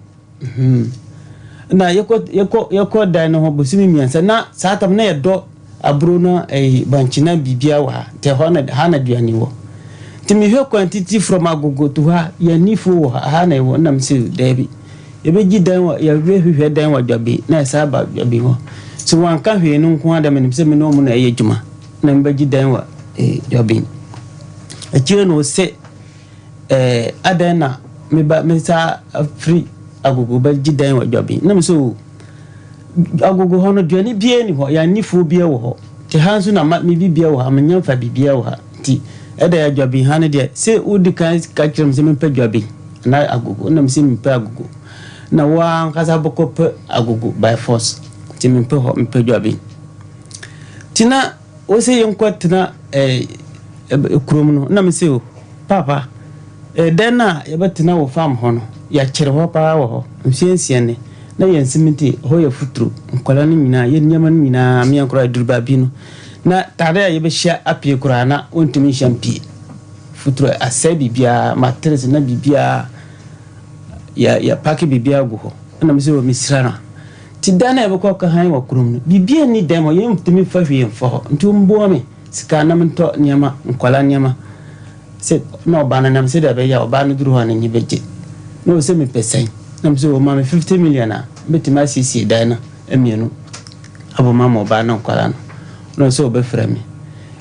na yeko dan ho bo se mi miensa na satam na yedo abro na banchina bibia wa te hana duani wo timi hwe quantity from agogo to ha ya nifu ha na wo na me se debi ebeji dan wa ya hwehwe dan wa dwabe na saba dwabe ho so wan ka hwe no nko ada menim se me no mu na eye djuma na mbeji dan wa dwabe e kire no se adan na me sa free agogo beji dan wa dwabe na me so agogo ho no dwani bie ni ho ya nifu bie wo ho te hansu na me bibia wo ha menyan fa bibia wo ha ti eda ya dwabe ha ne de se udi kan ka kire me se me pe dwabe na agogo na me se me pe agogo na wa kasa boko pe agogo by force ti me pe dwabe tina o se yenkwa tina kurom no na me se o papa den na ye betina wo fam ho no ya kire ho pa wo ho mfiensie ne na ye nsimiti ho ye futuru nkola ni nyina ye nyama ni nyina me ankora durba bi no na tare ye be hia apie kura na ontimi champi futuru asabi bia matres na bibia ya paki bibia go ho na me se o misrana ti dana e beko ka han wa kurum no bibia ni demo ye mtimi fa hwe mfo nti mbo me sika na mento nyama nkola nyama se no bana na me se da be ya obana duru ho na nyibeje no se me pesen na me se o ma me 50 million na betima sisi dana emienu abo mama obana nkola no se o be fra me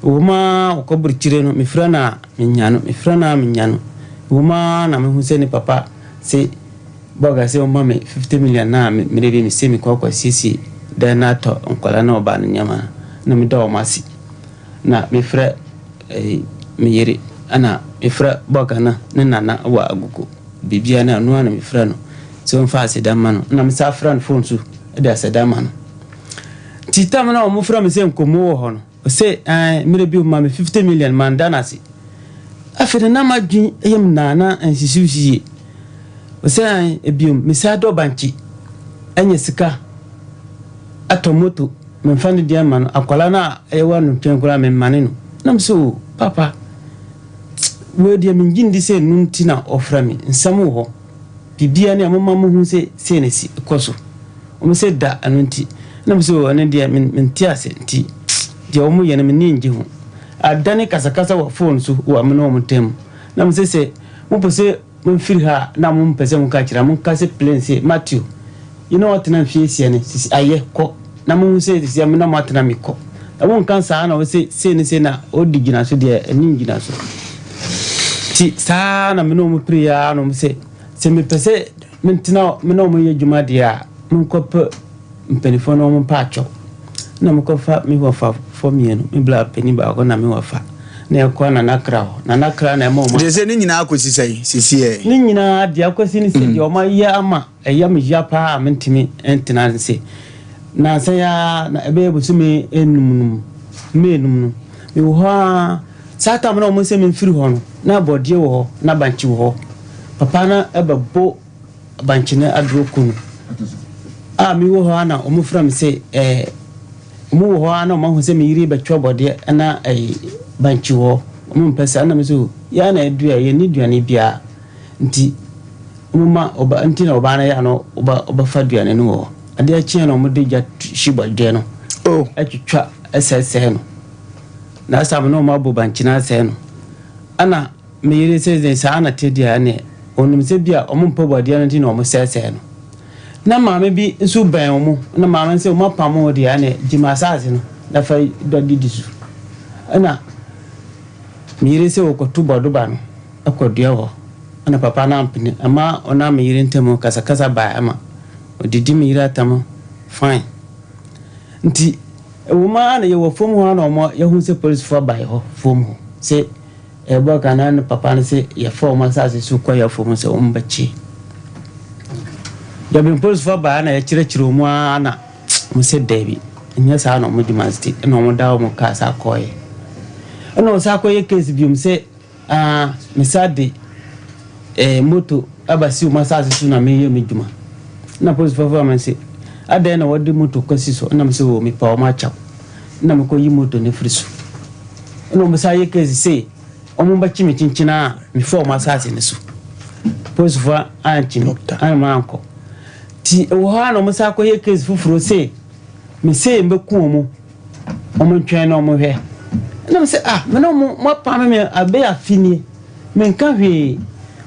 o ma ko burkire no me fra na menyano o ma na me hu se ni papa se boga se o mama 50 million na me rebi me se mi ko sisi dana to nkola na obana nyama na me do masi na me fra me yiri ana me fra boga na nana wa agugo bibia na no na me fra no so mfa se dama no na me sa fra no phone su da se dama no tita me na o mo fra me se nkomo wo ho no se me rebi o mama 50 million man dana si afede na madwin eyem nana ansisusi o se ebium me sa do banchi anya sika atomoto me mfande dia ma no akwala na ewa no twenkura me mane no na me so papa we dia me ngindi se nunti na ofra me nsam ho bibia ne amama mo hu se senesi koso o me se da anunti na me so ane dia me tiase nti dia o mo ye na me ninji ho adane kasakasa wa phone so wa me no mo tem na me se mo pose mo firi ha na mo pese mo ka kira mo ka se plane se Matthew you know what na fiesi ne sisi aye ko na mo se sisi me na mo atena me ko na mo kan sa na o se ne se na o digina so de ani gina so ti sa na me no mo priya no mo se me pese mentina me no mo ye djuma dia mo ko pe mpenifono mo pacho na mo ko fa mi Wofa for me no me bla peni ba ko na me Wofa na e ko na nakra na mo de se ni nyina akosi sai sisi e ni nyina dia akosi ni se de o ma ya ama eya me ya pa mentimi entina se na se ya na ebe busu me enum no me wo ha sata mo na mo se me mfiri ho no na bodie wo ho na banchi wo ho papa na ebebo banchi na adrokunu mi wo ho na o mo fra me se mo wo ho na o ma ho se me yiri betwa bodie na banchi wo o mo pesa na me so ya na edu ye ni duane bia nti mama oba nti na oba na ya no oba fa duane no wo ade a chie no mo de ja shibode no atwitwa SSN no na asam no ma boba nchina sɛ no ana me yire sɛ sa ana tedia ne onum sɛ bia omumpa bode no nti na omo sɛ no na maame bi nso ban omo na maame sɛ omo pamo de ane jima asase no da fa do didisu ana me yire sɛ okotu bodoba no akodua ho ana papa na ampini ama ona me yire ntemo kasa ba ama odidi me yire atamo fine nti woma na ye wo fom ho na omo ye hu se police for by ho fom ho se ebo kana na papa na se ye fom asase su kwa ye fom se ombachi ya bin police for by na ye kire omo ana mo se debi nya sa na omo dimasti na omo dawo mo ka sa koye na o sa koye case bium se misade moto abasi o masase su na me ye me djuma na police for man se ada na wadi moto kwasi so na mse wo mi pa o ma cha na me ko yi moto ne friso na mo sa ye kezi se o mo ba chimi chinchina mi fo ma sa se ne so police for anchi an ma anko ti wo ha na mo sa ko ye kezi fufuro se mi se mbe ku o mo ntwen na o mo hwe na me se me no mo pa me abe afini me nka hwe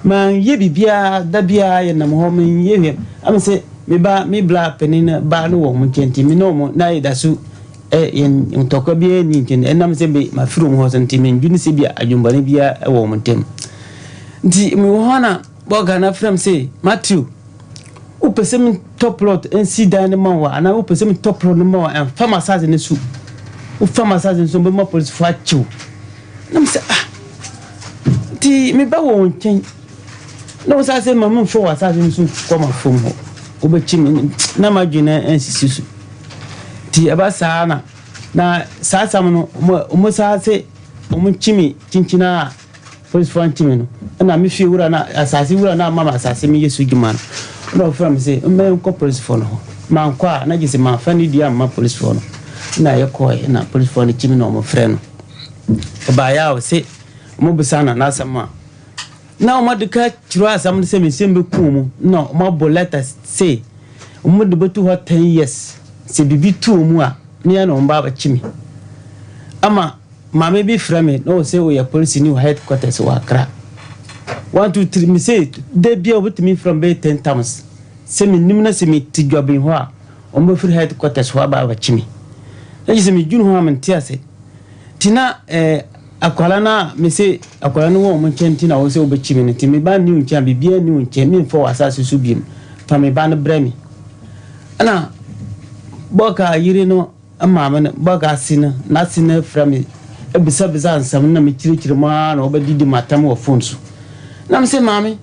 man ye bibia da bia ye na mo ho me ye hwe am se me bla penina ba no wo mutenti me no mo na ida su yen ntoko bia ni ntin enam se be ma firu mo ho senti me ndwini se bia adwumbane bia wo muntem nti me wo hana boga na frem se Matthew o pesem top lot nsi dan ma wa ana o pesem top lot ma wa pharmacy ne su o pharmacy so be ma police fa chiu nam se ti me ba wo nchen no sa se ma mo fo wa sa se su ko ma fo mo obechimi na madwina ensisisu ti abasa na sasa no mo sa se mo chimi chinchina police fan chimi no na me fi wura na asase wura na mama asase me yesu gima no from say me ko police phone ho man kwa na gise man fa ni dia ma police phone na ye ko na police phone chimi no mo frɛ no ba ya o se mo busana na sama na o madika chiro asam se me sembe kumu no mo boleta say o mo de betu ho 10 years se bibi tu mu a ne na o mba ba chimi ama mama bi frame no say we police new headquarters wa Accra 1 2 3 me say de bia obetimi from be 10 times se me nimna se me tidwabe ho a o mo free headquarters wa ba chimi e se me junu ho amntia se tina akwala na me se akwala no wo mo nchenti na wo se obechimi ne timi ba ni uncha bibia ni uncha me fo asase su biem fa me ba no bremi ana boka yiri no amama ne boka sina na sina frame ebisa ansam na me kirikiri ma na obadidi matam wo phone so na me se mame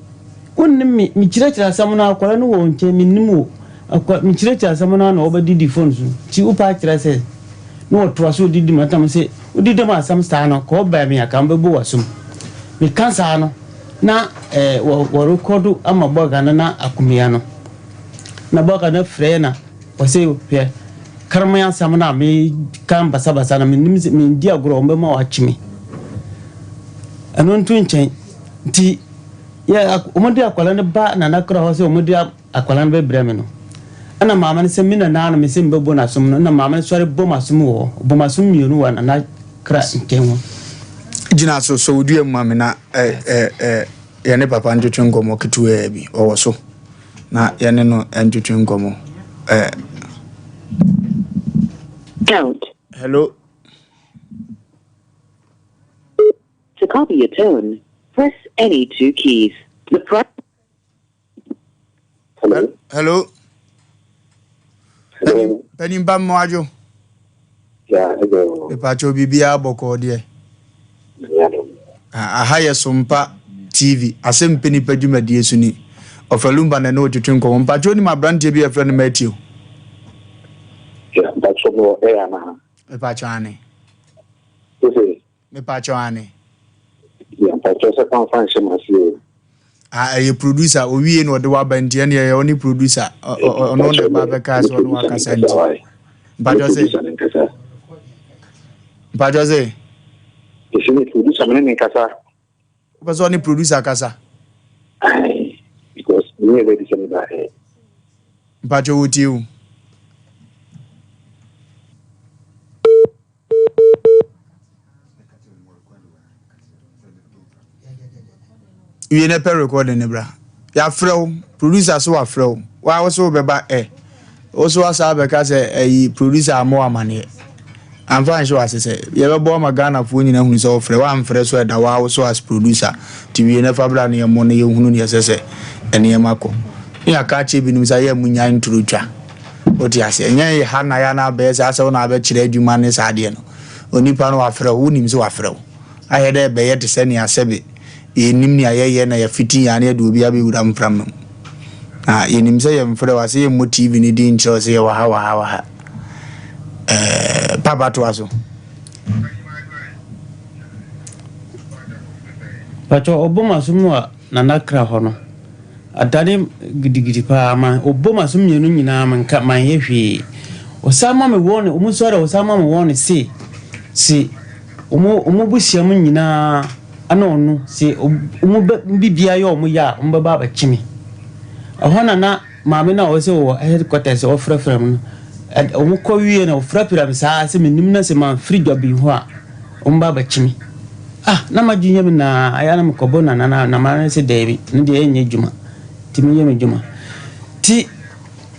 wonnim me kirikiri asam na akwala no wo nche me nimu akwa me kirikiri asam na obadidi phone so ti upa kira se no to aso didi matam se udidi ma asam sta no ko ba me aka mbebu wasum me kansa no na wo record ama boga na akumia no na boga na frɛ na wose pe karma asam na me kan basa na me nimse me di agro mbe ma wachimi anon tu nchen ti ya omodi akwala ne ba na nakra ho se omodi akwala ne be breme no ana mama ne se mina na me se mbe bo na sum no na mama ne sori bo masum wo bo masum mienu wa na kra nkenwo jina so udue mama na ya ne papa ntutu ngomo ketu bi owo so na ya ne no ntutu ngomo Count. Hello. To copy your tone, press any two keys. Hello. Hello. Hello. Penny Bam Majo. Yeah, hello. The Pacho Bibia Boko, dear. I hire Sompa TV. Asem Mpe Nipa Juma dear Suni. Wofa Lumba na no to twinkle. Pacho ni my brand to be a friend Matthew. Yeah, that's what we're here now. Me Pacho Annie. Me Pacho Annie. Yeah, Pacho se conference monsieur. A producer we no de wa banti and ya only producer on the babeka so no akasa nti. Pacho say. Isi ni producer me ni kasa. Because only producer kasa. Because we never did something about it. But you with you. You never recording, Nebra. Ya fro producer so afro. Wa also beba also asa because a producer more money. I'm fine so as say you be born Ghana for nyina hunu so frɛ wa amfrɛ so da wa also as producer ti we never bra na mo na ye hunu ne sɛ ene ye mako ya ka che bi nim sa ye munya nturu twa oti ase enye ha na ya na be sɛ asa na be kyerɛ adwuma ne sa de no onipa no wa frɛ wo nim so wa frɛ wo aye de be ye te sɛ ne asɛbe ye nim ne aye na ya fiti ya ne de obi abi wura mfram no ye nim sɛ ye mfrɛ wa sɛ ye mo TV ne di nkyerɛ sɛ ye wa ha Papa to aso. Pacho oboma sumwa na nakra hono. Adane gidigidi pa ma oboma sumye no nyina manka man yehwe. Osama me won omusore osama me won si omo busia mu nyina ana onu si omo bibia ye omo ya omo baba ba kimi. Ohona na maame na o se wo headquarters o frefrem no. Omo ko wiye na ofrapira bisa se menim na se man free job ho a omba ba kimi na majunya me na aya na mkobo na ma se debi ndi enye juma ti me yeme juma ti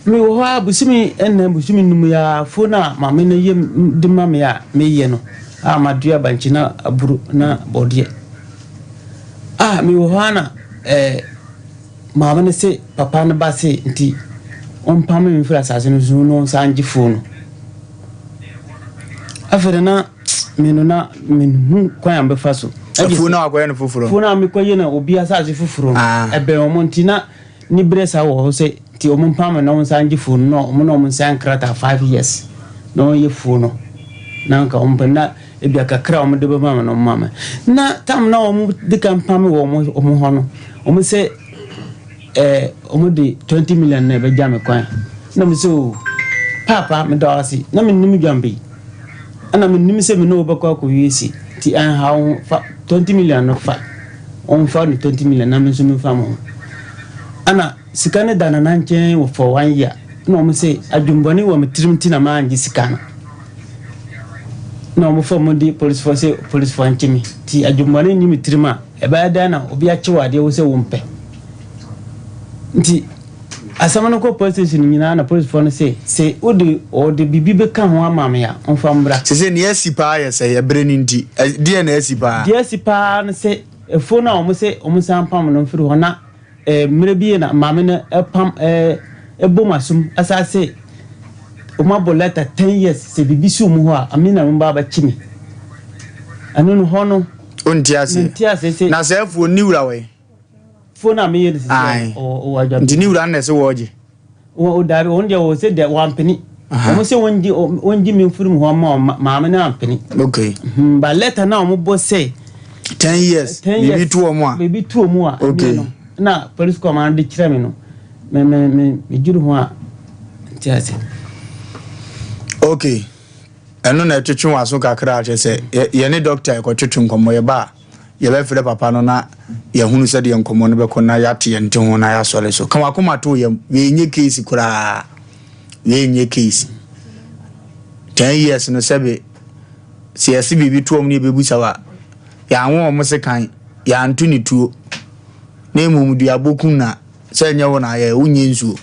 me wo ha busimi enna busimi num ya fona ma me na yem de ma me ya me ye no madua banchi na aburu na bodie me wo ha na ma me se papa na ba se nti on pame mi fra sa senu no sanji phone afere na minu na min kwan be faso phone na akwa no fufuro phone na me koye na obi asase fufuro ebe o montina ni bresa wo se ti o pame na on sanji phone no mo no mo san krata 5 years no ye phone na nka on pena e bia kakra o mo de be mama no mama na tam na o mo de kan pame wo mo hono o mo se omo de 20 million na be jame kwan na me so papa me dawasi na me nim jambe ana me nim se me no bakwa ko yesi ti an ha 20 million no fa on fa ni 20 million na me so me fa mo ana sikane dana na nchen wo for 1 year na omo se adwumboni wo me tirimti na ma anji sikana na omo for mo di police for nchimi ti adwumboni ni me tirima e ba da na obi a chewade wo se wo mpe nti asamano ko police station nyina na police phone say odi bibi be kan ho amame ya onfa mbra se ne asipa ya se ya breni nti die na asipa na se phone na omo san pam no mfiri ho na mire bi na mame na pam ebomasum asase omo boleta 10 years se bibi su mu ho a amina mba ba chimi anu no ho no ontiase na se fu niwra we phone am ye this o waja ndini wura na se woje o dabi on je o se de one penny o se wonji mi furum ho ma na penny okay ba letter na o bo say 10 years bibi tu omu a okay na police command kire me no me juru ho a tiase okay eno na twetwe waso kakra a se ye ne doctor e ko twetwe nkomo ye ba ye be fere papa no na ye hunu se de nkomo no be ko na ya te ye nte ho na ya sole so kan akoma to ye we nye case kura we nye case 10 years no sebe si esi bibi to om ne be busa wa ya anwo mo se kan ya antu ni tuo na emumdu abokun na se nya wo na ye unye nsuo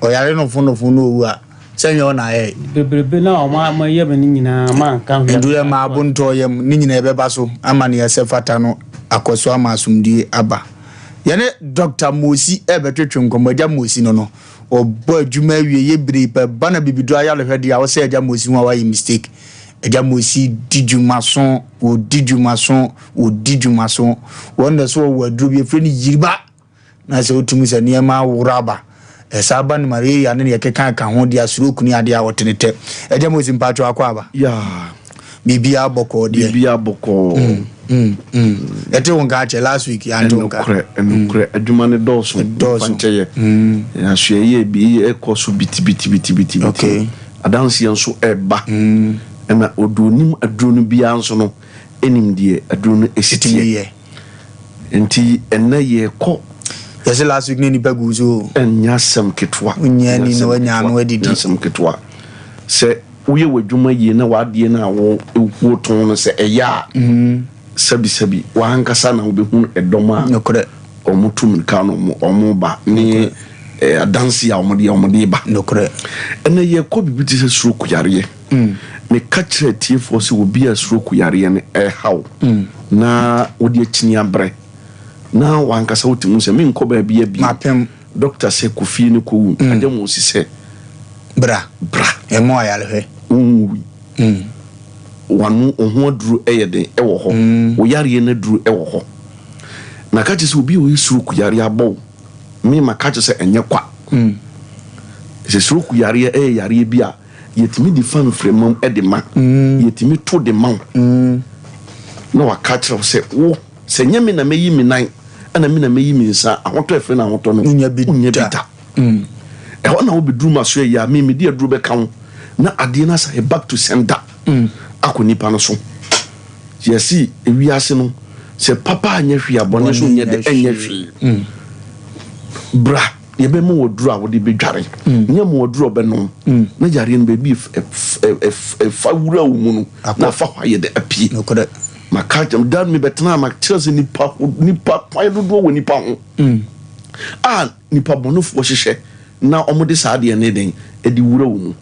o yare no fono owu a se nya wo na ye bebrebe na o ma ye be ni nyina ma kan ndu ye ma abunto ye ni nyina ebe ba so ama ne yese fata no akoso ama asumdie aba ye ne Dr. Mosi ebe twetwe nkomaja Mosi no obo adwuma wie ye bripe bana bibido aya le hwede a wo se aja Mosi ho wa yi mistake aja Mosi dijumason o dijumason wonde so wo adru bi efre ni yiriba na se otumi se niema wuraba esaba ni mari ya ne yekeka kan ho dia suru kuni ade a wotenete aja Mosi mpacho akwa aba ya bibia boko de ete wonga ache last week ya ntonka enukre adwuma ne doso pancheye ya hweye bi ekoso biti okay adansi enso eba ena odonim adronu bia nso no enim die adronu esitie enti enne ye ko yes last week ni bagu so enya sem ketwa nya ni no nya no adidi sem ketwa se uye wadwuma yi na wadie na wo ewu ton no se eya sabi wa hankasa na obehu edoma nokore omutum ka no omu ba ni adansi ya omode ba nokore ene ye ko bibiti se stroke yare me kachre tie for se obi a stroke yare ne haw na odi akini abre na wa hankasa wotimu se me nko ba bia bi mapem doctor se kofi ne ko wu ade mo si se bra emo ayale he wanu ohun aduru eyede ewo ho wo yare na duru ewo ho na ka che se obi o yisuru ku yare abo me maka che se enye kwa se suru ku yare yare bi a yetimi di fan fremam e de ma yetimi to de ma no wa ka che se wo se nyame na meyi mi nan ana me na meyi mi nsa ahoto efe na ahoto no unya bita e ho na wo beduru maso ya me di aduru be kan na ade na sa back to sender akoni pa no so yesi ewiase no se papa anya hwi abone so nye de anya hwi bra ye be mo woduru a wode bedware nye mo woduru be no na jare no be bi fa wura wo mu no na fa hwa ye de apie nokode maka dan me betena ma chese nipa kwan dodo wo nipa ho nipa bonofo hyehyɛ na omode saa de ne den edi wura wo mu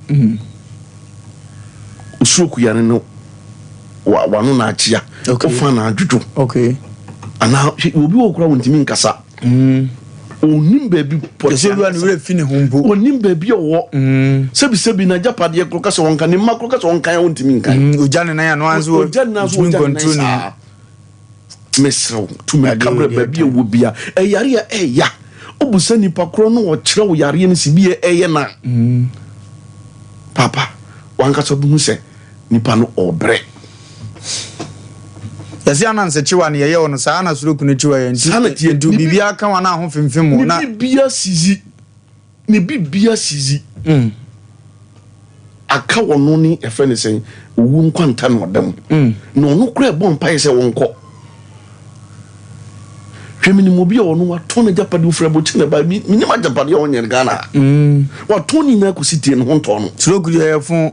usuku yare no wanu na achia ofa na adwudwo ana obi wo kura wontimi nkasa onim baby potential ni we fini humbu onim baby owo sebi na japade kroka se wonka ne ma kroka se wonka wontimi nkan ojane na ya no anzo ojane control ni mesro tu me kamera baby wo bia yare ya obusa nipa kro no wo kire wo yare ne sibie na papa wanka so bu se nipa no obre yasi ananse chiwa ne ye wono saa na suro kunu chiwa ye nti bibia ka wana ho fimfim mo na bibia sizi aka wono ni efe ne sen owu nkwanta no dam no no kura bon pa se wonko hwemini mo bia wono wato na japade ufra bo chine ba mini ma japade wonye Ghana wato ni na kusitie no honto no suro kuru ye fun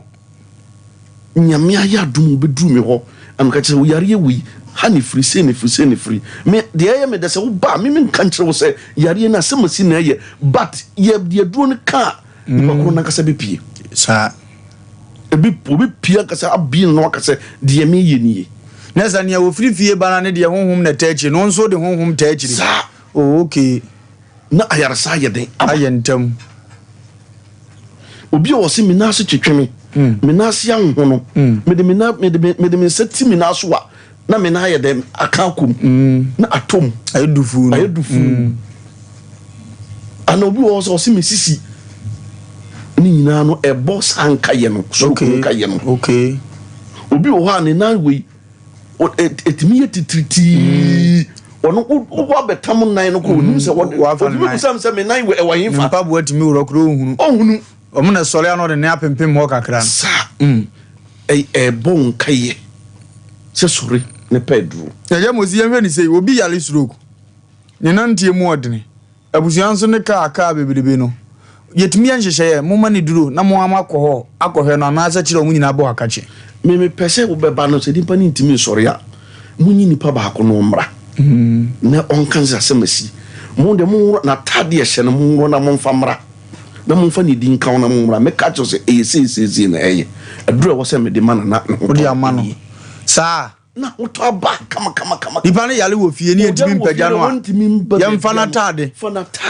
nyame aya dum beduru me ho amka che wo yare wi ha ne free me de aye me de se wo ba me nka nkyere wo se yare na se masi na aye but ye de duro ne ka ba ko na kasa be pie sa ebi pia kasa abi no kasa de me ye nie na sa ne wo free bana ne de honhom na tachi no nso de honhom tachi sa okay na ayar sa ye den ayentam obi o se me na so twetweme me na se anho no me de me seti me na so wa na me na ye dem akakum na atom ayedufu ana obi wo so se me sisi ni nyina no e boss anka ye no so ko ka ye no okay obi wo ha ne na we etimi ye titriti ono wo betam nan no ko nim se wo sam se me nan we e wahin fa pa bo atimi wuro kro ohunu omuna sole ano de ne apempem ho kakra sa bon kaye se sori ne pedro ya mozi yemwe ni sei obi yale stroke ne nantie mu odene abusuan so ne ka bebirebe no yetimi yanhyehyeye mo mani duro na mo amakoho akohwe no na asa kire o munyina bo akache me pese wo beba no se dipa ni ntimi sori a munyi nipa ba ko no mra na onkanza semasi mo de mo na tade ye hye no mo na mo mfa mra na mo mfa ni din kan na mo mra me ka cho se ese na eye adura wo se me de mana na odi amano sa na uto ba kama nipa ne yale wo fie ni entimi mpagya no a yemfa na tade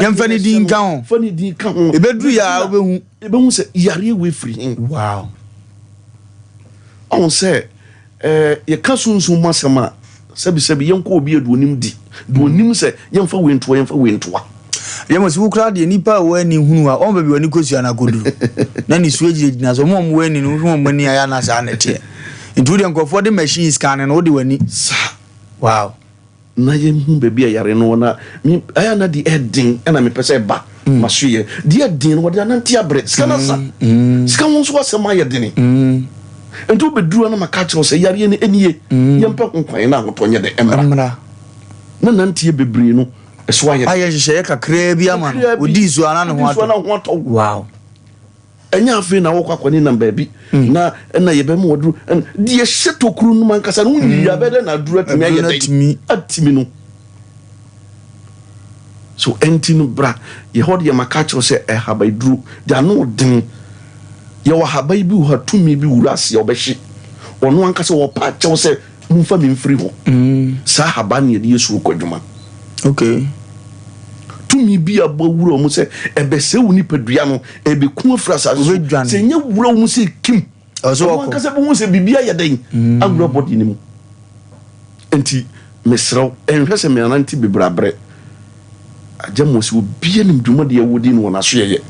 yemfa ni din kan ho ebedu ya obehu se yare we free hin wow on se ye kasunsun masama sabi yenko obi aduonim di duonim se yemfa wentoa yemose wukra de nipa wani hunu a on bebi wani kosua na kodu na ni sueji na so mom wani no hunu mani aya na sa na tie ntudi nkofo de machine scan no de wani sa wow na yemhu bebi ayare no na mi aya na di edin na me pese ba masuye di edin no de na ntia bre scan sa scan won so asema yedini ento beduru na maka kire se yare ne eniye yempa konkwan na hotonye de emra na nantie bebree no eso aye hyehyɛ kakra bi ama no odi so ana ne ho ato wow enya afi na wo kwakwani na baabi na na ye be mu wodru de ye hyetokuru no man kasa no nyi ya bede na duru atimi aye atimi no so enti no bra ye hod ye makacho se habai duru da no den ye wa habai bi ho tumi bi wura se obehye ono ankasa wo pa chew se mfa mi mfiri ho sa haba ne ye yesu kwadwuma okay tumi bi abo wura mu se ebese woni padua no ebeku afrasa so se nya wura mu se kim ono ankasa bo mu se bibia ye den agura body ni mu enti mesraw enhwese me ananti bebrabre ajamosi obi anim dwuma de yewodi no na so yeye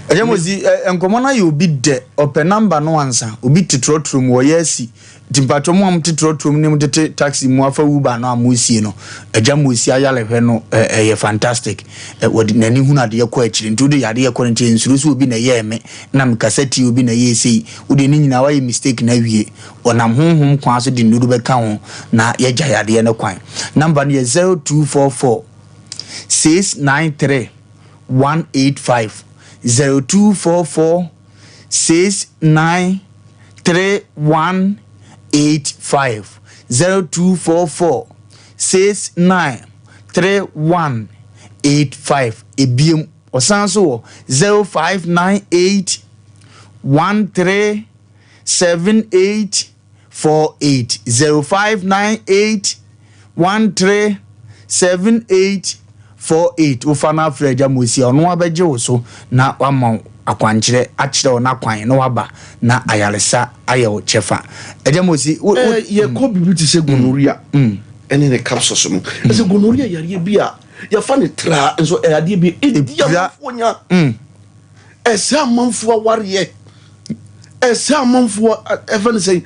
ajamosi enkomo na ye obi de ope number no ansa obi titrotrom wo yasi timpato mo am titrotrom nim tete taxi mu afa uba no amosie no ajamosi ayalehwe no ye fantastic wodi nani huna de yakọ akiri ntude yade yakọ nche nsuru so obi na ye me na mkasati obi na ye sei ode ni nyina wa ye mistake na wie onam honhom kwa so de nuru beka ho na ye gya yade ne kwan number no 0244 693 185 0244 693 185 0244 693 185 ebiem osanso 0598 13 78 48 0598 13 78 48 ufana freja musi ono abeje wo so na wama akwankyere akyere na kwan na waba na ayalesa ayewo chefa eja musi ye ko bibi se gonorrhea ene ne capsules no se gonorrhea yare bia ya fa ne tra enso ade bi edia fonya esa manfo aware esa manfo even say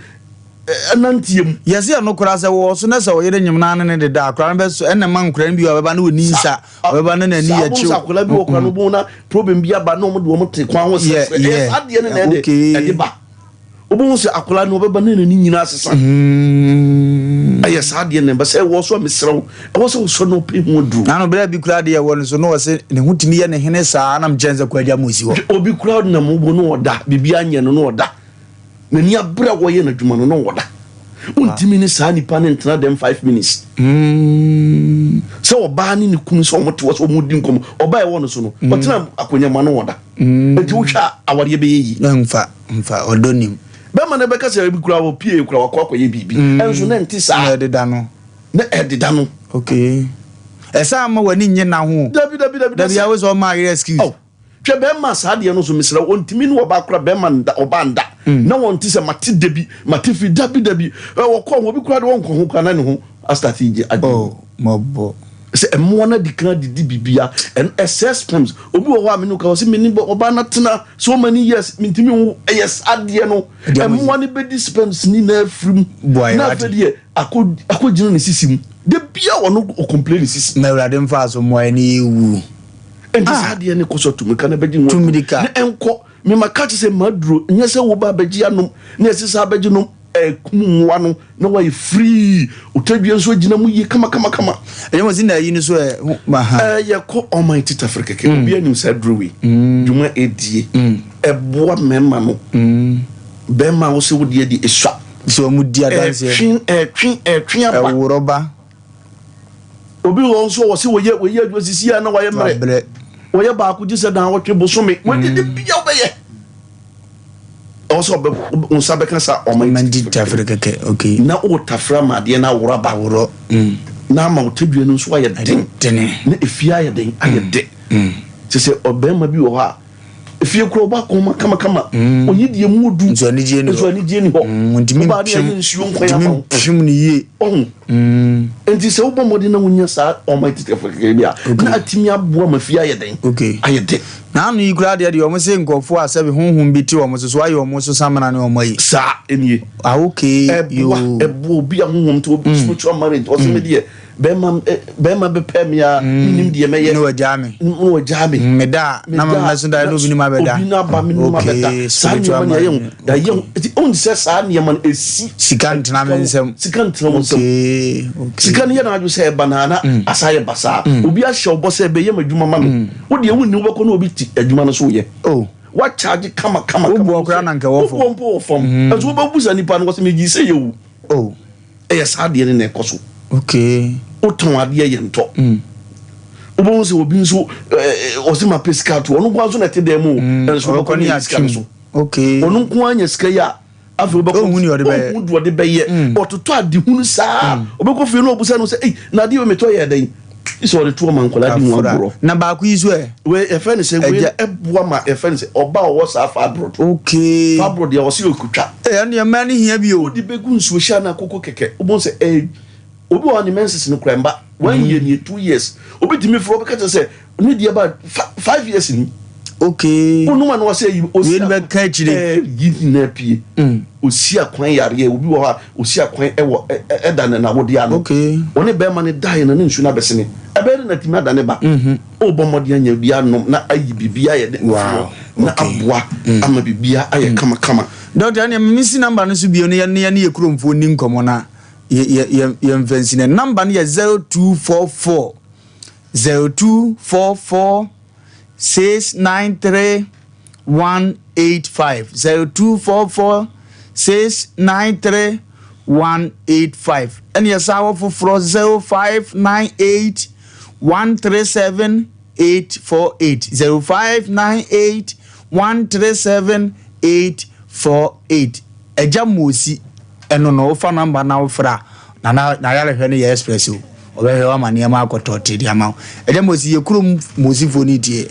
anantiem yesi anokura se wo so na se wo yere nyimna ne de da akura be so enne man kura bi obeba na oni nsa obeba na nani ya chiw akura bi okura no bu na problem bi aba no mo de wo te kwan ho se ade ne na de ba obu se akura no obeba na nani nyina asesa aye sa ade ne ba se wo so mesrew wo so no pe mu du na no bra bi kura de ye wo so no wo se ne hutimi ye ne hene sa na mjenze kwa ja musi wo obi kura na mo bu no oda bibia anye no oda nani abra wo ye na dwuma no no woda untimi ni sa nipa ne ntena dem 5 minutes so oba ni ne kunu so omoto so omudi nkom oba e wono so no otena akonya ma no woda enti wo hwa aware be yi mfa odonim be ma ne be ka se bi kura wo pie kura wa kwa ye bibi enso na nti sa na ededa no okay esa ma wani nye na ho dabi ya wo so ma rescue twa be ma sa de no so misra ontimi no oba kura be ma oba nda na wonti se mate debi mate fi dabi wo ko wo bi kura de won ko ho kana ne ho astati je mobo se emo na dikan didi bibia and SS times obi wo wa me no ka wo se me ni oba na tena so many years mintimi yes ade no emo na be dispense ni na afrim na fe de akogino ne sisim de bia wo no complain sisim na urade mfa so mo ani ewu enti ade ne ko so tumi kana be di wo tumidika enko me makachi se maduro nyese wo ba beji anom na esisa beji nom kumwa no na wa free otadua nso gina mu yi kama eyemo zina yi ni so ye ko almighty Africa ke obi anim sa druwi dwuma edie eboa mema no bema wo se wo die di eswa so mu dia dance twi aba ewuroba obi wo nso wo se wo ye adwo sisi na wa ye mere wo ye ba ku ji se dan wo twe bosome wo di bia obeye also unsa beka sa almighty Africa ke okay na o tafra ma de na wuraba wuro na ma otadua no nso aye den na efia aye den aye de se obema bi wo ha efie kro ba ko kama onyi die mu du nso ani die ni ho ntimi ba de nsuo nkwa pim ni ye enti se wo bomodi na wonya sa almighty Africa bia na atimi aboa mafia aye den okay aye de na anu igura de o mo se nkofo asabe honhom bi ti o mo so aye o mo so samana ne o mo yi sa enie okay yo ebo bi honhom to spiritual marriage o se me de bema be pemia nim de meye no wajame meda na ma so da no bi ni ma beda obi na ba mi no ma beda sa ni ma ye on se sa ni man esi sikant na mensem sikant na mo nsɛm sika no yɛ na adwo sɛ banana asayɛ basa obi ahyɛ wo bɔ sɛ bɛyɛ madwuma ma me wo de wonni wobɛkɔ na obi ti adwuma no so yɛ what charge kama wo kra na nka wo fo wo fom ɛso wobɛbu sa nipa no wɔ sɛ megi sɛ yɛwu ɛyɛ saa deɛ ne na ɛkɔ so wotɔn adeɛ yɛ ntɔ wobɛhu sɛ obi nso ɔsɛ ma pesika to ɔno nko nso na ɛte dɛ mu ɛnso wobɛkɔ ne yɛ sika no so ɔno nko anya sika yɛ a afei wobɛkɔ ɔde bɛyɛ ɔtotɔ adehunu saa wobɛkɔ fie no ɔbusa no sɛ ei na adeɛ wɔmetɔ yɛ dɛn isɛ ɔde toɔ ma nkɔla di mu agorɔ na baako yi so ɛ ɛfɛ ne sɛ wei ɛboa ma ɛfɛ ne sɛ ɔba ɔwɔ saa fabrod fabrod yɛ ɔsɛ ɔkutwa ɛne ɛma ne hia bi o wode bɛgu nsuo hyɛ na akoko kɛkɛ wobɛhu sɛ obi wɔ ne menses no kora mba 1 year ne 2 years obi tumi foro bɛka kyerɛ sɛ ne deɛ ba 5 years ni wonoma no wɔ sɛ yi bɛka akyire yi na pie osi akwan yareɛ obi wɔ hɔ a osi akwan ɛwɔ ɛda ne na wode ano ɔne bɛrima ne daeɛ na ne nsuo no abɛsene ɛbɛyɛ na tumi ada ne ba wobɔ mmɔden anya bi anom na ayi biribia ayɛ de na aboa ama biribia ayɛ kamakama dɔkta ne mmisi number no so bio ne yɛ kuromfoɔ ni nkɔmmɔ na yɛmfɛnsi ne number no yɛ 0244 693 185 0244 693 185 and yes our for 0598 137 848 0598 137 848 eja mosi eno no fa number na ofra na yale hwe ne express o obehe wa mane ma akotote dia ma eja mosi ye kuro mosi foni die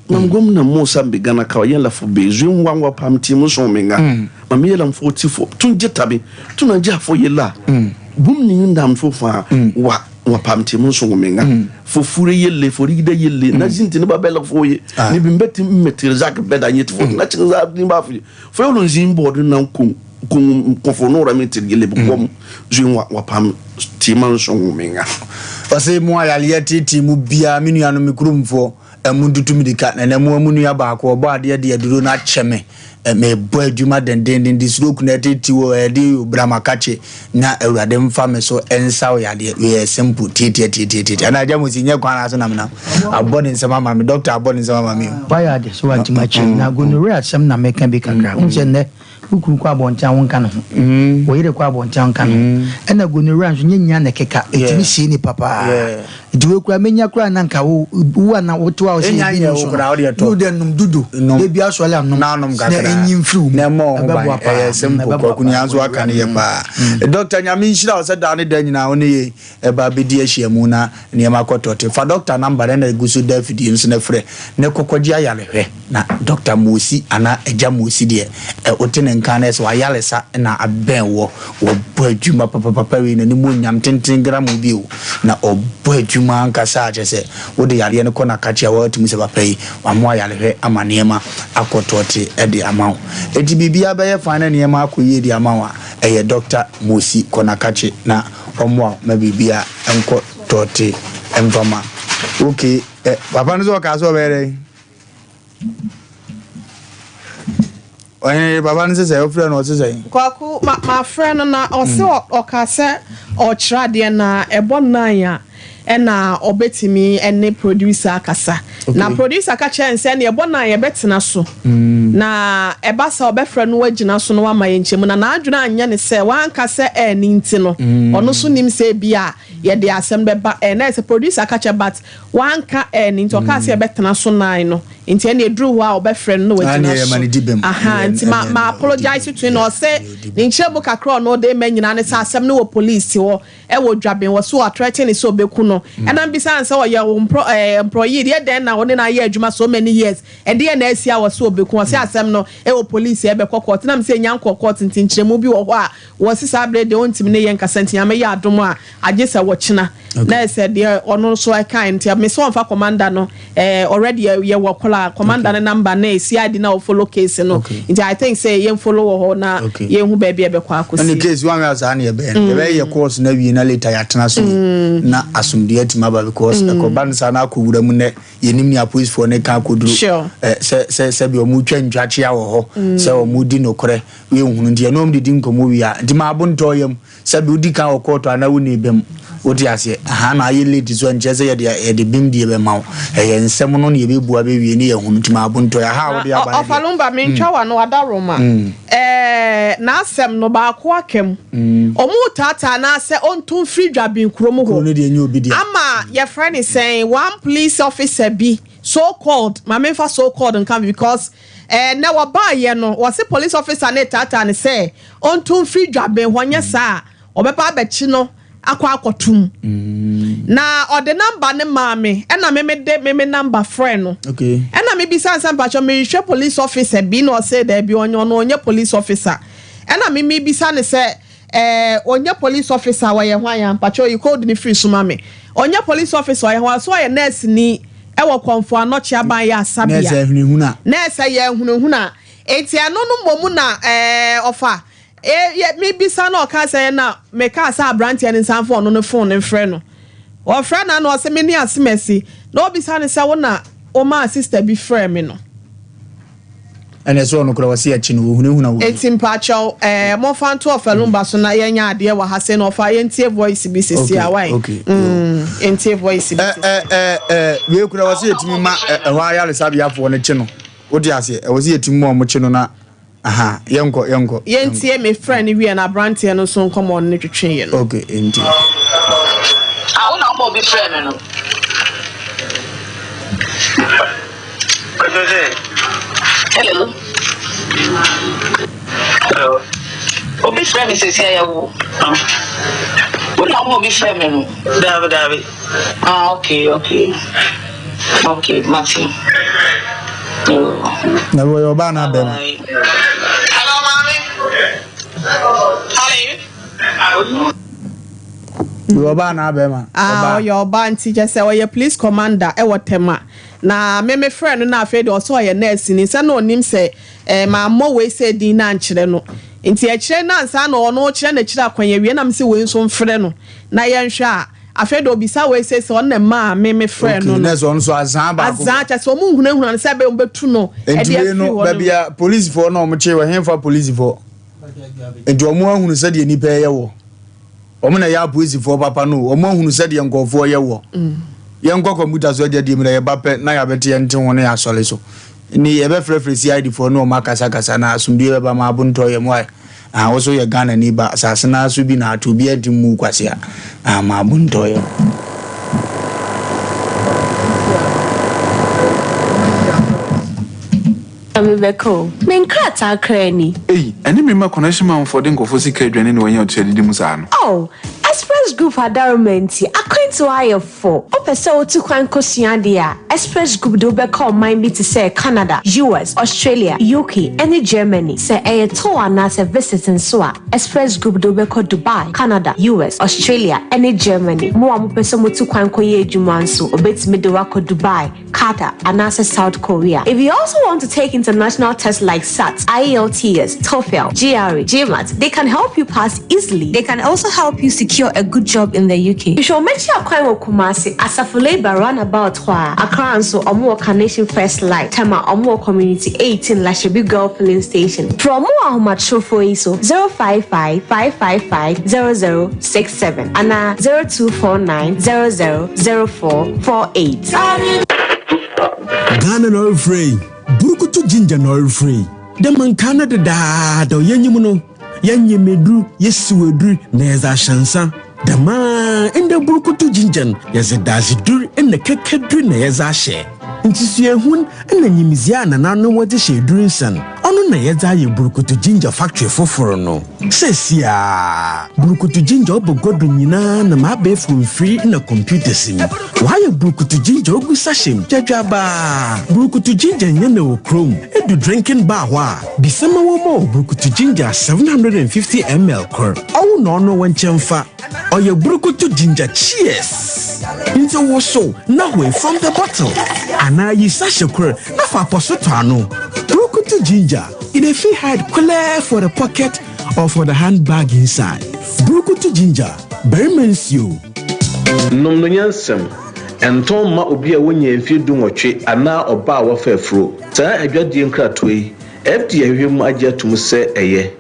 namgom na Musa mbigana ka yela fo bezu nwanwa pamti mu so menga mami yela mfo tifo tunje tabi tunanja fo yela bum ni ndam fo fa wa pamti mu so menga fo fure yele fo rigida yele na zinti ne babela fo ye ni bimbeti metir zak beda nyet fo na chinza ni ba fo yolo nzimbo do na konfo no ramete yele bom zuwa wa pamti mu so menga ose mu ayale titi mu bia minu anu mikrumfo emundutu midika na mu ya ba ko obo ade de duro na cheme me bo adwuma denden di stroke na titi wo e di brama kache na awurade mfa me so ensa wo yade we simple titi ana ja mo sinye kwan aso na mena abone nsema ma me doctor abone nsema ma me why ade so anti machi na gonore asem na meka bi kakra unse ne ukuru kwa boncha wonka no wo yire kwa boncha wonka no ena gonore anso nyenya na keka etimi sie ni papa diwe kwa menya kwa na nka wo na woto a o se bi no so no de num dudu de bia so le num na num kakra enyim fru na mo ba simple kwa kuni anso aka ne ye ba doctor nyame nshira o se da ne da nyina wo ne ye e ba bedi ahyiamu na ne ma kotote fa doctor number na gusu David nso na frɛ ne kokoji ayalehwe na doctor Mosi ana eja Mosi de otene nka na so ayalesa na aben wo bo adwuma papa we na ni mo nyam tenten gram bi o na obo adwuma anka sa aje se wo de yare ne ko na kachi a wo tumi se papa yi wa mo ayalehwe amane ma akotote e de amawo edi bibia be ye fa na ne ma akoye di amawo eye doctor Mosi ko na kachi na omo ma bibia enko tote emvama okay papa nzo ka so bere oye baba nse say ofre no se say kwaku ma friend na o se o ka se o kira de na ebo nan ya na obetimi ene producer akasa na producer ka chense na ebo nan ye betena so na eba sa obefre no wagina so no wa ma yenchemu na adwuna anya ne se wan ka se ni nti no ono so nim se bia ye de asem beba na se producer ka che but wan ka ni nti o ka se ye betena so nan no nti ene edru ho a obefre no wagina so aha nti ma apologize to no say ni nchebu kakra no de manyina ne sa asem no wo police wo e wo dwaben wo so threatening so beku no and am bisa answer wo ye employee de den na woni na ye adwuma so many years e de na asia wo so beku wo say asem no e wo police e be court na me say nyanko court ntinkyeremu bi wo ho a wo sisa bre de ontim ne ye nkasantia me ya adom a agye se wo kyena na said there ono so I kind me so on commander no already ye wakola commander ne number na CID na follow case no nti I think say ye follow ho na ye hu ba bia be kwa akosi in case one as an ye be ye course na wi na later ya tena so na asumde atima ba because ko ban sa na akowura mu ne ye nim ni police for ne ka koduro se bi o mu twa ntwache ya wo ho se o mu di nokore we hunu ndi no mdi nkomo wi a ndi ma abonto yam se bi odi ka o court ana wo ne bem odi ase aha na ye lady so ncheze ye de bim die be mawo ensem no ne ye be bua be wi ne ye hunu ti ma abonto ya ha wo de aba Wofa Lumba me ntwa wa no ada Roma na asem no ba ko akem omu tata na se ontum free dwabin kromo ho ama your friend is saying one police officer be so called my main for so called and come because na wa ba ye no was a police officer na tata ne say ontum free dwabin hwanya sa obepa abechi no akwa akotum na ode number ne maame na me number friend no okay na me bi san pacho me hwe police officer bi no say there bi onye police officer na me bi san say onye police officer wa ye hwan ya pacho you called me free sumame onye police officer ye hwan so ye nurse ni ewo konfo anochi aban ya asabia nurse ye hunhuna eti ano no momu na ofa me bisa na oka say na me ka sa brantia ni sanfo no phone ne frɛ no o frɛ na no se me ni asemesi na obisa ne se wo na o ma sister bi frɛ me no ene so no kura wasi achi no hunhuna wo etim pacho mo fan to Wofa Lumba so na yenya ade wa ha se no fa yentie voice bi sisi awai yentie voice bi we kura wasi etimi ma wa ya le sabia fo ne chi no odi ase wasi etimi mo chi no na aha yenko yentie me friend wi na brantie no so nkom on ne twetwe ye no okay enti awu na mo bi friend no hello obi friend me say ya wo na mo bi friend me no David okay Martin na wo yo ba na bem hello mommy yo ba na bem yo ba nti je say we police commander e wotema na me friend na afede o so ye nurse ni se na onim se ma mo we se din na nkyere no nti e kyere na nsa na ono kyere na kyere akwanya wie na me se we nso mfre no na ye nhwe a afede obisa we se on na ma me friend no nurse on so azan ba cha so mu hunahuna se be mbetu no e de no ba bia police for na o mo kye we henfa police for enti o mo ahunu se de nipa ye wo o mo na ya police for papa no o mo ahunu se de nkofo ye wo yenko computer so de di mre ye bape na ya bete yente won ya sole so ni ye be frefre CID for no makasa na asumdie be ba ma abunto ye mo ai wo so ye Ghana ni ba asase na so bi na ato bi adi mu kwase a ma abunto ye Amibeko men krata krani eni me ma connection man for den kofo sika adwane ne wanya otu adidi musa no oh Express Group adarumenti akwanto ayefo opese otu kwan kosua dia Express Group do be call mine bi to say Canada, US, Australia, UK and Germany say e to ana say visiting so a Express Group do be call Dubai, Canada, US, Australia and Germany mo am pese mo tu kwan koye adwuma nso obetimi de wako Dubai, Qatar and South Korea. If you also want to take international tests like SAT, IELTS, TOEFL, GRE, GMAT, they can help you pass easily. They can also help you secure a good job in the UK. You should make sure you Kumasi Asafo Labor roundabout Accra so Omo Carnation First Light Tema Omo Community 18 Lashebi Girl Filling Station. From more macho for ISO 055-555-0067 and 0249-000448. Ghana no free. Burukutu ginger no free. The man Canada da yenyimuno. Yenye medru yesuedru neza shansa. The man in the burukutu ginger yezedazi dur in the kekedru neza she. Intisue hun and nyimizia na nanu wati she drinsan. Ono na yeza ye burukutu ginger factory foforo no. Sesia burukutu ginger obogodu nyina na mabe from free in a computer sim. Why burukutu ginger ogu sashim jajaba. Burukutu ginger nyene o chrome. Edu drinking bar wa. Bisema womo burukutu ginger 750 ml kor. Au no wenchemfa. or your brukutu ginger. Cheers. Into washo, now way from the bottle. And now you sasha queer, not for posotano. Brukutu ginger, in a fee hide clear for the pocket or for the handbag inside. Brukutu ginger, very means you. Nom no yansem. Enton ma obi a wonye mfie dunwotwe ana oba a wofa afro. Saa adwadie nkratoi. FDA hwem agye atum se eye.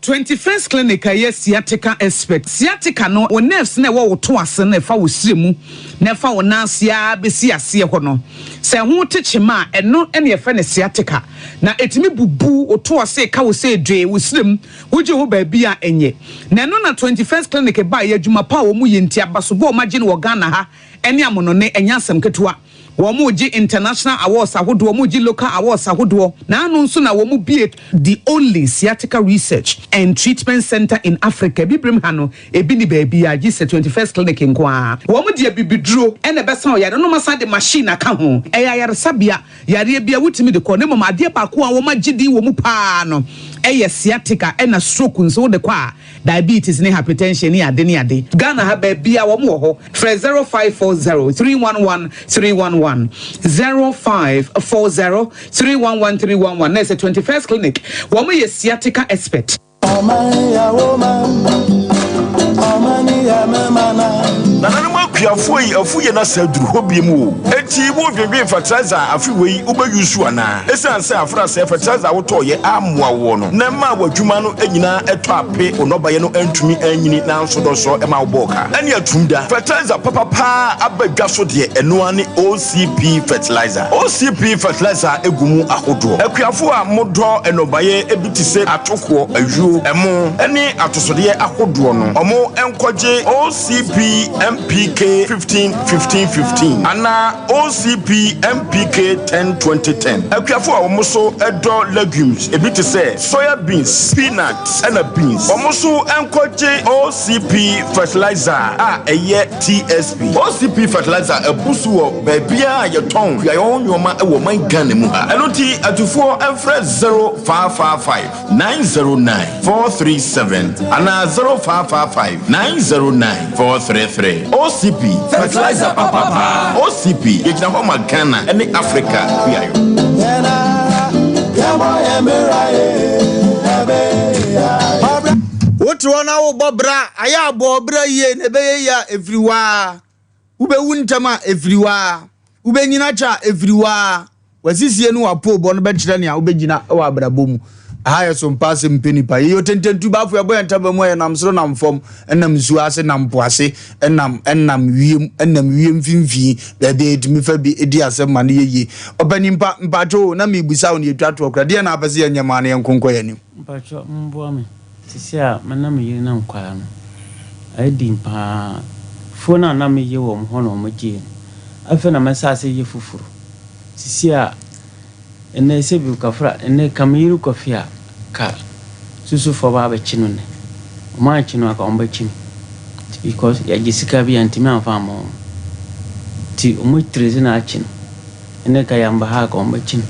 21st clinic aye sciatica expert. Sciatica no o nerves na wo to ase na fa wo siremu na fa wo nansia besi ase ho no. Se ho techema eno ene ye fa ne sciatica na etimi bubu o to ase ka wo se dwe wo sirem wo je ho ba bia enye. Na no na 21st clinic ba ye adwuma pa wo mu ye ntia baso bo ma gye no Ghana ha ene amono ne enya asem ketewa. Womuji international awards ahodo womuji local awards ahodo na anu nso na womu be the only sciatica research and treatment center in Africa bibrim hano ebi ni baby agi se 21st clinic nkoa womu de bibiduro ene besa o yare no masa de machine aka ho yare sabia yare bia wutimi de ko ne mama ade ba ko a womu gidi womu pa no sciatica ena stroke nso de kwa diabetes ne hypertension ni ade Ghana ha baby a womu ho 0540 311 311 0540 311 311. That's a 21st clinic. Woman is sciatica expert. Nananuma kuafoi afuye na saduru hobie mu eti wo dwedwe fertilizer afiwei ubayusu ana esanse afra se fertilizer wotoye amwa wo no na ma wadwuma no anyina eto ape onobaye no antumi anyini na nsodoso ema woboka ani atumda fertilizer papa abadwa so de eno ane OCP fertilizer egumu ahodo akuafo a modo enobaye ebitise atoko ajuo emo ene atosode ahodo no omo enkoje OCP MPK 15 ana OCP MPK 10 akuafo a omoso edo legumes ebiti say soya beans peanuts and beans omoso enkoje OCP fertilizer a eye TSP OCP fertilizer ebusu wo babia ye ton ya yoma e wo man Ghana mu ha enoti atufo enfre 0555 909 437 ana 0555 909 433 OCP fertilizer papa OCP yekina ho ma Ghana ene Africa biayo Wotwana wo bobra aya bobra ye ne be ya everywhere ube wuntama everywhere ube nyina cha everywhere wasisie no apo bo no be kire ne a ube gina wa abrabomu ahaya Sompa Asem Mpe Nipa yo tententu ba fu ebo entaba mo ye nam soro nam fom enam zu ase nam po ase enam wiem finfi da de etimi fa bi edi asem ma ne ye obanimpa mpacho na mebusa wo ne etwato okra de na apese ye nyama ne nkonko ye nim mpacho mbo ame sisia manam yiri na nkwara no adimpa fona na me ye wo mo hono mo gi afa na masase ye fufuru sisia ene sebi kafra ene kamiru kofia ka susu fo ba chinu ne o ma chinu aka on ba chinu because ya gisika bi antimi anfamo ti o mo treze na chinu ene ka yamba ha ka on ba chinu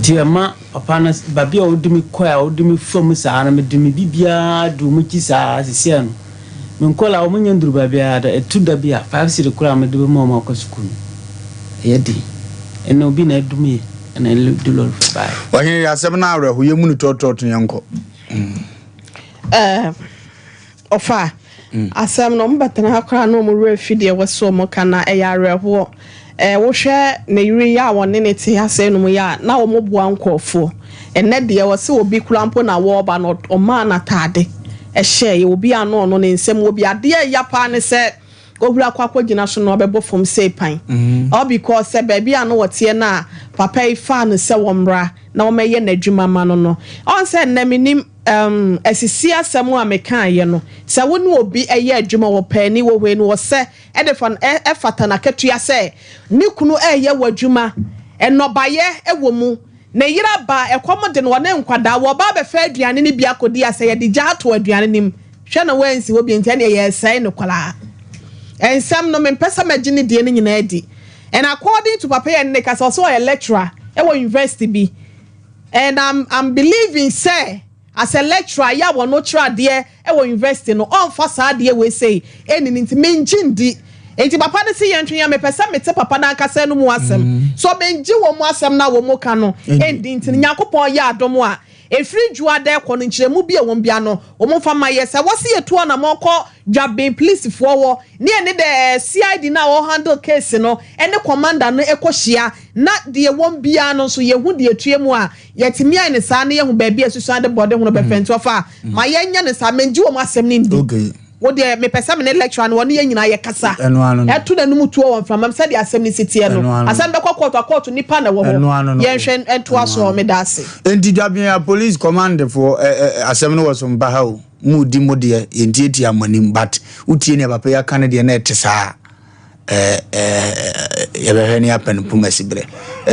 ti ama papa na babi o dumi koya o dumi fom sa na me dumi bibia du mu ki sa sisia no men kola o munye nduru babia da etuda bia 5 city kura me dumi mo ko school yedi ene obi na dumi and I do lot for buy. Well, here are 7 hours. We are going to talk to Yanko. Ofa. Asem no mbata na akra no mu refidi e so mo kana e ya reho. Wo hwe na yiri ya won ne te ase no mu ya na wo mo bua nkofo. Enne de wo se obi kurampo na wo ba no o ma na tade. E hye ye obi ano no ne nsem obi ade ya pa ne se obura kwakwa gina so no obebo fom sei pan all because se baby ano wote na papa ifa no se womra na womeye na adwuma ma no on se na minim asisi asem a meka ye no se wonu obi eye adwuma wo pani wo hwe no wo se edefan efata na ketua se ni kunu eye wadwuma enobaye ewo mu na yira ba ekomode no ne nkwada wo ba be fa aduane ni bia kodi ase ye de gya to aduane nim hwe na wansi wo bi ntane ye sai no kwala. And some no men pesa magini di any edi. And according to Papa and Nick, I saw a lecturer at university be. And I'm believing say as a lecturer ya wo no try there e wo university no on fa saa de we say eni nti menjindi enti papa ne se yentwe ya mepesa mete papa na akasa no mu asem so menji wo mu asem na wo mu ka no endi nti nyakopon ya adom a efiri juade ko no nkyeremu bi e won bia no wo mu fa maye se wo se yetu na moko dwaben police fo wo ne de CID na wo handle case no ene commander no ekohia na de won bia no so yehu de etuemu a yetimi ai ne sa ne yehu ba bia susu ade bode hu no be fento fa maye nya ne sa menji wo mu asem ne ndi okay wo de me pesa me lecture no ne nyina ye kasa etu na numu tuo won from am said asem ni sitie no asem be court nipa na wo ho ye hwen ento aso me dase enti dwabia police command for asem no was Sompa ha o mu di mo de enti amanim but utie ne papa ya kan de na etesa ye be hwe ni apen pumasi bre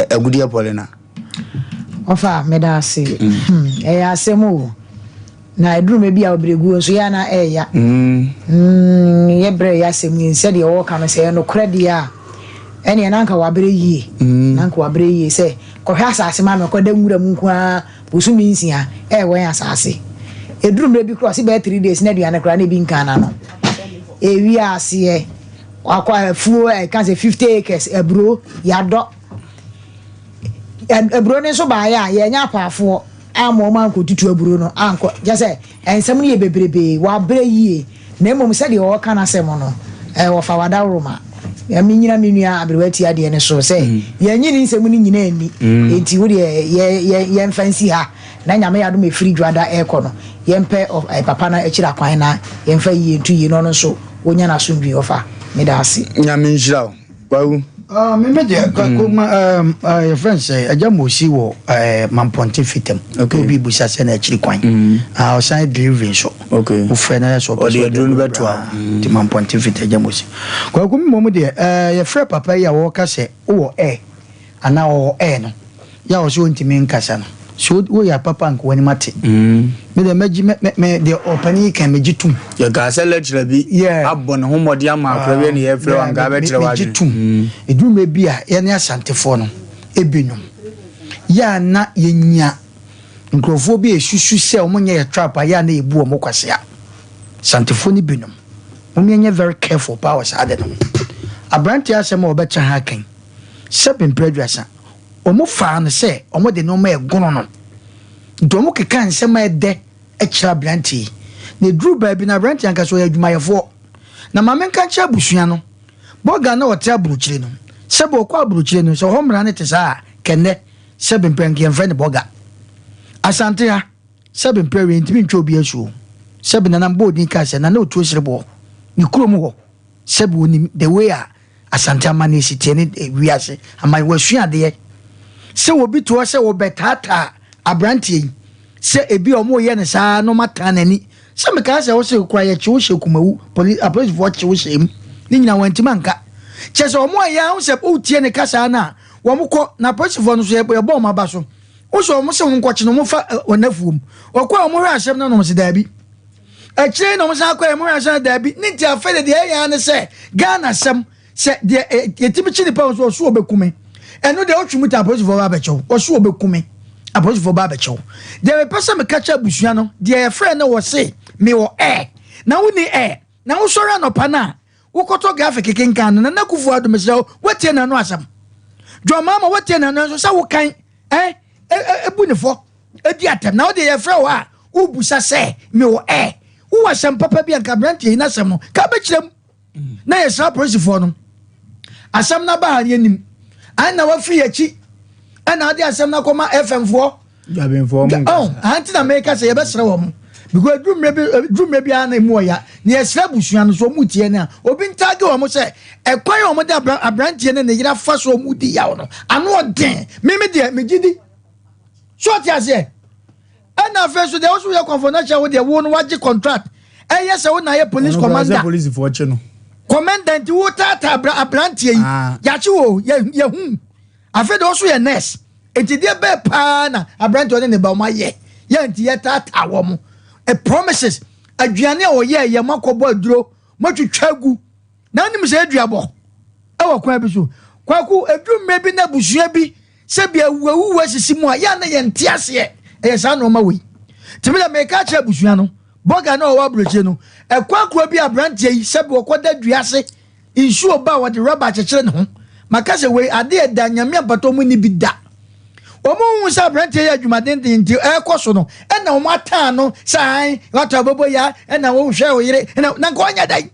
agudi apolina ofa me dase asem o na edrume bia obregu so ya na eya ye bre ya semi se de wo kan se no kredi a ene na nka wa bre yi na nka wa bre yi se ko hwa asase ma me ko da nwura mu kwa busumi nsia wen asase edrume bi cross be 3 days na duane kra na bi nka na no ewi ase akwa fuo kan se 50 acres ebro ya do ebro ne so ba ya ye nya paafo amo man ko tutu aburo no anko je say ensem ne ye bebrebe wa bre yie na emom se de o kana se mo no wo fa wada roma ya minyina menua abrewati ade ne so say ye nyini nsem ni nyina ani enti wo de ye mfansi ha na nyame ya do me free dwada eko no ye mpe papa na ekira kwan na ye mfa yie tu yie no so wonya na so ndwi ofa me da ase nyame njira wawu me de your friends say ajamosi wo mamponte fitem obi busa se na akiri kwan o san driving so okay o fe na so o de drone beto ti mamponte fitem ajamosi kwa ku mo de your friend papa ya wo ka se wo ana wo no ya wo so ntimi nkasa no so wo ya papa nko wani mate me de meji me de opani kan meji tum ya ga se lecture bi abon ho modi ama akra ne ye frɛ wanga be kyerɛ wa tum edume bi a ye ne asantefo no ebinum ya na yenya nkrofo bi esusu se o monye ye trap ya na ebu o mokwase a santefo ni binum o menye very careful powers ade no abranti asem o be cha ha kan seven predrasa o mo fa no se o mo de no ma egono no do mo keka nsem ede e kira branti ne dru ba bi na branti anka so ya adwumayefo na ma menka kira busua no boga na o tra buruchire no se bo kwa buruchire no so ho mra ne te sa kenne seven penke en friend boga asante ha seven prayer ntimi ntwa obi asu seven na mbo din ka se na o tuo sirebo ni kurom ho seven oni the way a asante amane sitie ne wiase amane wasua de se obi to se wo betata abrantie se ebi omo ye ne saa no mata nani se me ka se wo se kwa ye chi wo she kumawu police for chi wo she im ni nyina wantima nka che se omo ya wo se o tie ne kasa na wo mko na police for no so ye bo ma ba so wo so omo se wo nko chi no mo fa onafuom wo kwa omo hwe asem na no se dabi akire no mo sa kwa omo hwe asem dabi ni ti afede de ya ne se Ghana sem se de yetimi chi ni pa so obekume eno de otwumuta police for ba becho wo so obekume police for ba becho de me pesa me kacha busua no de ye friend na wo se me wo na wo ni na wo sori anopa na wo koto graphic kenkan na nakufu ado me se wotie na no asam jo mama wotie na no so sa wo kan ebu ne fo edi atem na wo de ye friend wa wo busa se me wo wo asam papa bi anka brand ye na asam no ka be kirem na ye sa police for no asam na ba ye nim an na wa fi yachi ana ade asem na koma FM fo jaben fo mo anti na make say ye be sere wo mo because drum bi ana mu oya na ye sere busua no so mu tie na obi ntage wo mo say ekwan wo mo de abrantie na yira fa so mu di yawo no ano odin me de me gidi short ya say ana fe so de wo so ye confidential wo de wo no wage contract yes wo na ye police commander police for che no commandant wo tata abrantie ya chi wo ye hu afede oso ye nurse enti de be pa na abrantie one ne ba ma ye enti ye tata wo mo promises aduane o ye makobo aduro matwetwagu na nim se aduabo e wo kwa bi so kwaku adwumme bi na busua bi se bia wu asisi mu a ya na ye ntiase ye sa no ma we timida meka che busua no boga na owa broche no ekwa bi abrante yi sebe okoda duase insu oba wo de rubber chechire ne ho makase we ade eda nyame abato mu ni bi da omo hu sa abrante ya adwumaden de nti ekoso no na omo ata no sai wato bobo ya na wo hwe wo yire na ko nya dai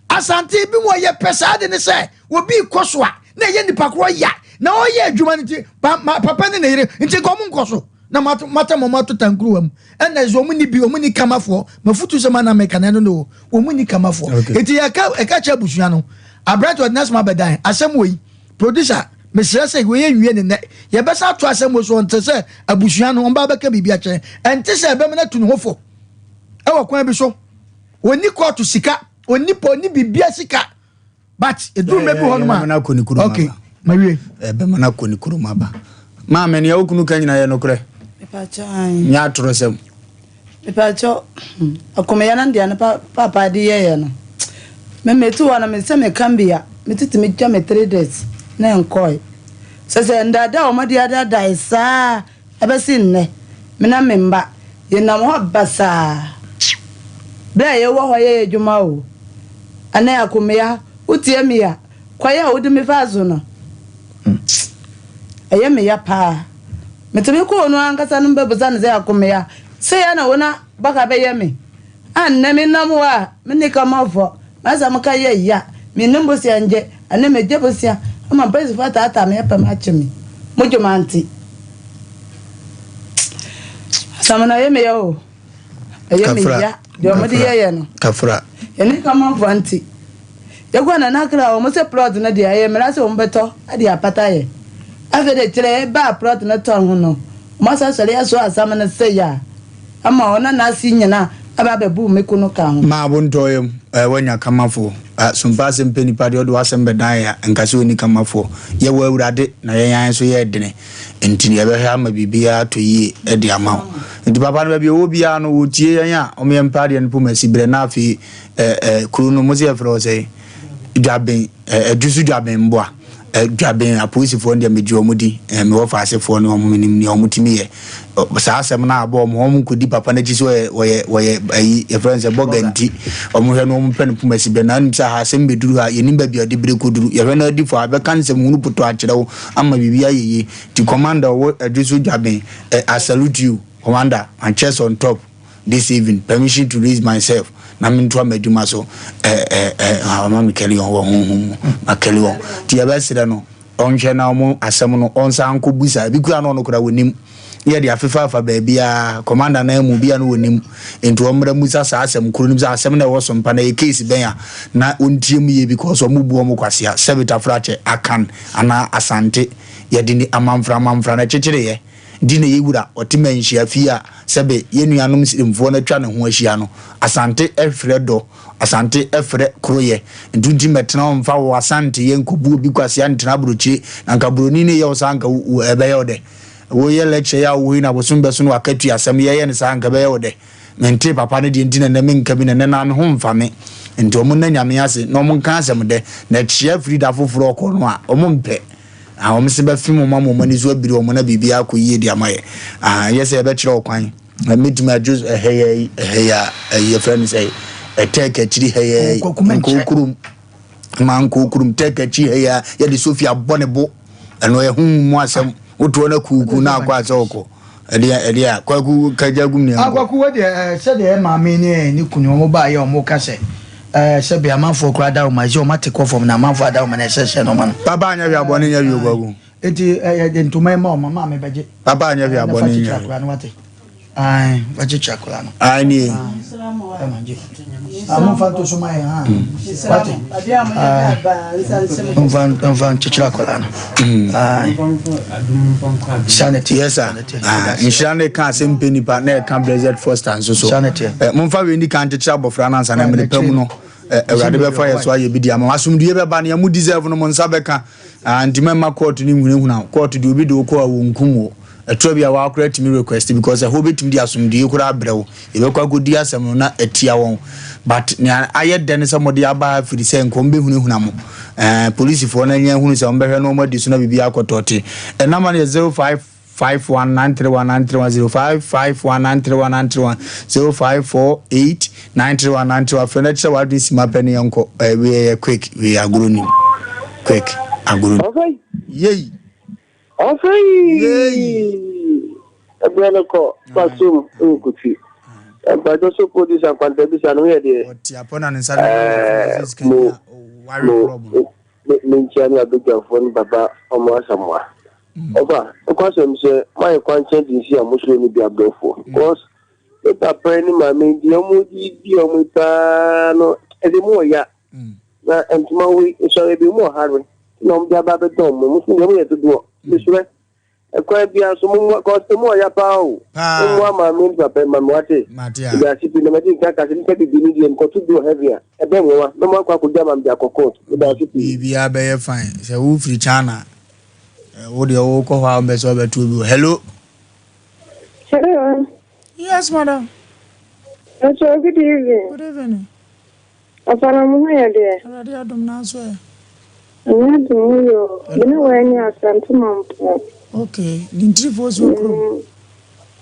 asante bi mo ye pesa de ne se wo bi koso a na ye nipa kro ya na o ye adwuma nti papa ne yire nti ko mo nkoso na mata mama to tankuru am na zo mu ni bi omu ni kamafo mafutu se mana meka na no omu ni kamafo enti ya ka cha busua no abrante ordinance ma bedan asem we producer mesra se we yenwie ne ye besa to asem so onte se abusua no mba beka bibia che ente se be me na tu no hofo e wo kwan bi so oni court sika oni po ni bibia sika but edu me bi hono ma okay mawie be mana koni kuruma ba ma me ne okunu kan nyina ye no kure nya trosem Pacho akomeyana ndia na papa di ye no me metu wana me se me kambia metiti me twa me 3 days na nkoi se ndada o madi ada isa abesi nne me na memba ye na mo basa bla ye wo hoye adwuma o ana akomeya utie me ya kwaya odi me fazo no eye me ya pa meteme ko no ankasa no bebuza ne ze akomeya se ya na wona baka be yeme anne me namwa me ne kamafo maza maka ye ya me nimbosi anje ane me jebosia ama pesi fata ata me pa machemi mojomanti samana yeme yo yeme ya de mo de ye no kafra ene kamafo anti yegwa na nakra o mo se plot na de ye me la se o mbeto ade apata ye afede tire ba plot na ton ho no mo sa sere ya so asama na se ya ama ona na si nyina aba bebu mekuno ka ho ma bontoyem wanya kamafo Sompa Asem Mpe Nipa de odo asem bedan ya nkase oni kamafo ye wa awurade na ye yan so ye dene enti ye be ha ma bibia to yi e de ama enti papa no be obi a no wotie yan a o me mpa de no pomasi bre na afi kuru no mo se efro se dwaben adusu dwaben mboa dwaben apolisifoɔ ndia meji omudi me Wofa asefo no omo nim ni omutimi ye sa asem na abo omo kodi papa na ji so woye ayi e friends e boganti omo hwe no omo pɛ no pomasi be na nsa ha asem beduru ha yenim ba bia de bere koduru ye hwe na di fo abe kan sem hunu poto akere wo ama bibia yeye ti commander wo adusu dwaben I salute you commander and chest on top this evening permission to raise myself na mintu amaduma so mama Mikeli on makeli on ti ya basira no onhwe na omo asem no onsa anko busa bi kura no kura wonim ye de afefa afa ba bia commander na emu bia no wonim ento omra musa sa asem kurunim sa asem na wo Sompa na e case ben ya na ontiem ye because omo bu omo kwasea sebita frache akan ana asante ye de ni amamfra na chechire ye dine yewura otimanhyi afia sebe yenuanom simfo na twa ne ho ahia no asante efre do asante efre kroye ndunti metena omfa wo asante yenkobu obi kwase antena brochi na nkabroni ne ye osanka ebe ye ode wo ye lecture ya wo na bosumbe so no akatu asem ye ne sanka be ye ode mente papa ne de ndina na menka bi ne na me ho mfame nti omo na nyame ase no mo nka asem de na chia frida foforo okọ no a omo mpe awon se ba film mama mani zo biri o na bibia akoyie di amaye yes e be kire okwan meduma jus heya friend say take chiri heya kokurum man kokurum take chi heya ya di Sofia bonebo eno ye hu mu asem woto na kuku na akwa soko edia kwaku kajagum ni akwaku we de se de ma me ni kunu mo ba ye o mo kase se be amanfo kura da o ma je o mate ko fom na amanfo da o ma na se no man baba anya wi abone nya wi ogwagu eti de ntuma ma o mama me beje baba anya wi abone nya ai baje chakula no ai ni amanfo to so mai ha wate on chakula no ai sanity yes sir inshane ka Asem Mpe Nipa na ka Blessed First and so momfa we ndi kan chakira bofra na nsa na me pam no awurade be fa yeso aye bidi ama asumdue be ba na mu deserve no mo nsa be ka antimema court ni hunehuna court de obi de ko awo nkumo eto bia wa akura timi request because ho betim di asumdue kura brew e be kwa godi asem na etia won but na aye den somode aba firi se nkom be hunehuna mo police for na nya hunu se on be hwe no mo di so na bibia akotote enama ne 05 0551931931 0548931931 furniture what this mapeni uncle we quick we are growing quick aguru okay yey Ebeneko pasum ukuti But also put this and contribution where the what upon an inside mention a big phone baba almost somewhere. Over because I'm say my conscience is here must really be a blow for because if I pray my main no anymore ya and tomorrow it shall be more hard. No, the Baba Dom, Muslim to do this way. A quite be some cost more ya pow. My means up and my water. Matia, they are shipping the magic that I can take the medium to do heavier. A ben no more could jam and their cocoa without it. We are very fine. So, who free China? What the old call best over to you? Hello. Hello. Yes, madam. Good evening. Good evening. I found my idea. I don't know. You know when you are sent to Mom. Okay, Nintri was welcome.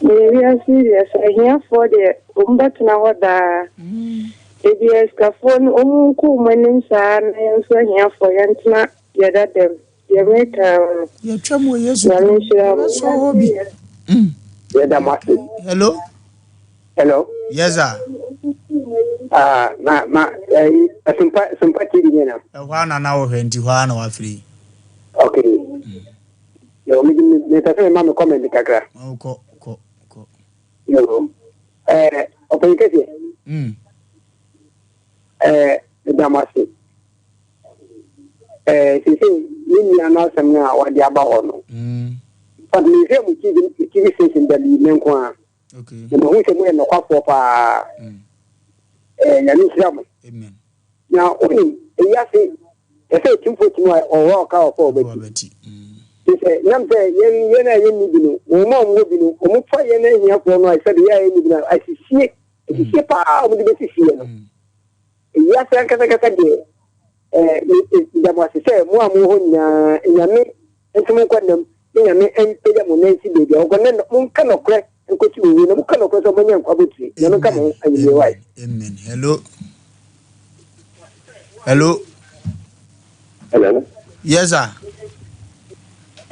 We are serious. I hear for the Umbat now that ABS Cafon Omunku Maninsa and so here for Yantna, the other them. You make your chum yes, hello? Hello? Yes, sir. Sympathy. One an hour 21 or free. Okay. You make a mamma comment the Kaka. Oh, go. You open it. Damasi. She said, you are not some now what they are about. But we have to keep station that you make one. Okay. You know, we can win the half of Amen. Now, only a yassi, a say 240 or walk out for Betty. He said, Nampe, Yena, no more moving, or for Yena, for I said, yeah, I see it. It's a power of the Betty. Yes, I can get a day. That was to say, more in Yami, and to make them in Yami and pay them on Nancy baby, or one cannot crack and go to you, no cannot cross a money and quality. You know, come on, and you're right. Amen. Hello. Hello. Hello. Yes, sir.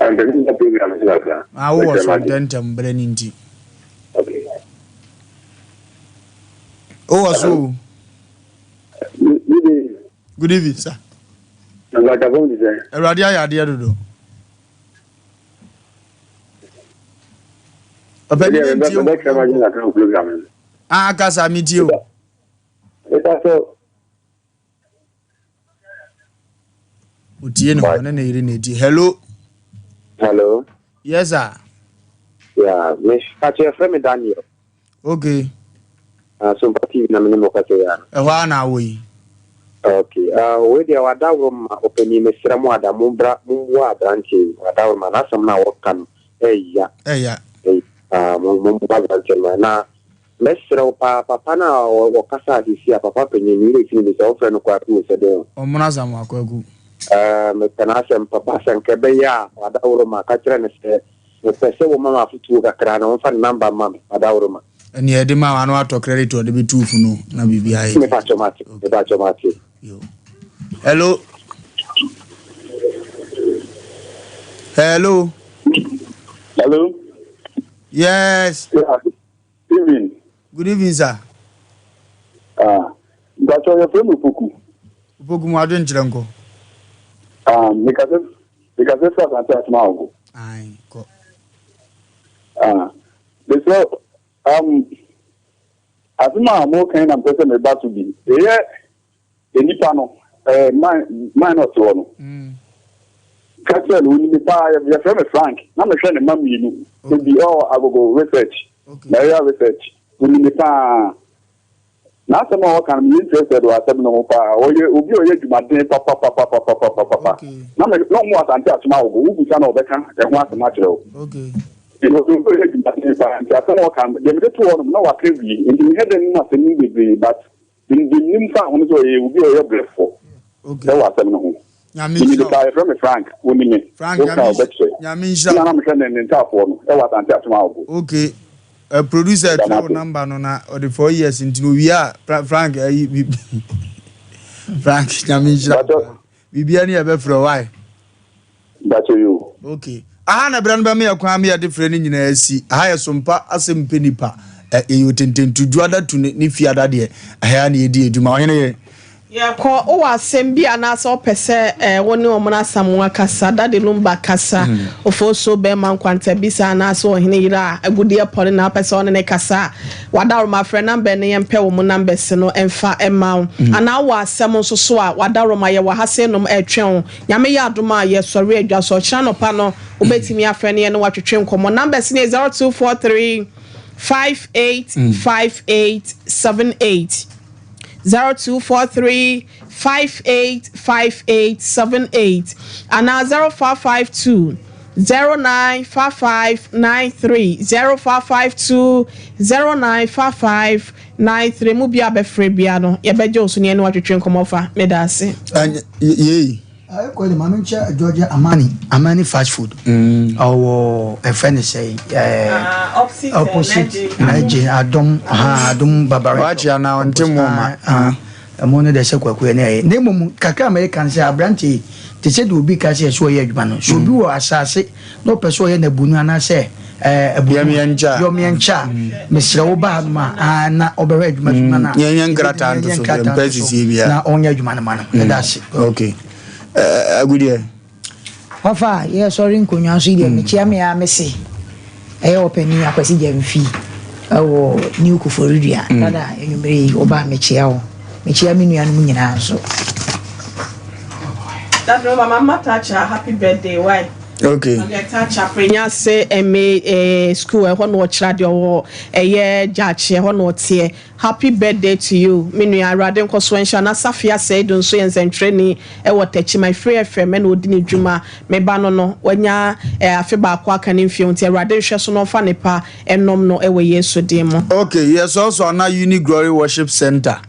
I'm the program. I was on Denton Brenning tea. Okay. Oh, so. Good evening, sir. What about this? Radia, dear Dodo. A baby, I guess I meet you. Hello. Hello. Yes, sir. Yeah, Miss Patricia from Daniel. Okay. Sompa TV na minimo kateya. Wana we. Okay. We dia wadawo ma openi mesra mu ada mumbra muwa branche wadawo ma na sam na wokan. Eya. Mumba branche na mesra papa na wakasa disia papa penye ni ile ni so friend kwa ku se de. Omuna sam akwagu. Me Asem papa sankebe ya wadawo ma kachira ne se pese wo mama futu kakra na wonfa number mama wadawo ma. And yeah, the man I know to credit or the be too for no, na be high. Hello. Hello. Hello. Yes. Evening. Good evening, sir. That's your friend Upuku. Upuku mo adwen chiranko. Because that's what I'm now. Aye, go. This asima mo kan na pese me ba to bi enipa no minus one catcher we ni pa ya friend Frank na me hwe ne mamu yinu be all agogo research na ya research we ni pa na sama o kan me interested wa asem no pa oye obi oye dwumaden papa na me no mo asante asuma ogo u busa na obeka e ho asema kire o okay. It was very important. I don't know. They made 2 no what heavy. And we had them not any baby, but in the new family, will be a breath for. Okay. That was Nyamisha from Frank women Frank Nyamisha na I'm sending in top one e wa tante atuma. Okay. A producer travel number no na or the 4 years into we are Frank Frank Nyamisha bibia ni ebe for why that's you. Okay. Aha na brand ba me akwa me ade frɛ ni nyina asi aha yɛ Sompa Asem Mpe Nipa you tententu duada to ni fiada de aha na edi eduma ɔhene ye ya ko o asem bi anasa opese woni omuna samwa kasa dade lumba kasa ofo so be man kwanta bisa anasa ohene yira agudie pore na opese on ne kasa wada ma frɛ number ne yempe wo mu numbers no emfa ema ana wo asem nso so a wada roma ye wa hase nom etwen nyame ya adoma ye sori adwa so kira no pa no obetimi afrɛ ne ye no watwetwe nkomo numbers ne 0243 585878 0243 585878 and 0552 095593 0552 095593 mu bia be free bia no ye beje osu ne no atwetwe nkomofa medase ye I call him Georgia Amani fast food. Our friend say opposite Adom Babara. Watch ya now until mama. Among the Sequoia. Name Kaka American say a brandy. They said will be Cassia so ye man. So do assassin, no person in the Bunana say. Yomiancha, Mr. Obama, and Obered Mana, Yan Gratan, now on your man. That's it. Okay. Good year. Wofa, yes, sorry, Kunya, see them, Chiami, I may say. I open me a question fee. Oh, new Kufuria, Nada, you may obey Michiao. Michiami and Munina. So that no, Mamma touch a happy birthday, why? Okay. Touch a prenya say a school a one watch radio a year judge a one watch here. Happy birthday to you. Minu ya radin koswensha na Safia say don't so yen training e watechi my free FM and odini dwuma me ba no no wanya afi ba kwa kan mfie nti radin hwe so no fa nepa enom no e we Yesu din mo. Okay, yes also na Uni Glory Worship Center.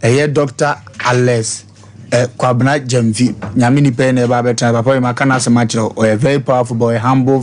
Dr. Alex Kwabna Jamfi nyame ni pe na ba betan papa ma kana asema kire o a very powerful boy, humble